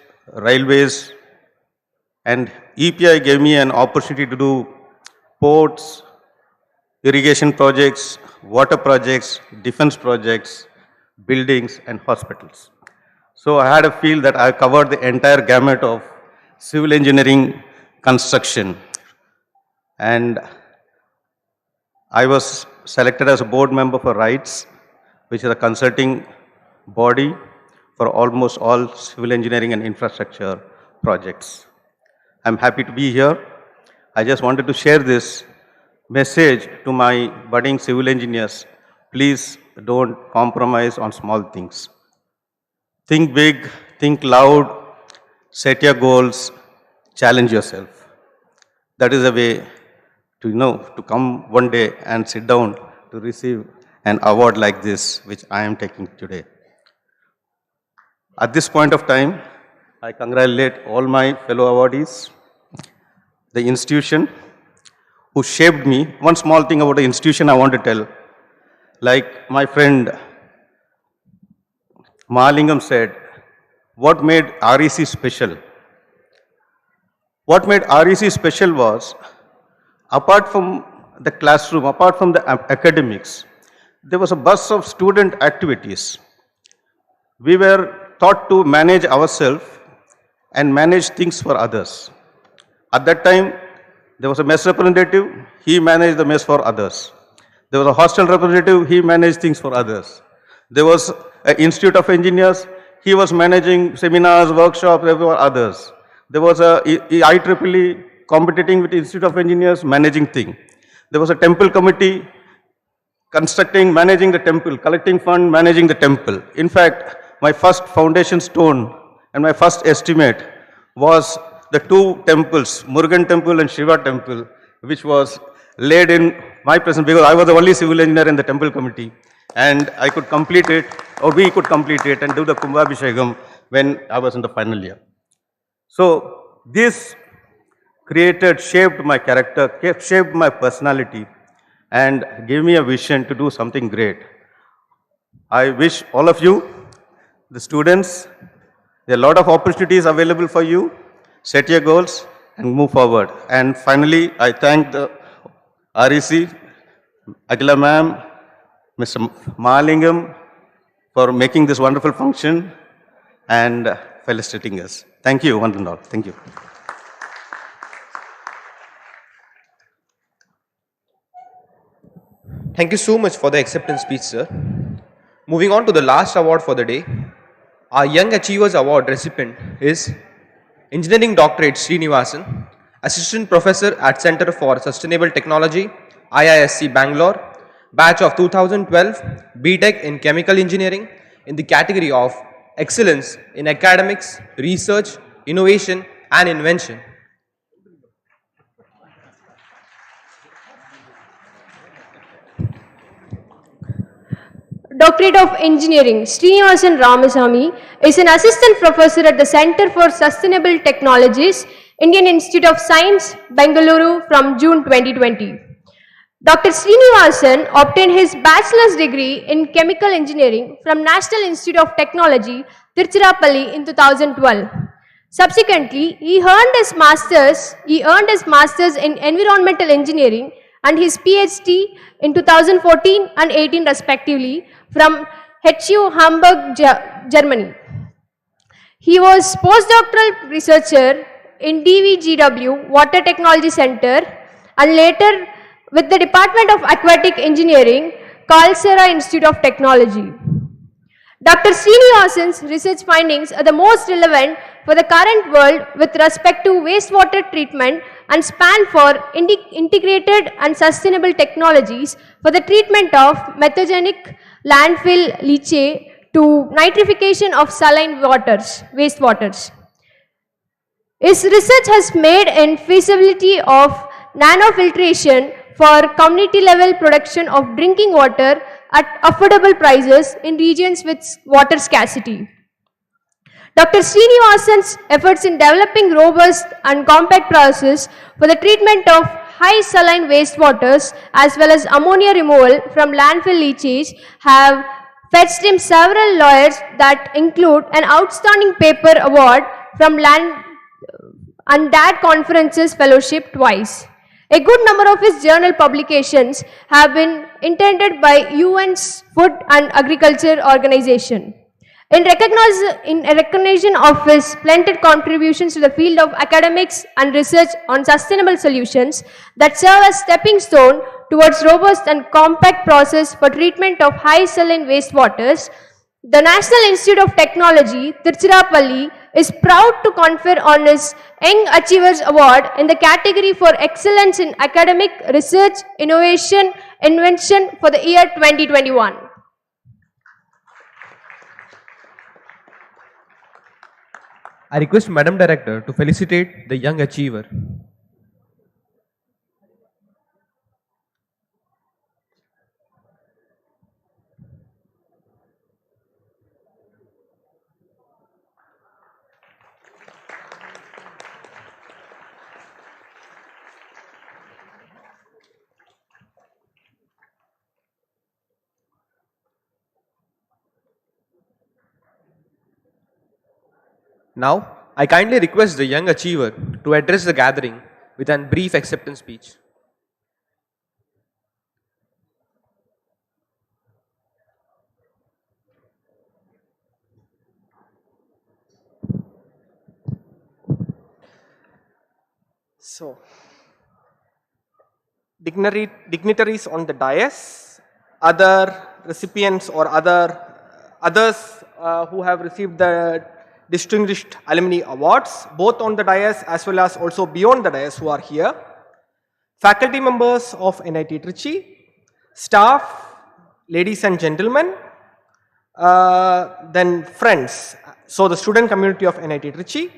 railways, and EPI gave me an opportunity to do ports, irrigation projects, water projects, defense projects, buildings, and hospitals. So I had a feel that I covered the entire gamut of civil engineering construction. And I was selected as a board member for RITES, which is a consulting body for almost all civil engineering and infrastructure projects. I'm happy to be here. I just wanted to share this message to my budding civil engineers. Please don't compromise on small things. Think big, think loud, set your goals, challenge yourself. That is a way to come one day and sit down to receive an award like this, which I am taking today. At this point of time, I congratulate all my fellow awardees, the institution who shaped me. One small thing about the institution I want to tell. Like my friend Mahalingam said, what made REC special? What made REC special was, apart from the classroom, apart from the academics, there was a bus of student activities. We were taught to manage ourselves and manage things for others. At that time, there was a mess representative, he managed the mess for others. There was a hostel representative, he managed things for others. There was an institute of engineers, he was managing seminars, workshops, for others. There was a IEEE competing with the Institute of Engineers, managing thing. There was a temple committee, constructing, managing the temple, collecting fund, managing the temple. In fact, my first foundation stone and my first estimate was the two temples, Murugan temple and Shiva temple, which was laid in my presence because I was the only civil engineer in the temple committee. And I could complete it, or we could complete it and do the Kumbhabhishekam when I was in the final year. So this shaped my character, shaped my personality, and gave me a vision to do something great. I wish all of you, the students, there are a lot of opportunities available for you. Set your goals and move forward. And finally, I thank the REC, Agila ma'am, Mr. Mahalingam for making this wonderful function and felicitating us. Thank you, one and all. Thank you. Thank you so much for the acceptance speech, sir. Moving on to the last award for the day, our Young Achievers Award recipient is Engineering Doctorate Srinivasan, Assistant Professor at Center for Sustainable Technology, IISc Bangalore, batch of 2012, BTech in Chemical Engineering in the category of Excellence in Academics, Research, Innovation and Invention. Doctorate of Engineering, Srinivasan Ramasamy is an assistant professor at the Center for Sustainable Technologies, Indian Institute of Science, Bengaluru from June 2020. Dr. Srinivasan obtained his bachelor's degree in chemical engineering from National Institute of Technology, Tiruchirappalli in 2012. Subsequently, he earned his master's in environmental engineering and his PhD in 2014 and 18 respectively from HU Hamburg, Germany. He was postdoctoral researcher in DVGW Water Technology Center and later with the Department of Aquatic Engineering, Kalsara Institute of Technology. Dr. Srinivasan's research findings are the most relevant for the current world with respect to wastewater treatment and span for integrated and sustainable technologies for the treatment of methogenic landfill leachate to nitrification of saline waters, wastewaters. His research has made in feasibility of nanofiltration for community level production of drinking water at affordable prices in regions with water scarcity. Dr. Srinivasan's efforts in developing robust and compact processes for the treatment of high saline wastewaters as well as ammonia removal from landfill leachage have fetched him several laurels that include an outstanding paper award from and DAD Conferences Fellowship twice. A good number of his journal publications have been intended by UN's Food and Agriculture Organization. In recognition of his splendid contributions to the field of academics and research on sustainable solutions that serve as stepping stone towards robust and compact process for treatment of high saline wastewaters, the National Institute of Technology, Tiruchirappalli, is proud to confer on his Young Achievers Award in the category for excellence in academic research, innovation, invention for the year 2021. I request Madam Director to felicitate the young achiever. Now, I kindly request the young achiever to address the gathering with a brief acceptance speech. So, dignitaries on the dais, other recipients or others who have received the Distinguished Alumni Awards, both on the dais as well as also beyond the dais who are here, faculty members of NIT Trichy, staff, ladies and gentlemen, then friends, so the student community of NIT Trichy,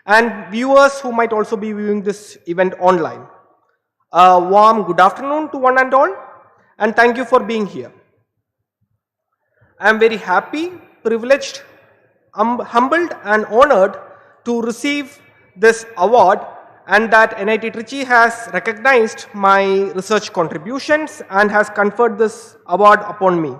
and viewers who might also be viewing this event online. A warm good afternoon to one and all, and thank you for being here. I am very happy, privileged, humbled and honored to receive this award, and that NIT Trichy has recognized my research contributions and has conferred this award upon me.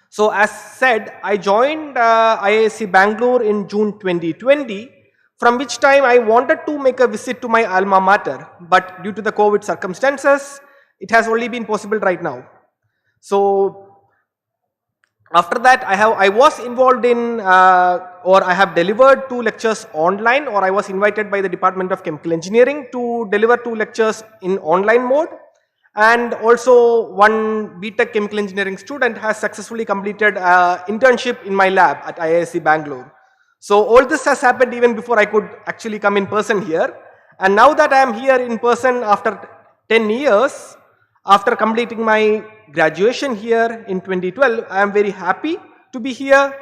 So as said, I joined IISc Bangalore in June 2020, from which time I wanted to make a visit to my alma mater, but due to the COVID circumstances, it has only been possible right now. So after that, I was involved in or I have delivered 2 lectures online, or I was invited by the Department of Chemical Engineering to deliver 2 lectures in online mode. And also one BTech Chemical Engineering student has successfully completed an internship in my lab at IISc Bangalore. So all this has happened even before I could actually come in person here. And now that I am here in person after 10 years, after completing my graduation here in 2012, I am very happy to be here,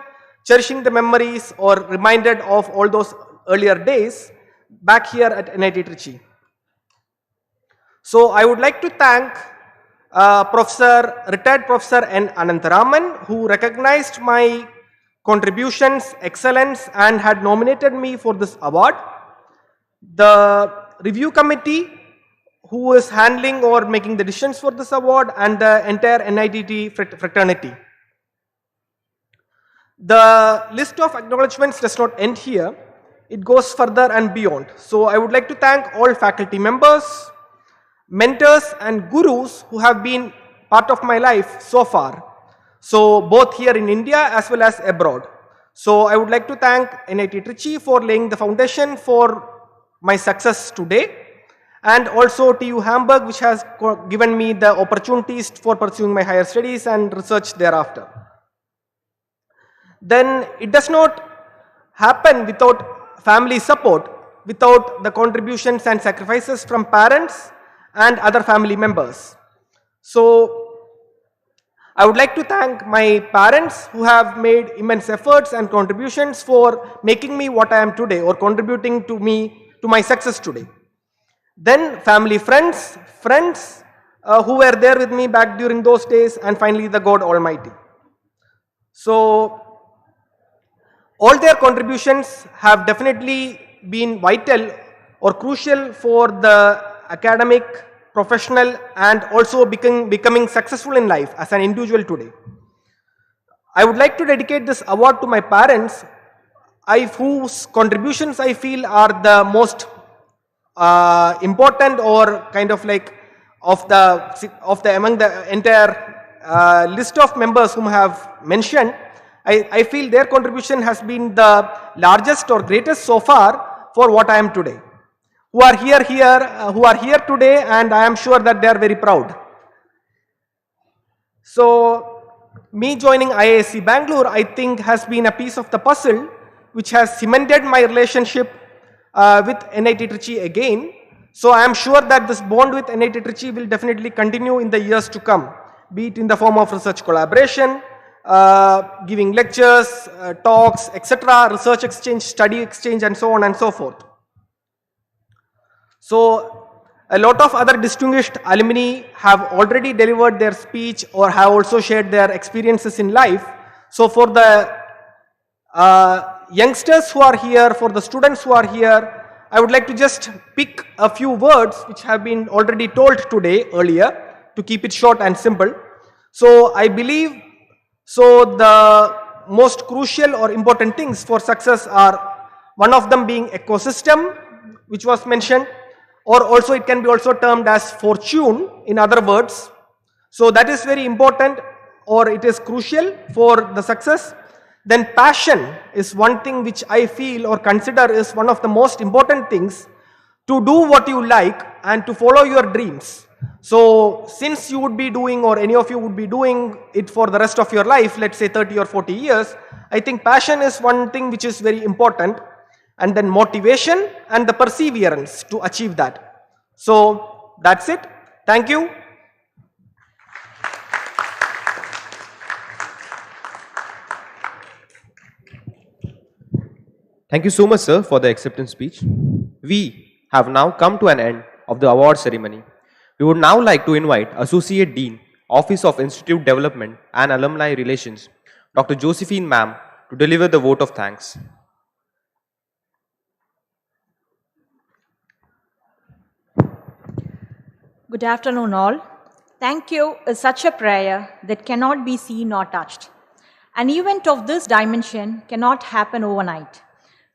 cherishing the memories or reminded of all those earlier days back here at NIT Trichy. So I would like to thank retired Professor N. Anantharaman, who recognized my contributions, excellence, and had nominated me for this award. The review committee, who is handling or making the decisions for this award, and the entire NITT fraternity. The list of acknowledgements does not end here. It goes further and beyond. So I would like to thank all faculty members, mentors and gurus who have been part of my life so far. So both here in India as well as abroad. So I would like to thank NIT Trichy for laying the foundation for my success today, and also TU Hamburg, which has given me the opportunities for pursuing my higher studies and research thereafter. Then it does not happen without family support, without the contributions and sacrifices from parents and other family members. So I would like to thank my parents who have made immense efforts and contributions for making me what I am today or contributing to my success today. Then family, friends who were there with me back during those days, and finally the God Almighty. So all their contributions have definitely been vital or crucial for the academic, professional, and also becoming successful in life as an individual today. I would like to dedicate this award to my parents, whose contributions I feel are the most important or kind of like of the among the entire list of members whom I have mentioned. I feel their contribution has been the largest or greatest so far for what I am today. Who are here today, and I am sure that they are very proud. So, me joining IISc Bangalore, I think, has been a piece of the puzzle which has cemented my relationship with NIT Trichy again. So, I am sure that this bond with NIT Trichy will definitely continue in the years to come, be it in the form of research collaboration, giving lectures, talks, etc., research exchange, study exchange, and so on and so forth. So, a lot of other distinguished alumni have already delivered their speech or have also shared their experiences in life. So, for the youngsters who are here, for the students who are here, I would like to just pick a few words which have been already told today earlier to keep it short and simple. So, I believe the most crucial or important things for success are, one of them being ecosystem, which was mentioned, or also it can be also termed as fortune in other words. So that is very important, or it is crucial for the success. Then passion is one thing which I feel or consider is one of the most important things, to do what you like and to follow your dreams. So since you would be doing, or any of you would be doing it for the rest of your life, let's say 30 or 40 years, I think passion is one thing which is very important. And then motivation and the perseverance to achieve that. So that's it. Thank you. Thank you so much, sir, for the acceptance speech. We have now come to an end of the award ceremony. We would now like to invite Associate Dean, Office of Institute Development and Alumni Relations, Dr. Josephine Ma'am, to deliver the vote of thanks. Good afternoon, all. Thank you is such a prayer that cannot be seen or touched. An event of this dimension cannot happen overnight.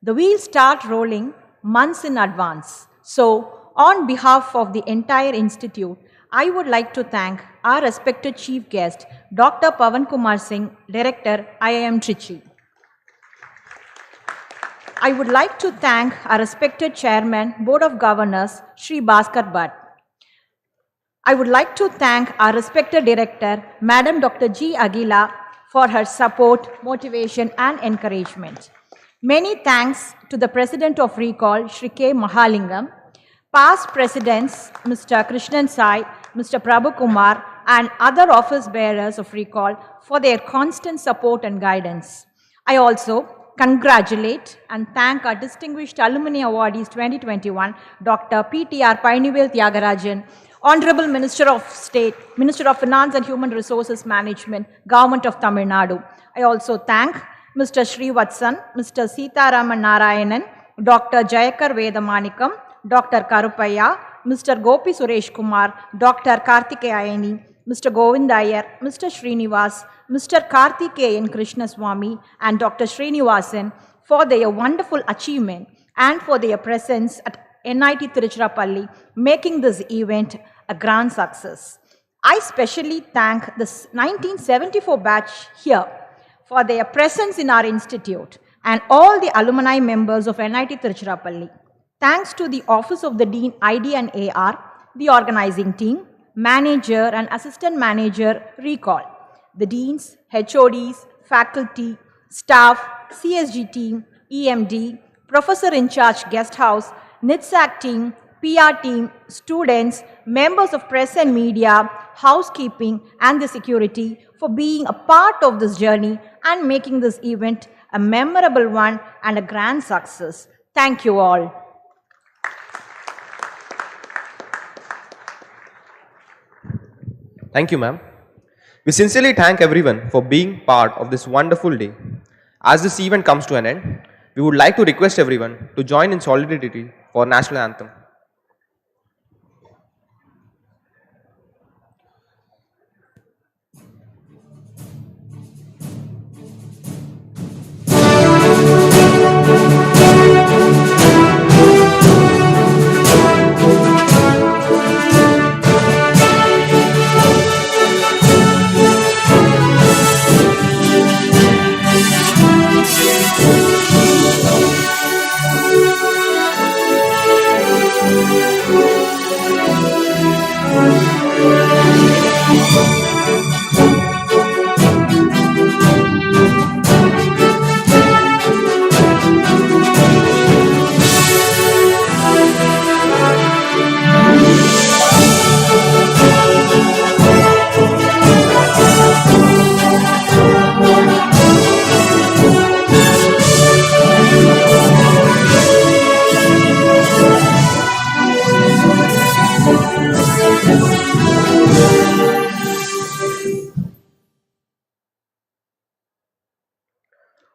The wheels start rolling months in advance. So, on behalf of the entire institute, I would like to thank our respected chief guest, Dr. Pawan Kumar Singh, Director, IIM Trichy. I would like to thank our respected Chairman, Board of Governors, Shri Bhaskar Bhatt. I would like to thank our respected Director, Madam Dr. G. Aguila, for her support, motivation, and encouragement. Many thanks to the President of Recall, Shri K. Mahalingam, past Presidents, Mr. Krishnan Sai, Mr. Prabhu Kumar, and other office bearers of Recall for their constant support and guidance. I also congratulate and thank our distinguished Alumni Awardees 2021, Dr. P.T.R. Painivel Tyagarajan, Honorable Minister of State, Minister of Finance and Human Resources Management, Government of Tamil Nadu. I also thank Mr. Srivatsan, Mr. Sitaraman Narayanan, Dr. Jayakar Vedamanikam, Dr. Karupaya, Mr. Gopi Suresh Kumar, Dr. Karthikeyani, Mr. Govind Iyer, Mr. Srinivas, Mr. Karthikeyan Krishnaswamy, and Dr. Srinivasan for their wonderful achievement and for their presence at NIT Tiruchirappalli, making this event a grand success. I specially thank the 1974 batch here for their presence in our institute and all the alumni members of NIT Tiruchirappalli. Thanks to the Office of the Dean ID and AR, the organizing team, manager and assistant manager Recall, the deans, HODs, faculty, staff, CSG team, EMD, professor in charge guest house, NITSAC team, PR team, students, members of press and media, housekeeping, and the security for being a part of this journey and making this event a memorable one and a grand success. Thank you all. Thank you, ma'am. We sincerely thank everyone for being part of this wonderful day. As this event comes to an end, we would like to request everyone to join in solidarity for National Anthem.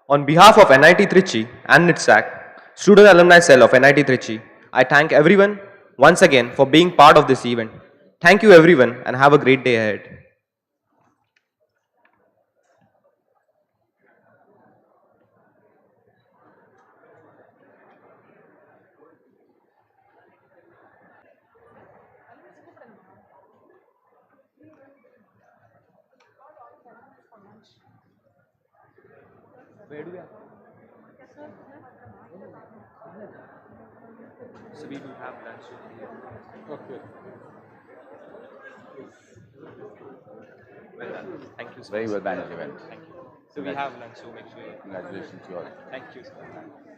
On behalf of NIT Trichy and NITSAC, Student Alumni Cell of NIT Trichy, I thank everyone once again for being part of this event. Thank you everyone and have a great day ahead. Where do we have? So we do have lunch. Okay. Well done. Thank you. Very well managed event. Thank you. So we have lunch, so make sure. Congratulations to you all. Thank you, sir.